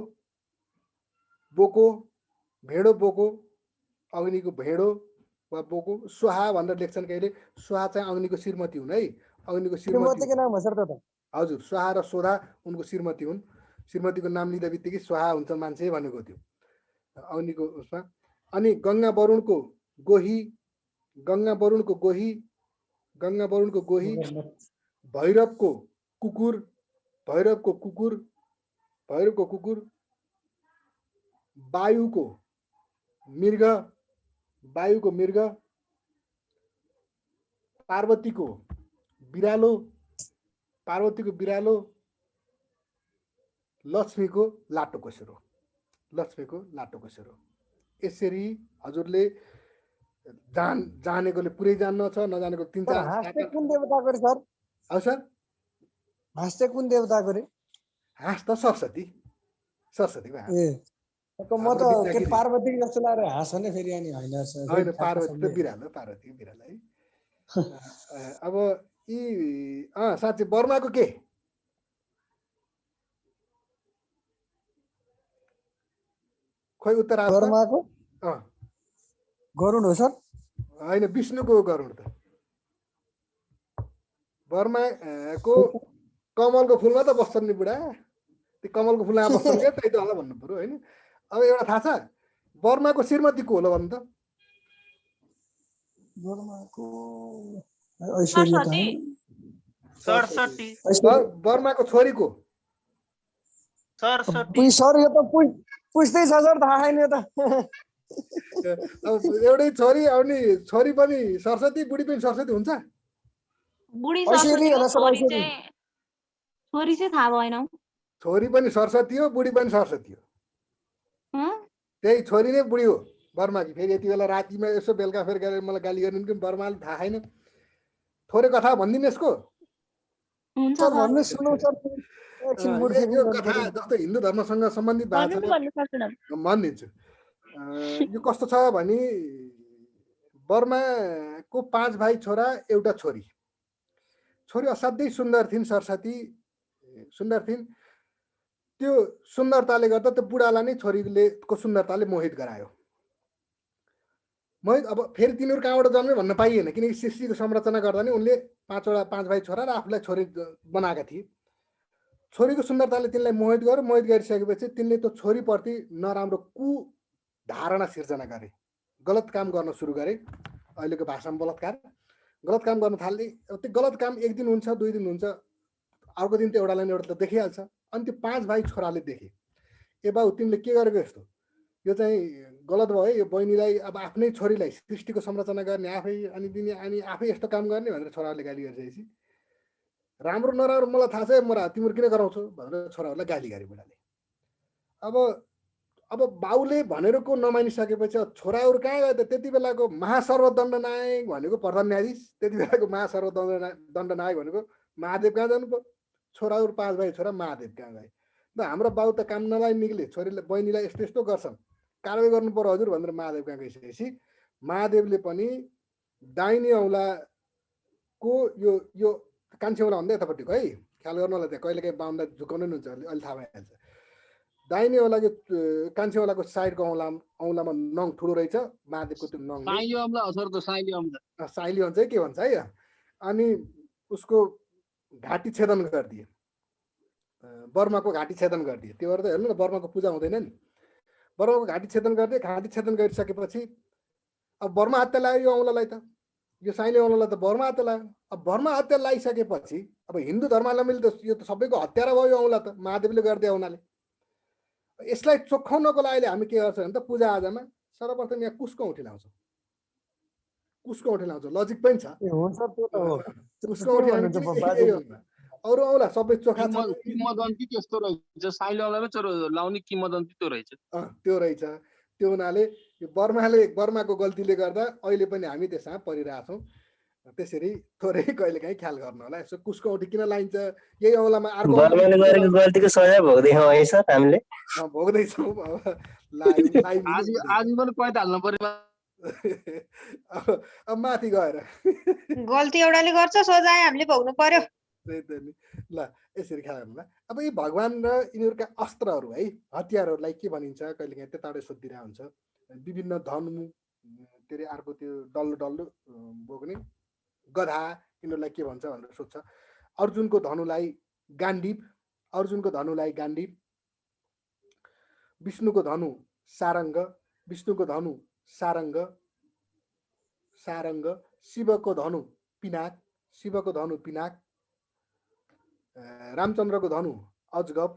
बोको, भेडो बोको, अग्निको भेडो वा बोको। स्वाहा भनेर लेख्छन् कहिले। स्वाहा चाहिँ अग्निको श्रीमती हुन् है। अग्निको श्रीमतीको नाम हो सर त। हजुर, स्वाहा र सोधा उनको श्रीमती हुन्। श्रीमतीको नाम लिँदा बित्तिकै स्वाहा हुन्छ मान्छे भनेको थियो अग्निको उसमा। अनि गङ्गा वरुणको गोही, गङ्गा वरुणको गोही, गङ्गा वरुणको गोही। भैरवको कुकुर, भैरवको कुकुर, भैरवको कुकुर। वायुको मृग, वायुको मृग। पार्वतीको बिरालो, पार्वतीको बिरालो। लक्ष्मीको लाटोकोसेरो, लक्ष्मीको लाटोकोसेरो। यसरी हजुरले जानेकोले पुरै जान्न छ, नजानेको 3-4 कुन देवताको रे सर? हो सर, हाँस चाहिँ कुन देवताको रे? हाँस त सरस्वती, सरस्वतीको हाँस। म त के पार्वती जस्तो लागेर हाँस भने फेरि अनि होइन सर। होइन, पार्वती त बिरालो, पार्वतीको बिरालो है। अब यी साँच्चै बर्माको के? खोइ उत्तर आउँछ। बर्माको गरुड हो सर। होइन विष्णुको गरौँ त बर्माको कमलको फुलमा त बस्छन् नि बुढा त्यो कमलको फुलमा बस्छन् क्या त्यही त होला भन्नु पर्यो होइन अब एउटा थाहा छ बर्माको श्रीमती को होला भन्नु त बर्माको ऐश्वर्या त होइन? सरस्वती बर्माको छोरीको सरस्वती सर यो त पुछ्दै छ सर थाहा छैन यो त अब एउटै छोरी अनि छोरी पनि सरस्वती बुढी पनि सरस्वती हुन्छ बुढी ऐश्वर्या होला सर, छोरी ऐश्वर्या। चाहिँ छोरी चाहिँ थाहा भएन हौ। छोरी पनि सरस्वती हो बुढी पनि सरस्वती हो हँ? त्यही छोरी नै बुढी हो बर्माकी फेरि यति बेला रातिमा यसो बेलुका फेरि गएर मलाई गाली गर्नु कि बर्माले थाहा छैन थोरै कथा भनिदिनु यसको हुन्छ सर सर। भन्नु सुनौ सर एकछिन मुड यो कथा जस्तो हिन्दू धर्मसँग सम्बन्धित भएको छ भनिदिन्छु यो कस्तो छ भने बर्माको 5 भाइ छोरा एउटा छोरी छोरी असाध्यै सुन्दर थिइन् सरस्वती सुन्दर थिइन् त्यो सुन्दरताले गर्दा त्यो बुढालाई नै छोरीले को सुन्दरताले मोहित गरायो मोहित अब फेरि तिनीहरू कहाँबाट जन्मे भन्न पाइएन किनकि सृष्टिको संरचना गर्दा नि उनले 5 भाइ छोरा र आफूलाई छोरी बनाएका थिए छोरीको सुन्दरताले तिनलाई मोहित गर्यो मोहित गरिसकेपछि तिनले त्यो छोरीप्रति नराम्रो कुधारणा सिर्जना गरे गलत काम गर्न सुरु गरे अहिलेको भाषामा बलात्कार गलत काम गर्न थाल्ने त्यो गलत काम एक दिन हुन्छ 2 दिन हुन्छ अर्को दिन त एउटालाई एउटा त देखिहाल्छ अनि त्यो 5 भाइ छोराले देखे ए बाउ तिमीले के गरेको यस्तो यो चाहिँ गलत भयो यो बहिनीलाई अब आफ्नै छोरीलाई सृष्टिको संरचना गर्ने आफै अनि दिने अनि आफै यस्तो काम गर्ने भनेर छोराहरूले गाली गरिसकेपछि राम्रो नराम्रो मलाई थाहा छ म तिम्रो किन गराउँछौ भनेर छोराहरूलाई गाली गरे बुढाले अब बाउले भनेरको नमानिसकेपछि छोराहरू कहाँ गयो त त्यति बेलाको महासर्वदण्ड नायक भनेको प्रधान न्यायाधीश त्यति बेलाको महासर्वदण्ड नायक भनेको महादेव कहाँ जानु पर्यो छोराहरू 5 भाइ छोरा महादेव कहाँ गए ल हाम्रो बाउ त काम नलाई निक्ले छोरीले बहिनीलाई यस्तो यस्तो गर्छन् कारवाही गर्नु पर्यो हजुर भनेर महादेव कहाँ गइसकेपछि महादेवले पनि दाहिने औँलाको यो कान्छे औँला भन्दा यतापट्टिको है ख्याल गर्नु होला त्यहाँ कहिले काहीँ बाहुनलाई झुकाउनु नि हुन्छ अहिले थाहा भइहाल्छ दाहिने औँलाको कान्छे औँलाको साइडको औँलामा नङ ठुलो रहेछ महादेवको त्यो नङ साइली भन्छ के भन्छ है अनि उसको घाँटी छेदन गरिदिए बर्माको घाँटी छेदन गरिदिए त्यो भएर त हेर्नु न बर्माको पूजा हुँदैन नि बर्माको घाँटी छेदन गरिदिए घाँटी छेदन गरिसकेपछि अब बर्मा हत्या लाग्यो यो औँलालाई त यो साइली औँलालाई त बर्मा हत्या लाग्यो अब बर्मा हत्या लगाइसकेपछि अब हिन्दू धर्मावलम्बीले त यो त सबैको हत्यारा भयो यो औँला त महादेवले गरिदिए औँलाले यसलाई चोखाउनको लागि हामी के गर्छौँ भने त पूजा आजामा सर्वप्रथम यहाँ कुसको औँठी लाउँछौँ लजिक पनि छ कुसको औँठी अरू औँला सबै चोखा किम्वदन्ती त्यस्तो रहेछ साइलो औँलामै लाउने किम्वदन्ती त्यो रहेछ त्यो रहेछ त्यो हुनाले यो बर्माको गल्तीले गर्दा अहिले पनि हामी त्यसमा परिरहेछौँ त्यसरी थोरै कहिले काहीँ ख्याल गर्नु होला यसो कुसको औँठी किन लाइन्छ यही औँलामा अर्को बर्माले गरेको गल्तीको सजाय भोग्दैछौँ है सर हामीले भोग्दैछौँ आजीवन पैँत हाल्नु पर्यो अब माथि गएर गल्ती एउटाले गर्छ सजाय हामीले भोग्नु पर्यो त्यही त नि ल यसरी ख्याल गर्नु ल अब यी भगवान र यिनीहरूका अस्त्रहरू है हतियारहरूलाई के भनिन्छ कहिले काहीँ त्यताबाट सोधिरहेको हुन्छ विभिन्न धनु के अरे अर्को त्यो डल्लो बोक्ने गधा यिनीहरूलाई के भन्छ भनेर सोध्छ अर्जुनको धनुलाई गाण्डीव विष्णुको धनु सारङ्ग शिवको धनु पिनाक रामचन्द्रको धनु अजगब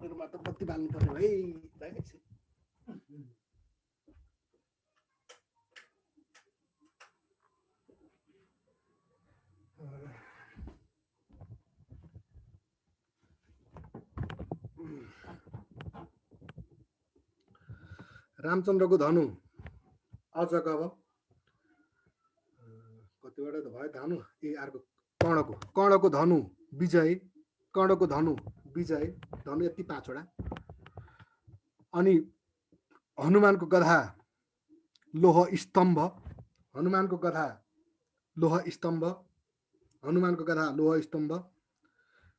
मेरोमा त बत्ती बाल्नु पर्यो है रामचन्द्रको धनु अजगब कतिवटा त भयो धनु अर्को कर्णको धनु विजय धनु यति 5 वटा अनि हनुमानको गधा लोह स्तम्भ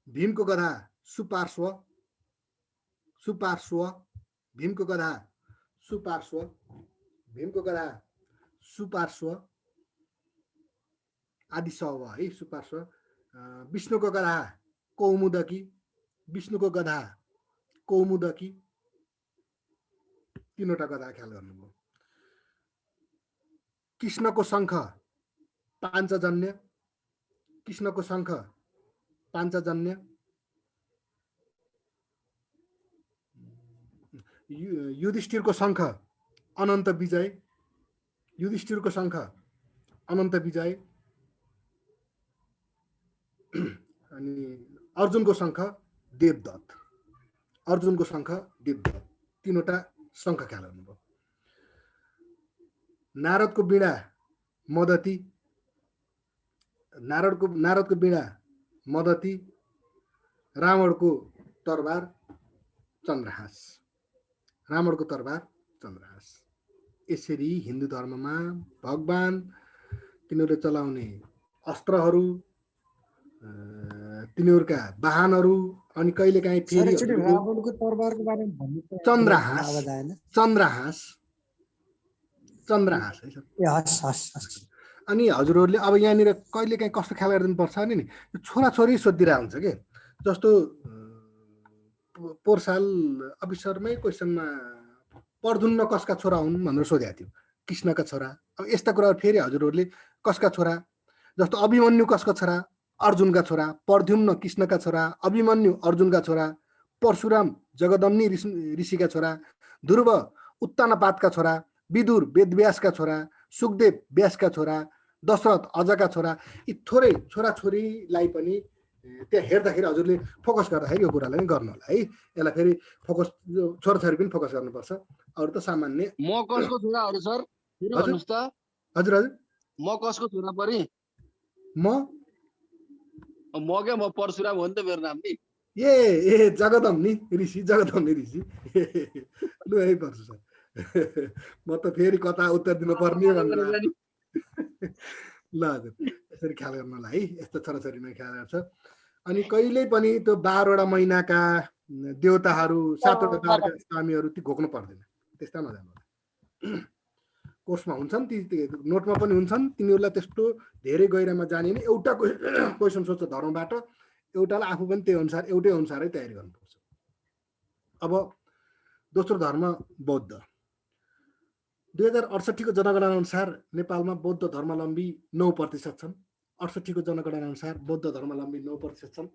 भीमको गधा सुपार्श्व भीमको गधा सुपार्श्व आदि स भयो है। सुपार्श्व विष्णुको गधा कौमुदकी, विष्णुको गधा कौमुदकी, तीनवटा गधा ख्याल गर्नुभयो। कृष्णको शङ्ख पाञ्चजन्य, कृष्णको शङ्ख पाञ्चजन्य, युधिष्ठिरको शङ्ख अनन्त विजय, युधिष्ठिरको शङ्ख अनन्त विजय, अनि अर्जुनको शङ्ख देवदत्त, अर्जुनको शङ्ख देवदत्त, तीनवटा शङ्ख ख्याल गर्नुभयो। नारदको बीडा मदती, नारदको बीडा मदती, रावणको तरबार चन्द्रहास, रावणको तरबार चन्द्रहास। यसरी हिन्दू धर्ममा भगवान तिनीहरूले चलाउने अस्त्रहरू, तिनीहरूका वाहनहरू, अनि कहिलेकाहीँ फेरि रावणको तरबारको बारेमा भन्नु त चन्द्रहास, आवाज आएन। चन्द्रहास, चन्द्रहास है सर। ए हस् हस् हस्। अनि हजुरहरूले अब यहाँनिर कहिलेकाहीँ कस्तो ख्याल गरिदिनुपर्छ भने नि छोराछोरी सोधिरहेको हुन्छ कि, जस्तो पोहोर साल अफिसरमै क्वेसनमा पर्धुन्न कसका छोरा हुन् भनेर सोधेको थियो, कृष्णका छोरा। अब यस्ता कुराहरू फेरि हजुरहरूले कसका छोरा, जस्तो अभिमन्यु कसका छोरा, अर्जुनका छोरा, पर्धुम्न कृष्णका छोरा, अभिमन्यु अर्जुनका छोरा, परशुराम जगदम्नी ऋषिका छोरा, ध्रुव उत्तानपातका छोरा, विदुर वेदव्यासका छोरा, सुखदेव व्यासका छोरा, दशरथ अजका छोरा। यी थोरै छोराछोरीलाई पनि त्यहाँ हेर्दाखेरि हजुरले फोकस गर्दाखेरि यो कुरालाई पनि गर्नु होला है। यसलाई फेरि फोकस छोराछोरी पनि फोकस गर्नुपर्छ। अरू त सामान्य। म कसको छोराहरू सर फेरि हजुर भन्नुहोस् त, हजुर हजुर म कसको छोरा परि? म क्या म परशुराम हो नि त मेरो नाम नि। ए जगदम्नी ऋषि, जगदम्नी ऋषि। लु है पर्छ सर। म त फेरि कता उत्तर दिनु पर्ने भनेर। ल हजुर यसरी ख्याल गर्नलाई है, यस्तो छोराछोरीमा ख्याल गर्छ। अनि कहिल्यै पनि त्यो 12वटा महिनाका देवताहरू, 7वटा द्वारका स्वामीहरू ती घोक्नु पर्दैन, त्यस्ता नजानु। कोर्समा हुन्छन् ती, नोटमा पनि हुन्छन्, तिनीहरूलाई त्यस्तो धेरै गहिरामा जानिएन। एउटा क्वेसन सोध्छ धर्मबाट, एउटालाई आफू पनि त्यही अनुसार एउटै अनुसारै तयारी गर्नुपर्छ। अब दोस्रो धर्म बौद्ध। 2068 को जनगणना अनुसार नेपालमा बौद्ध धर्मावलम्बी 9% छन्। 68 को जनगणना अनुसार बौद्ध धर्मावलम्बी 9% छन्।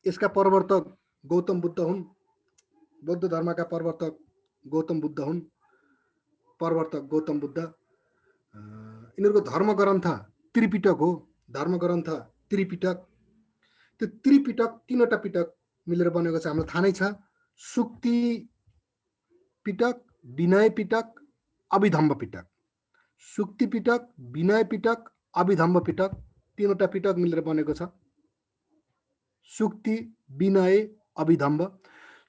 यसका प्रवर्तक गौतम बुद्ध हुन्। बौद्ध धर्मका प्रवर्तक गौतम बुद्ध हुन्। प्रवर्तक गौतम बुद्ध। यिनीहरूको धर्मग्रन्थ त्रिपिटक हो। धर्मग्रन्थ त्रिपिटक। त्यो त्रिपिटक 3वटा पिटक मिलेर बनेको छ, हामीलाई थाहा नै छ। सुक्ति पिटक, विनय पिटक, अभिधम्ब पिटक। सुक्ति पिटक, विनय पिटक, अभिधम्ब पिटक, 3वटा पिटक मिलेर बनेको छ। सुक्ति, विनय, अभिधम्ब।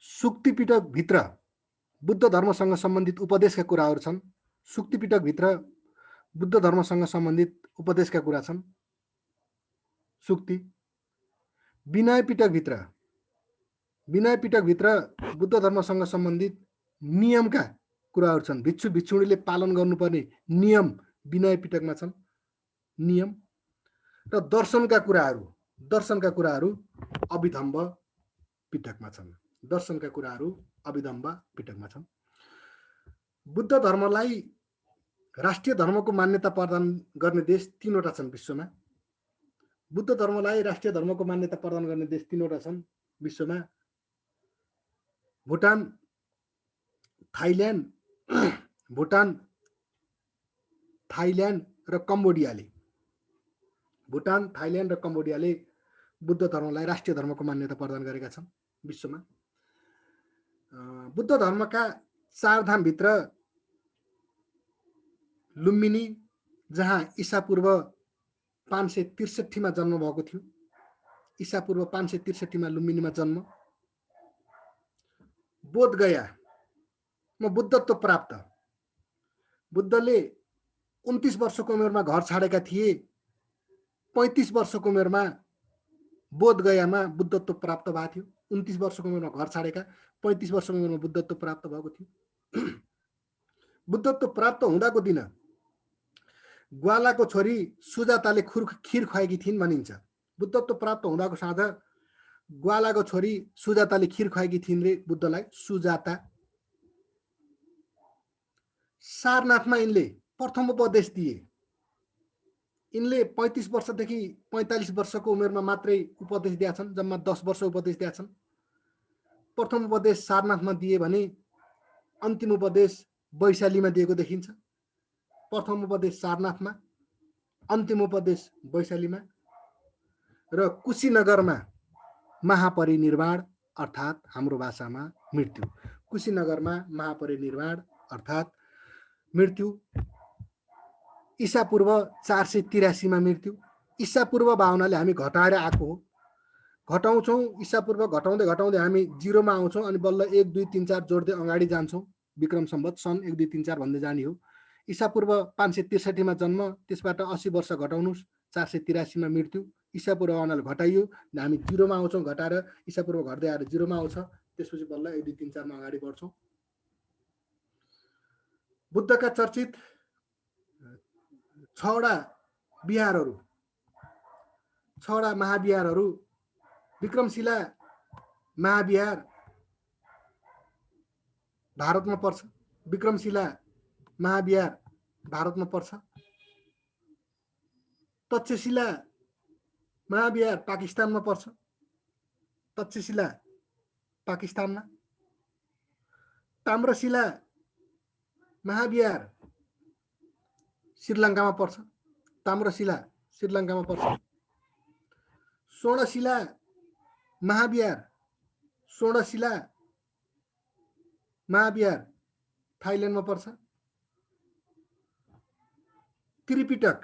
सुक्ति पिटक भित्र बुद्ध धर्मसँग सम्बन्धित उपदेशका कुराहरू छन्। सुक्ति पिटक भित्र बुद्ध धर्मसँग सम्बन्धित उपदेशका कुरा छन्। सुक्ति। विनय पिटक भित्र बुद्ध धर्मसँग सम्बन्धित नियमका कुराहरू छन्। भिक्षु भिक्षुणीले पालन गर्नुपर्ने नियम विनय पिटकमा छन्। नियम र दर्शनका कुराहरू अभिधम्ब पिटकमा छन्। दर्शनका कुराहरू अभिधम्ब पिटकमा छन्। बुद्ध धर्मलाई राष्ट्रिय धर्मको मान्यता प्रदान गर्ने देश 3वटा छन् विश्वमा। बुद्ध धर्मलाई राष्ट्रिय धर्मको मान्यता प्रदान गर्ने देश 3वटा छन् विश्वमा। भुटान, थाइल्यान्ड र कम्बोडियाले बुद्ध धर्मलाई राष्ट्रिय धर्मको मान्यता प्रदान गरेका छन् विश्वमा। बुद्ध धर्मका 4 धाम भित्र लुम्बिनी, जहाँ ईसापूर्व 563 मा जन्म भएको थियो। ईसापूर्व 563 मा लुम्बिनीमा जन्म। बोधगयामा बुद्धत्व प्राप्त। बुद्धले 29 वर्षको उमेरमा घर छाडेका थिए। 35 वर्षको उमेरमा बोधगयामा बुद्धत्व प्राप्त भएको थियो। 29 वर्षको उमेरमा घर छाडेका, 35 वर्षको उमेरमा बुद्धत्व प्राप्त भएको थियो। बुद्धत्व प्राप्त हुँदाको दिन ग्वालाको छोरी सुजाताले खीर खुवाएकी थिइन् भनिन्छ। बुद्धत्व प्राप्त हुँदाको साँझ ग्वालाको छोरी सुजाताले खीर खुवाएकी थिइन् रे बुद्धलाई। सुजाता सारनाथमा यिनले प्रथम उपदेश दिए। यिनले 35 वर्षदेखि 45 वर्षको उमेरमा मात्रै उपदेश दिएका छन्, जम्मा 10 वर्ष उपदेश दिएका छन्। प्रथम उपदेश सारनाथमा दिए भने अन्तिम उपदेश वैशालीमा दिएको देखिन्छ। प्रथम उपदेश सारनाथमा, अन्तिम उपदेश वैशालीमा। र कुशीनगरमा महापरिनिर्वाण अर्थात् हाम्रो भाषामा मृत्यु। कुशीनगरमा महापरिनिर्वाण अर्थात् मृत्यु। ईसापूर्व 483 मा मृत्यु। ईसापूर्व भावनाले हामी घटाएर आएको हो, घटाउँछौँ। ईसापूर्व घटाउँदै घटाउँदै हामी 0 मा आउँछौँ अनि बल्ल 1 2 3 4 जोड्दै अगाडि जान्छौँ। विक्रम सम्वत सन् 1 2 3 4 भन्दै जाने हो। ईसापूर्व 563 मा जन्म, त्यसबाट 80 वर्ष घटाउनुस्, 483 मा मृत्यु। ईसापूर्व भावनाले घटाइयो, हामी 0 मा आउँछौँ, घटाएर ईसापूर्व घट्दै आएर 0 मा आउँछ, त्यसपछि बल्ल 1 2 3 4 मा अगाडि बढ्छौँ। बुद्धका चर्चित 6वटा विहारहरू, 6वटा महाविहारहरू। विक्रमशिला महाविहार भारतमा पर्छ। विक्रमशिला महाविहार भारतमा पर्छ। तक्षशिला महाविहार पाकिस्तानमा पर्छ। तक्षशिला पाकिस्तानमा। ताम्रशिला महाविहार श्रीलङ्कामा पर्छ। ताम्रशिला श्रीलङ्कामा पर्छ। स्वर्णशिला महाविहार, स्वर्णशिला महाविहार थाइल्यान्डमा पर्छ। त्रिपिटक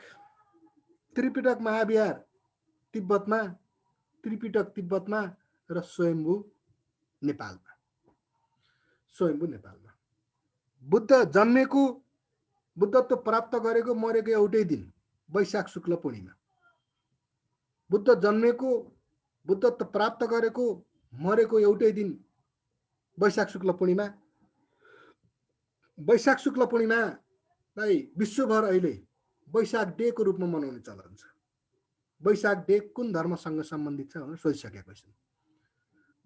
महाविहार तिब्बतमा, त्रिपिटक तिब्बतमा र स्वयम्भू नेपालमा। स्वयम्भू नेपालमा। बुद्ध जन्मेको, बुद्धत्व प्राप्त गरेको, मरेको एउटै दिन वैशाख शुक्ल पूर्णिमा। बुद्ध जन्मेको, बुद्धत्व प्राप्त गरेको, मरेको एउटै दिन वैशाख शुक्ल पूर्णिमा। वैशाख शुक्ल पूर्णिमालाई विश्वभर अहिले वैशाख डे को रूपमा मनाउने चलन छ। वैशाख डे कुन धर्मसँग सम्बन्धित छ भनेर सोधिसकेको छन्।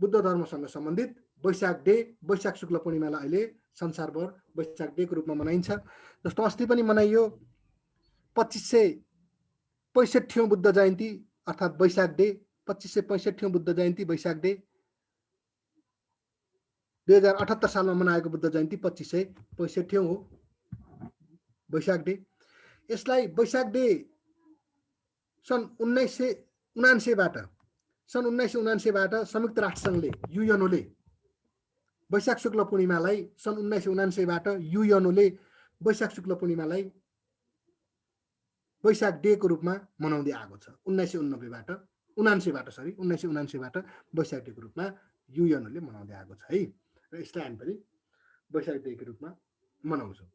बुद्ध धर्मसँग सम्बन्धित वैशाख डे, वैशाख शुक्ल पूर्णिमालाई अहिले संसारभर वैशाख डे को रूपमा मनाइन्छ। जस्तो अस्ति पनि मनाइयो 2565औं बुद्ध जयन्ती अर्थात् वैशाख डे। 2565औं बुद्ध जयन्ती वैशाख डे। 2078 सालमा मनाएको बुद्ध जयन्ती 2565औं हो वैशाख डे। यसलाई वैशाख डे सन् 1979 बाट संयुक्त राष्ट्रसङ्घले युएनओले वैशाख शुक्ल पूर्णिमालाई सन् 1979 बाट युएनओले वैशाख शुक्ल पूर्णिमालाई वैशाख डे को रूपमा मनाउँदै आएको छ। 1979 बाट वैशाख डे को रूपमा युएनओले मनाउँदै आएको छ है। र यसलाई हामी पनि वैशाख डे को रूपमा मनाउँछौँ।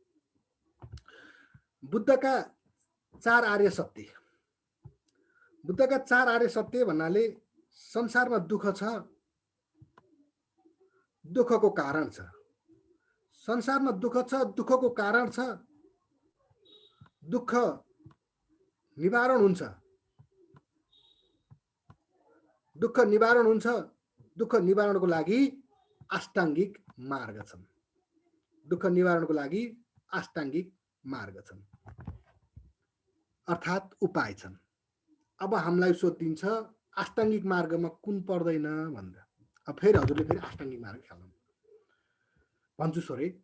बुद्धका 4 आर्य सत्य। बुद्धका 4 आर्य सत्य भन्नाले संसारमा दुःख छ, दुःखको कारण छ। संसारमा दुःख छ, दुःखको कारण छ। दुःख निवारण हुन्छ। दुःख निवारण हुन्छ। दुःख निवारणको लागि अष्टाङ्गिक मार्ग छन्। दुःख निवारणको लागि अष्टाङ्गिक मार्ग छन् अर्थात् उपाय छन्। अब हामीलाई सोधिन्छ अष्टाङ्गिक मार्गमा कुन पर्दैन भन्दा, अब फेरि हजुरले फेरि अष्टाङ्गिक मार्ग खेल्नु भन्छु सोरे।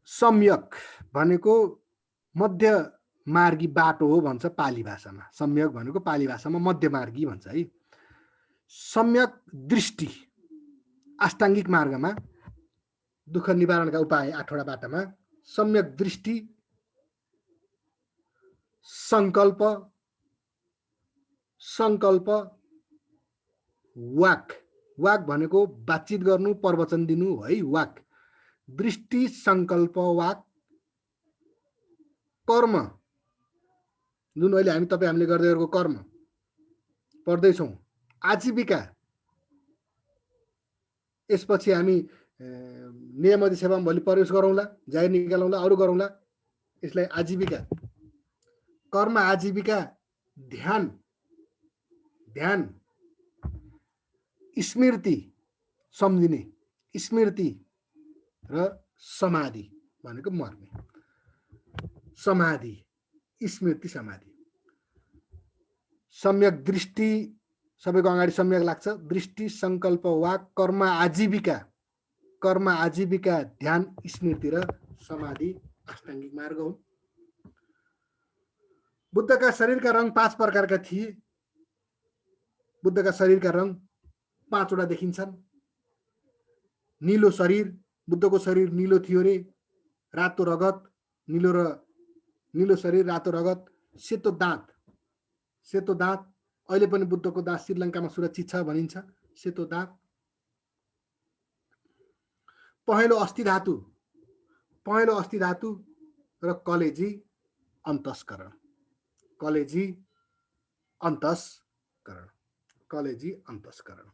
सम्यक भनेको मध्य मार्गी बाटो हो भन्छ पाली भाषामा। सम्यक भनेको पाली भाषामा मध्यमार्गी भन्छ है। सम्यक दृष्टि अष्टाङ्गिक मार्गमा दुःख निवारणका उपाय 8वटा बाटामा सम्यक दृष्टि, संकल्प, संकल्प, वाक। वाक भनेको बातचित गर्नु, प्रवचन दिनु है वाक। दृष्टि, संकल्प, वाक, कर्म जुन अहिले हामी तपाईँ हामीले गर्दै गरेको कर्म पढ्दैछौँ, आजीविका, यसपछि हामी नियम सेवामा भोलि प्रवेश गरौँला, जागिर निकालौँला, अरू गरौँला। यसलाई आजीविका, कर्म आजीविका, ध्यान ध्यान स्मृति सम्झिने, स्मृति र समाधि भनेको मर्ने। समाधि, स्मृति, समाधि। सम्यक दृष्टि, सबैको अगाडि सम्यक लाग्छ। दृष्टि, सङ्कल्प, वाक, कर्म आजीविका, कर्म आजीविका, ध्यान, स्मृति र समाधि अष्टाङ्गिक मार्ग हुन्। बुद्धका शरीरका रङ 5 प्रकारका थिए। बुद्धका शरीरका रङ 5 वटा देखिन्छन्। नीलो शरीर, बुद्धको शरीर नीलो थियो रे, रातो रगत, नीलो शरीर, रातो रगत, सेतो दाँत, सेतो दाँत। अहिले पनि बुद्धको दाँत श्रीलङ्कामा सुरक्षित छ भनिन्छ। सेतो दाँत। पहेँलो अस्थि धातु, पहेँलो अस्थि धातु र कलेजी अन्तस्करण, कलेजी अन्तस्करण, कलेजी अन्तस्करण।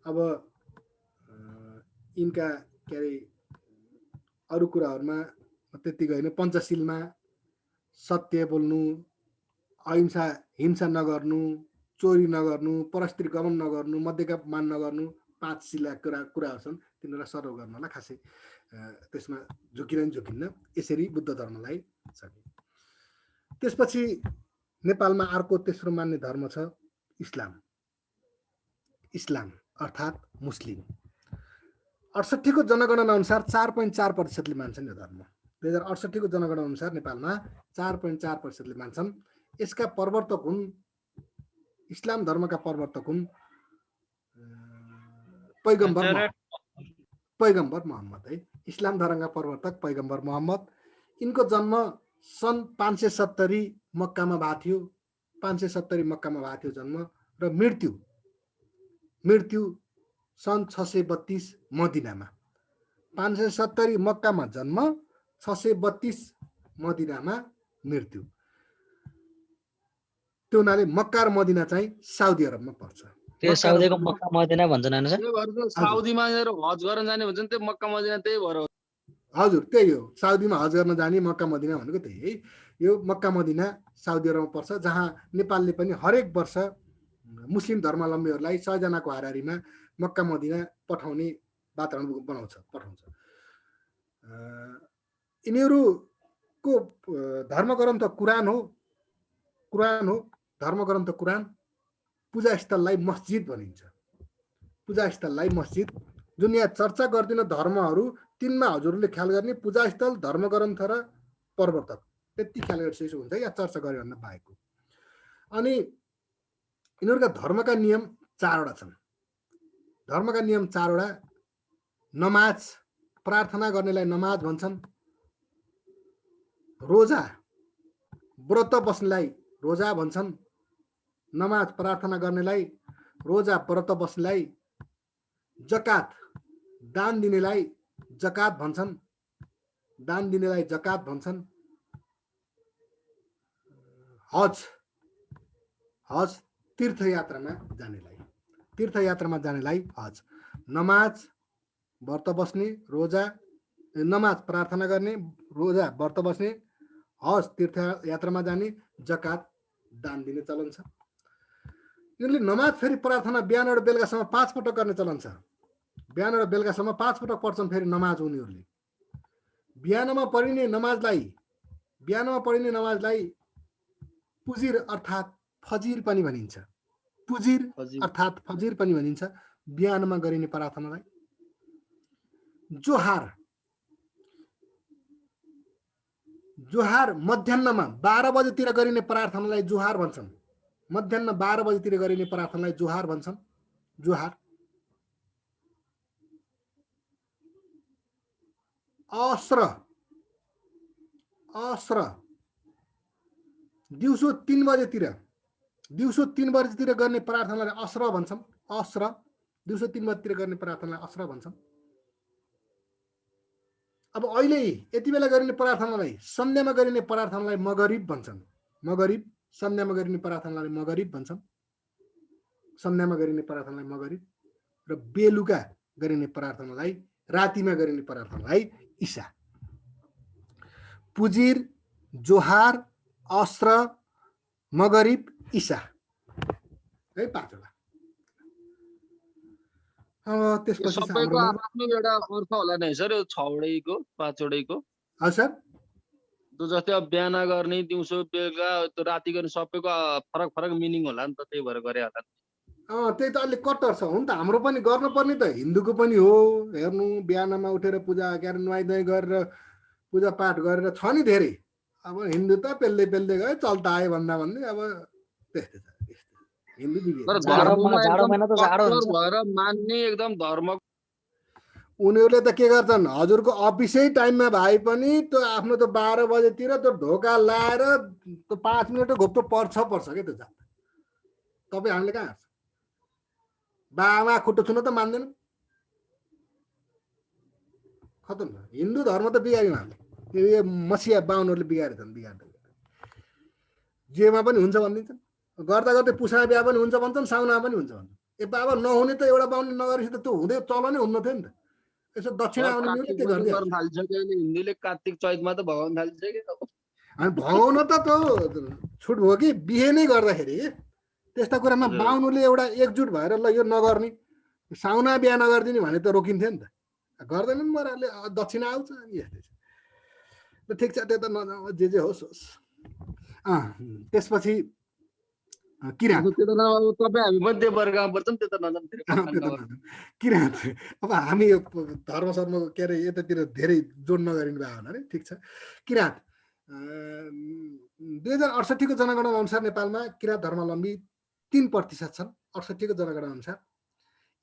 अब यिनका के अरे अरू कुराहरूमा त्यति होइन। पञ्चशीलमा सत्य बोल्नु, अहिंसा, हिंसा नगर्नु, चोरी नगर्नु, परस्त्री गमन नगर्नु, मध्यपान नगर्नु, 5 शिला कुराहरू छन्। तिनीहरूलाई सर्व गर्नलाई खासै त्यसमा झुकिन्न। यसरी बुद्ध धर्मलाई सके। त्यसपछि नेपालमा अर्को तेस्रो मान्ने धर्म छ इस्लाम। इस्लाम अर्थात् मुस्लिम। 68 को जनगणना अनुसार 4.4% मान्छन् यो धर्म। 2068 को जनगणना अनुसार नेपालमा 4.4% मान्छन्। यसका प्रवर्तक हुन्, इस्लाम धर्मका प्रवर्तक हुन् पैगम्बर मोहम्मद है। इस्लाम धर्मका प्रवर्तक पैगम्बर मोहम्मद। यिनको जन्म सन् 570 मक्कामा भएको थियो। 570 मक्कामा भएको थियो जन्म र मृत्यु सन् 632 मदिनामा। 570 मक्कामा जन्म, 632 मदिनामा मृत्यु। त्यो हुनाले मक्का र मदिना चाहिँ साउदी अरबमा पर्छ। त्यो साउदीको मक्का मदिना भन्छन् हैन सर? साउदीमा हज गर्न जाने भन्छ नि, त्यो मक्का मदिना त्यही भएर। हजुर त्यही हो, साउदीमा हज गर्न जाने मक्का मदिना भनेको त्यही है। यो मक्का मदिना साउदी अरबमा पर्छ, जहाँ नेपालले पनि हरेक वर्ष मुस्लिम धर्मावलम्बीहरूलाई 100 जनाको हाराहारीमा मक्का मदिना पठाउने वातावरण पठाउँछ। यिनीहरूको धर्मग्रन्थ कुरान हो। धर्मग्रन्थ कुरान। पूजा स्थललाई मस्जिद भनिन्छ। पूजा स्थललाई मस्जिद। जुन यहाँ चर्चा गर्दिन धर्महरू, तिनमा हजुरले ख्याल गर्ने पूजा स्थल, धर्मग्रन्थ र प्रवर्तक, त्यति ख्याल गरिसकेको हुन्छ यहाँ चर्चा गरे भन्दा बाहेक। अनि यिनीहरूका धर्मका नियम 4 वटा छन्। धर्मका नियम 4 वटा। नमाज, प्रार्थना गर्नेलाई नमाज भन्छन्। रोजा, व्रत बस्नेलाई रोजा भन्छन्। नमाज प्रार्थना गर्नेलाई, रोजा व्रत बस्नेलाई। जकात, दान दिनेलाई जकात भन्छन्। दान दिनेलाई जकात भन्छन्। हज तीर्थयात्रामा जानेलाई हज। नमाज, व्रत बस्ने, रोजा, नमाज प्रार्थना गर्ने, रोजा व्रत बस्ने, हज तीर्थयात्रामा जाने, जकात दान दिने चलन छ। यिनीहरूले नमाज फेरि प्रार्थना बिहान र बेलुकासम्म 5 पटक गर्ने चलन छ। बिहान र बेलुकासम्म 5 पटक पढ्छन् फेरि नमाज उनीहरूले। बिहानमा पढिने नमाजलाई पुजिर अर्थात् फजिर पनि भनिन्छ। पुजिर अर्थात् फजिर पनि भनिन्छ बिहानमा गरिने प्रार्थनालाई। जोहार मध्याह्नमा 12 बजेतिर गरिने प्रार्थनालाई जोहार भन्छन्। मध्याह्न 12 बजेतिर गरिने प्रार्थनालाई जोहार भन्छन्। जोहार। अस्र दिउँसो 3 बजेतिर गर्ने प्रार्थनालाई अस्र भन्छन्। अस्र, दिउँसो 3 बजेतिर गर्ने प्रार्थनालाई अस्र भन्छन्। अब अहिले यति बेला गरिने प्रार्थनालाई, सन्ध्यामा गरिने प्रार्थनालाई मगरिब भन्छन्। मगरिब, सन्ध्यामा गरिने प्रार्थनालाई मगरिब भन्छन्। सन्ध्यामा गरिने प्रार्थनालाई मगरिब। र बेलुका गरिने प्रार्थनालाई, रातिमा गरिने प्रार्थनालाई ईशा। पुजिर, जोहार, अस्र, मगरिब, ईशा है 5 वटा। त्यसपछि सबैको आफ्नो एउटा अर्थ होला नै सर, यो 6 वटैको 5 वटैको। सर त्यो जस्तै अब बिहान गर्ने, दिउँसो, बेलुका, त्यो राति गर्ने, सबैको फरक फरक मिनिङ होला नि त, त्यही भएर गरे होला। त्यही त अलिक कट्टर छ हो नि त। हाम्रो पनि गर्नुपर्ने त हिन्दूको पनि हो। हेर्नु बिहानमा उठेर पूजा गरेर नुहाइ धुवाइ गरेर पूजा पाठ गरेर छ नि धेरै। अब हिन्दू त पेल्दै पेल्दै गयो, चल्ता आयो भन्दा भन्दै अब त्यस्तै छ। हिन्दू तर जाडो धर्ममा जाडो एकदम महिना त जाडो कट्टर हुन्छ। भएर मान्ने एकदम धर्म उनीहरूले त के गर्छन्, हजुरको अफिसै टाइममा भए पनि त्यो आफ्नो त्यो 12 बजेतिर त्यो ढोका लाएर त्यो 5 मिनट घोप्टो पर्छ क्या त्यो जात। तपाईँ हामीले कहाँ हेर्छ? बामा खुट्टो छुन त मान्दैन। खतम छ। हिन्दू धर्म त बिगार्यौँ हामीले। यो मसिया बाहुनहरूले बिगारेछन्, बिगार्दै जेमा पनि हुन्छ भनिदिन्छन्। गर्दा गर्दै पुसा बिहा पनि हुन्छ भन्छन्, साउना पनि हुन्छ भन्छन्। ए बाबा नहुने त एउटा बाहुनले नगरेपछि त त्यो हुँदै चलनै हुन्न थियो नि त। यसो दक्षिणा आउने मिल्यो त्यो गर्न गरिदिहाल्छ। थालिसक्यो अहिले हिन्दूले। कार्तिक चैतमा त भगाउन थालिसक्यो। अनि भगाउन त त्यो छुट भयो कि बिहे नै गर्दाखेरि त्यस्ता कुरामा बाहुनले एउटा एकजुट भएर ल यो नगर्ने, साउना बिहा नगरिदिने भने त रोकिन्थ्यो नि त। गर्दैनन् मराले, दक्षिणा आउँछ अनि यस्तै छ। ल ठिक छ, त्यो त नजाऊ, जे होस् होस्। त्यसपछि किराँत। तपाईँ हामी पनि त्यो वर्गमा पर्छौँ, त्यो त नजानु। किराँत अब हामी यो धर्म सर्म के अरे यतातिर धेरै जोड नगरिने भए होला। ठिक छ। किराँत 2068 को जनगणना अनुसार नेपालमा किराँत धर्मावलम्बी 3% छन्। 68 को जनगणना अनुसार।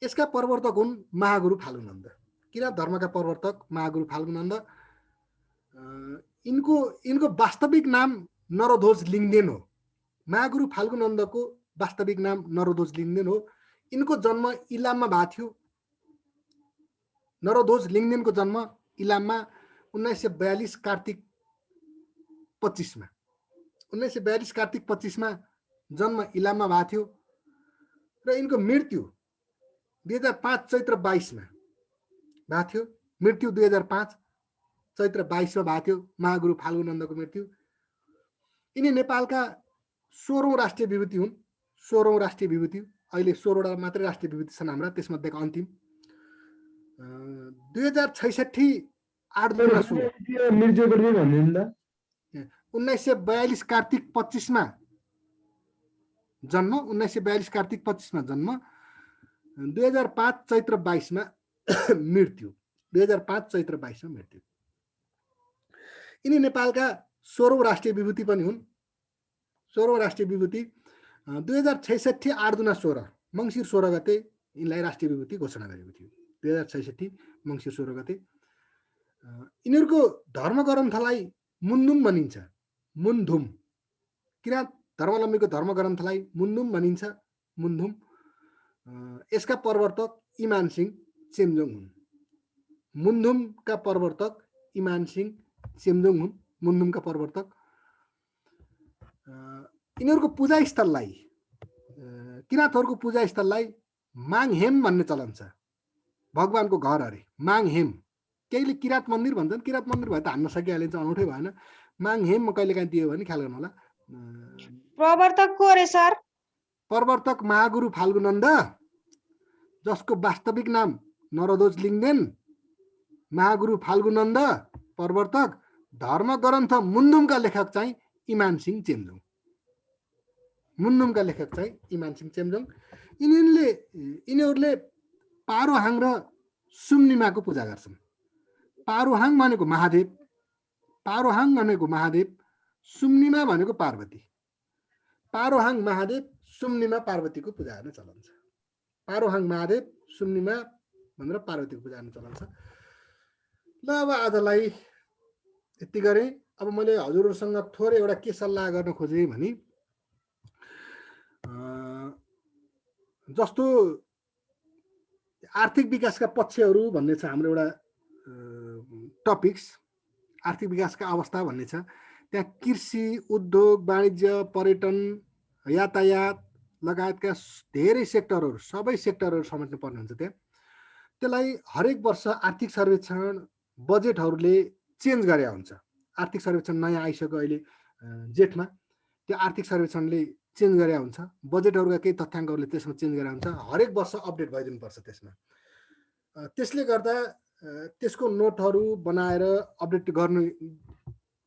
यसका प्रवर्तक हुन् महागुरु फाल्गुनन्द। किराँत धर्मका प्रवर्तक महागुरु फाल्गुनन्द। इनको वास्तविक नाम नरध्वज लिङ्गदेन हो। महागुरु फाल्गुनन्दको वास्तविक नाम नरध्वज लिङ्गदेन हो। इनको जन्म इलाममा भएको थियो। नरध्वज लिङ्गदेनको जन्म इलाममा 1942 कार्तिक 25 मा। 1942 कार्तिक 25 मा जन्म इलाममा भएको थियो र यिनको मृत्यु 2005 चैत्र 22 मा भएको थियो। मृत्यु 2005 चैत्र 22 मा भएको थियो महागुरु फाल्गुनन्दको मृत्यु। यिनी नेपालका 16औं राष्ट्रिय विभूति हुन्। 16औं राष्ट्रिय विभूति। अहिले 16वटा मात्रै राष्ट्रिय विभूति छन् हाम्रा, त्यसमध्येको अन्तिम। 2066 8 दुना 16 मिर्जेको रे भन्ने नि त। 1942 कार्तिक 25 मा जन्म। 1942 कार्तिक 25 मा जन्म। 2005 चैत्र 22 मा मृत्यु। 2005 चैत्र 22 मा मृत्यु। यिनी नेपालका 16औं राष्ट्रिय विभूति पनि हुन्। 16औं राष्ट्रिय विभूति 2066 8 दुना 16 मङ्सिर 16 गते यिनलाई राष्ट्रिय विभूति घोषणा गरेको थियो। 2066 मङ्सिर 16 गते। यिनीहरूको धर्म ग्रन्थलाई मुन्धुम भनिन्छ। मुन्धुम। किराँत धर्मावलम्बीको धर्म ग्रन्थलाई मुन्धुम भनिन्छ। मुन्धुम। यसका प्रवर्तक इमान सिंह चेम्जोङ हुन्। मुन्धुमका प्रवर्तक इमान सिंह चेम्जोङ हुन्। मुन्धुमका प्रवर्तक। यिनीहरूको पूजा स्थललाई, किराँतहरूको पूजा स्थललाई माङहेम भन्ने चलन छ। भगवानको घर अरे माङहेम। केहीले किराँत मन्दिर भन्छन्। किराँत मन्दिर भए त हान्न सकिहालिन्छ, अनौठै भएन। माङहेम कहिले काहीँ दियो भने ख्याल गर्नु होला। प्रवर्तक को अरे सर? प्रवर्तक महागुरु फाल्गुनन्द, जसको वास्तविक नाम नरध्वज लिङ्गदेन। महागुरु फाल्गुनन्द प्रवर्तक। धर्म ग्रन्थ मुन्धुमका लेखक चाहिँ इमान सिंह चेम्जोङ। मुन्धुमका लेखक चाहिँ इमान सिंह चेम्जोङ। यिनीहरूले पारोहाङ र सुम्निमाको पूजा गर्छन्। पारोहाङ भनेको महादेव। पारोहाङ भनेको महादेव। सुम्निमा भनेको पार्वती। पारोहाङ महादेव, सुम्निमा पार्वतीको पूजा गर्ने चलन छ। पारोहाङ महादेव, सुम्निमा भनेर पार्वतीको पूजा गर्ने चलन छ। ल अब आजलाई यति गरेँ। अब मैले हजुरहरूसँग थोरै एउटा के सल्लाह गर्न खोजेँ भने जस्तो आर्थिक विकासका पक्षहरू भन्ने छ हाम्रो एउटा टपिक्स। आर्थिक विकासका अवस्था भन्ने छ। त्यहाँ कृषि, उद्योग, वाणिज्य, पर्यटन, यातायात लगायतका धेरै सेक्टरहरू, सबै सेक्टरहरू समेट्नु पर्ने हुन्छ त्यहाँ। त्यसलाई हरेक वर्ष आर्थिक सर्वेक्षण बजेटहरूले चेन्ज गरे हुन्छ। आर्थिक सर्वेक्षण नयाँ आइसक्यो अहिले जेठमा, त्यो आर्थिक सर्वेक्षणले चेन्ज गरे हुन्छ, बजेटहरूका केही तथ्याङ्कहरूले त्यसमा चेन्ज गरे हुन्छ, हरेक वर्ष अपडेट भइदिनुपर्छ त्यसमा। त्यसले गर्दा त्यसको नोटहरू बनाएर अपडेट गर्नु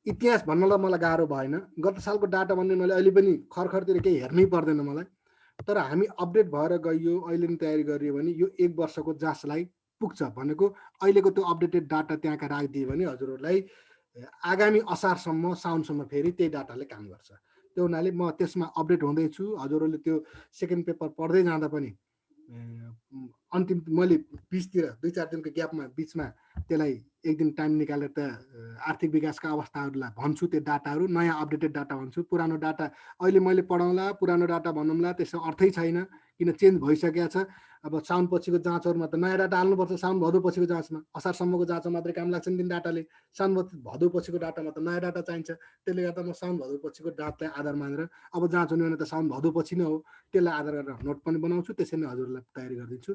इतिहास भन्नलाई मलाई गाह्रो भएन। गत सालको डाटा भन्ने मैले अहिले पनि खरखरतिर केही हेर्नै पर्दैन मलाई, तर हामी अपडेट भएर गइयो, अहिले नै तयारी गरियो भने यो 1 वर्षको जाँचलाई पुग्छ भनेको। अहिलेको त्यो अपडेटेड डाटा त्यहाँका राखिदियो भने हजुरहरूलाई आगामी असारसम्म साउनसम्म फेरि त्यही डाटाले काम गर्छ। त्यो हुनाले म त्यसमा अपडेट हुँदैछु। हजुरहरूले त्यो सेकेन्ड पेपर पढ्दै जाँदा पनि अन्तिम मैले बिचतिर 2-4 दिनको ग्यापमा बिचमा त्यसलाई एक दिन टाइम निकालेर त आर्थिक विकासका अवस्थाहरूलाई भन्छु, त्यो डाटाहरू नयाँ अपडेटेड डाटा भन्छु। पुरानो डाटा अहिले मैले पढाउँला, पुरानो डाटा भनौँला, त्यसको अर्थै छैन किन चेन्ज भइसकेको छ। अब साउन पछिको जाँचहरूमा त नयाँ डाटा हाल्नुपर्छ। साउन भदौ पछिको जाँचमा, असारसम्मको जाँचमा मात्रै काम लाग्छ नि डाटाले। साउन भदौ पछिको डाटामा त नयाँ डाटा चाहिन्छ। त्यसले गर्दा म साउन भदौ पछिको डाटालाई आधार मानेर अब जाँच हुने भने त साउन भदौ पछि नै हो, त्यसलाई आधार गरेर नोट पनि बनाउँछु। त्यसरी नै हजुरहरूलाई तयारी गरिदिन्छु।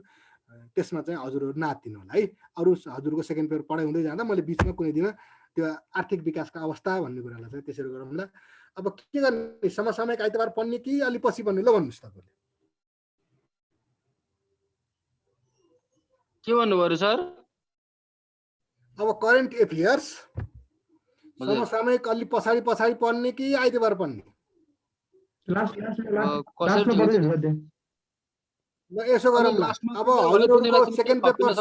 त्यसमा चाहिँ हजुरहरू नातिनु होला है। अरू हजुरको सेकेन्ड पेपर पढाइ हुँदै जाँदा मैले बिचमा कुनै दिन त्यो आर्थिक विकासका अवस्था भन्ने कुरालाई चाहिँ त्यसरी गरौँला। अब के गर्ने, समसामयिक आइतबार पढ्ने कि अलि पछि पढ्ने, ल भन्नुहोस् तपाईँले। के भन्नुभयो सर? अब करेन्ट एफेयर्स समसामयिक अलि पछाडि पढ्ने कि आइतबार पढ्ने? लास्टमा पढ्दैछ सर। ल यसो गरौँला। अब हजुरहरूको सेकेन्ड पेपर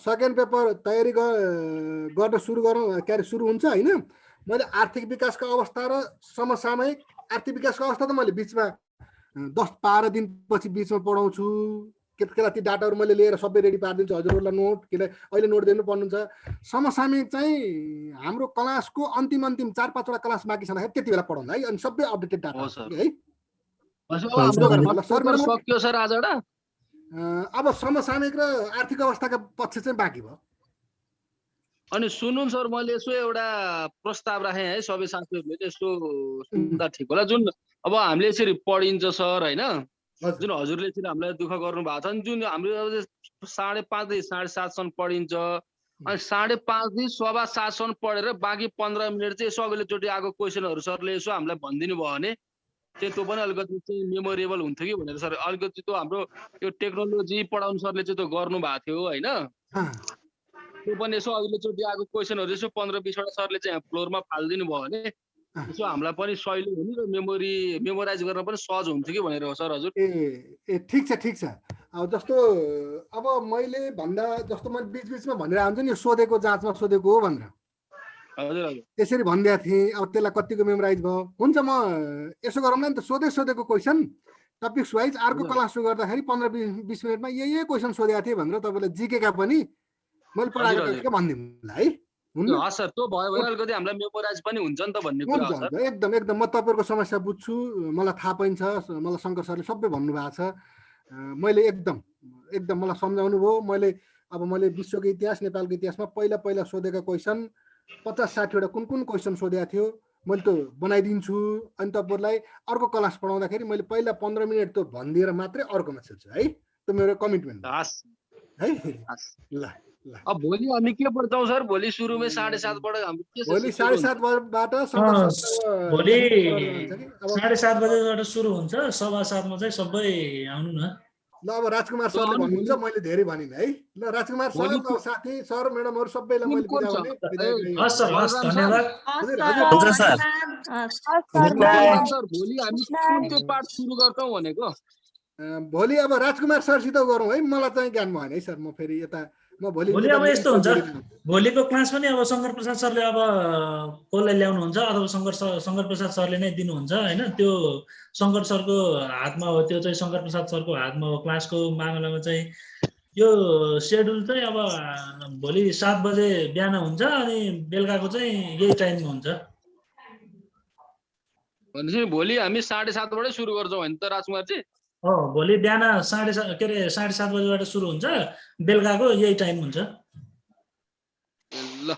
सेकेन्ड पेपर तयारी गर्न सुरु गरौँ, के अरे सुरु हुन्छ होइन। मैले आर्थिक विकासको अवस्था र समसामयिक आर्थिक विकासको अवस्था त मैले बिचमा 10-12 दिनपछि बिचमा पढाउँछु। केला ती डाटाहरू मैले लिएर सबै रेडी पारिदिन्छु हजुरहरूलाई नोट, किन अहिले नोट दिनु पर्नुहुन्छ। समसामयिक चाहिँ हाम्रो क्लासको अन्तिम 4-5 वटा क्लास बाँकी छँदाखेरि त्यति बेला पढाउँला है। अनि सबै अपडेटेड डाटा है। सक्यो सर आजबाट। अब समसामयिक र आर्थिक अवस्थाका पक्ष चाहिँ बाँकी भयो। अनि सुन्नु सर, मैले यसो एउटा प्रस्ताव राखेँ है, सबै साथीहरूले यसो सुन्दा ठिक होला। जुन अब हामीले यसरी पढिन्छ सर होइन, जुन हजुरले यसरी हामीलाई दुःख गर्नु भएको छ नि, जुन हाम्रो 5:30 7:30सम्म पढिन्छ, अनि 5:30 7:15 पढेर बाँकी 15 मिनट चाहिँ यसो अघिल्लोचोटि आएको क्वेसनहरू सरले यसो हामीलाई भनिदिनु भयो भने चाहिँ त्यो पनि अलिकति चाहिँ मेमोरेबल हुन्थ्यो कि भनेर सर। अलिकति त्यो हाम्रो यो टेक्नोलोजी पढाउनु सरले चाहिँ त्यो गर्नु भएको थियो होइन, त्यो पनि यसो अघिल्लोचोटि आएको क्वेसनहरू यसो 15-20 वटा सरले चाहिँ फ्लोरमा फालिदिनु भयो भने यसो हामीलाई पनि सहिलो हुने र मेमोराइज गर्न पनि सहज हुन्थ्यो कि भनेर हो सर। हजुर ए ठिक छ। अब जस्तो अब मैले भन्दा जस्तो मैले बिचबिचमा भनेर आउँछु नि, सोधेको जाँचमा सोधेको हो भनेर हजुर त्यसरी भनिदिएको थिएँ। अब त्यसलाई कतिको मेमोराइज भयो हुन्छ। म यसो गरौँला नि त, सोधेको क्वेसन टपिक्स वाइज अर्को क्लास सुरु गर्दाखेरि 15-20 मिनटमा यही क्वेसन सोधेको थिएँ भनेर तपाईँलाई जिकेका पनि मैले पढाएको भनिदिउँला है। हस् सर, त्यो भयो भने अलिकति हामीलाई मेमोराइज पनि हुन्छ नि त भन्ने कुरा हो सर। एकदम म तपाईँहरूको समस्या बुझ्छु, मलाई थाहा पनि छ। मलाई शङ्कर सरले सबै भन्नुभएको छ। मैले एकदम मलाई सम्झाउनु भयो। मैले विश्वको इतिहास, नेपालको इतिहासमा पहिला सोधेका क्वेसन 50-60 वटा कुन क्वेसन सोधेको थियो मैले त्यो बनाइदिन्छु। अनि तपाईँहरूलाई अर्को क्लास पढाउँदाखेरि मैले पहिला 15 मिनट त्यो भनिदिएर मात्रै अर्कोमा छिर्छु है। त्यो मेरो कमिटमेन्ट है। ल अब भोलि हामी के पढ्छौँ सर? भोलि सुरुमै 7:30बाट हामी के भोलि 7:30बाट भोलि 7:30 बजेबाट सुरु हुन्छ। 7:15 चाहिँ सबै आउनु न। ल अब राजकुमार सरले भन्नुहुन्छ, मैले धेरै भनिनँ है। ल राजकुमार सर, साथी सर म्याडमहरू सबैलाई मैले बिदा भने। हस् सर, हस्, धन्यवाद। भोलि हामी कुन चाहिँ पाठ सुरु गर्छौँ भनेको? भोलि अब राजकुमार सरसित गरौँ है। मलाई चाहिँ ज्ञान भएन है सर। म फेरि यता भोलि अब यस्तो हुन्छ, भोलिको क्लास पनि अब शङ्कर प्रसाद सरले अब कसलाई ल्याउनुहुन्छ अथवा शङ्कर प्रसाद सरले नै दिनुहुन्छ होइन। त्यो शङ्कर सरको हातमा हो, त्यो चाहिँ शङ्कर प्रसाद सरको हातमा हो। क्लासको मामलामा चाहिँ यो सेड्युल चाहिँ अब भोलि 7 बजे बिहान हुन्छ अनि बेलुकाको चाहिँ यही टाइममा हुन्छ। भनेपछि भोलि हामी 7:30बाटै सुरु गर्छौँ होइन त राजकुमारजी? भोलि बिहान 7:30 बजेबाट सुरु हुन्छ, बेलुकाको यही टाइम हुन्छ। ल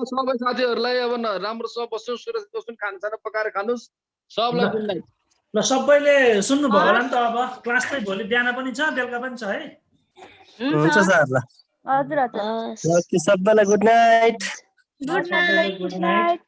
सबै साथीहरूलाई अब राम्रोसँग बस्नु, सुरक्षित बस्नु, खानसाना पकाएर खानुहोस् सबलाई गुड नाइट। ल सबैले सुन्नुभयो होला नि त। अब क्लास चाहिँ भोलि बिहान पनि छ, बेलुका पनि छ है। हुन्छ सर ल हजुर हजुर हस्। ल सबैलाई good night good night good night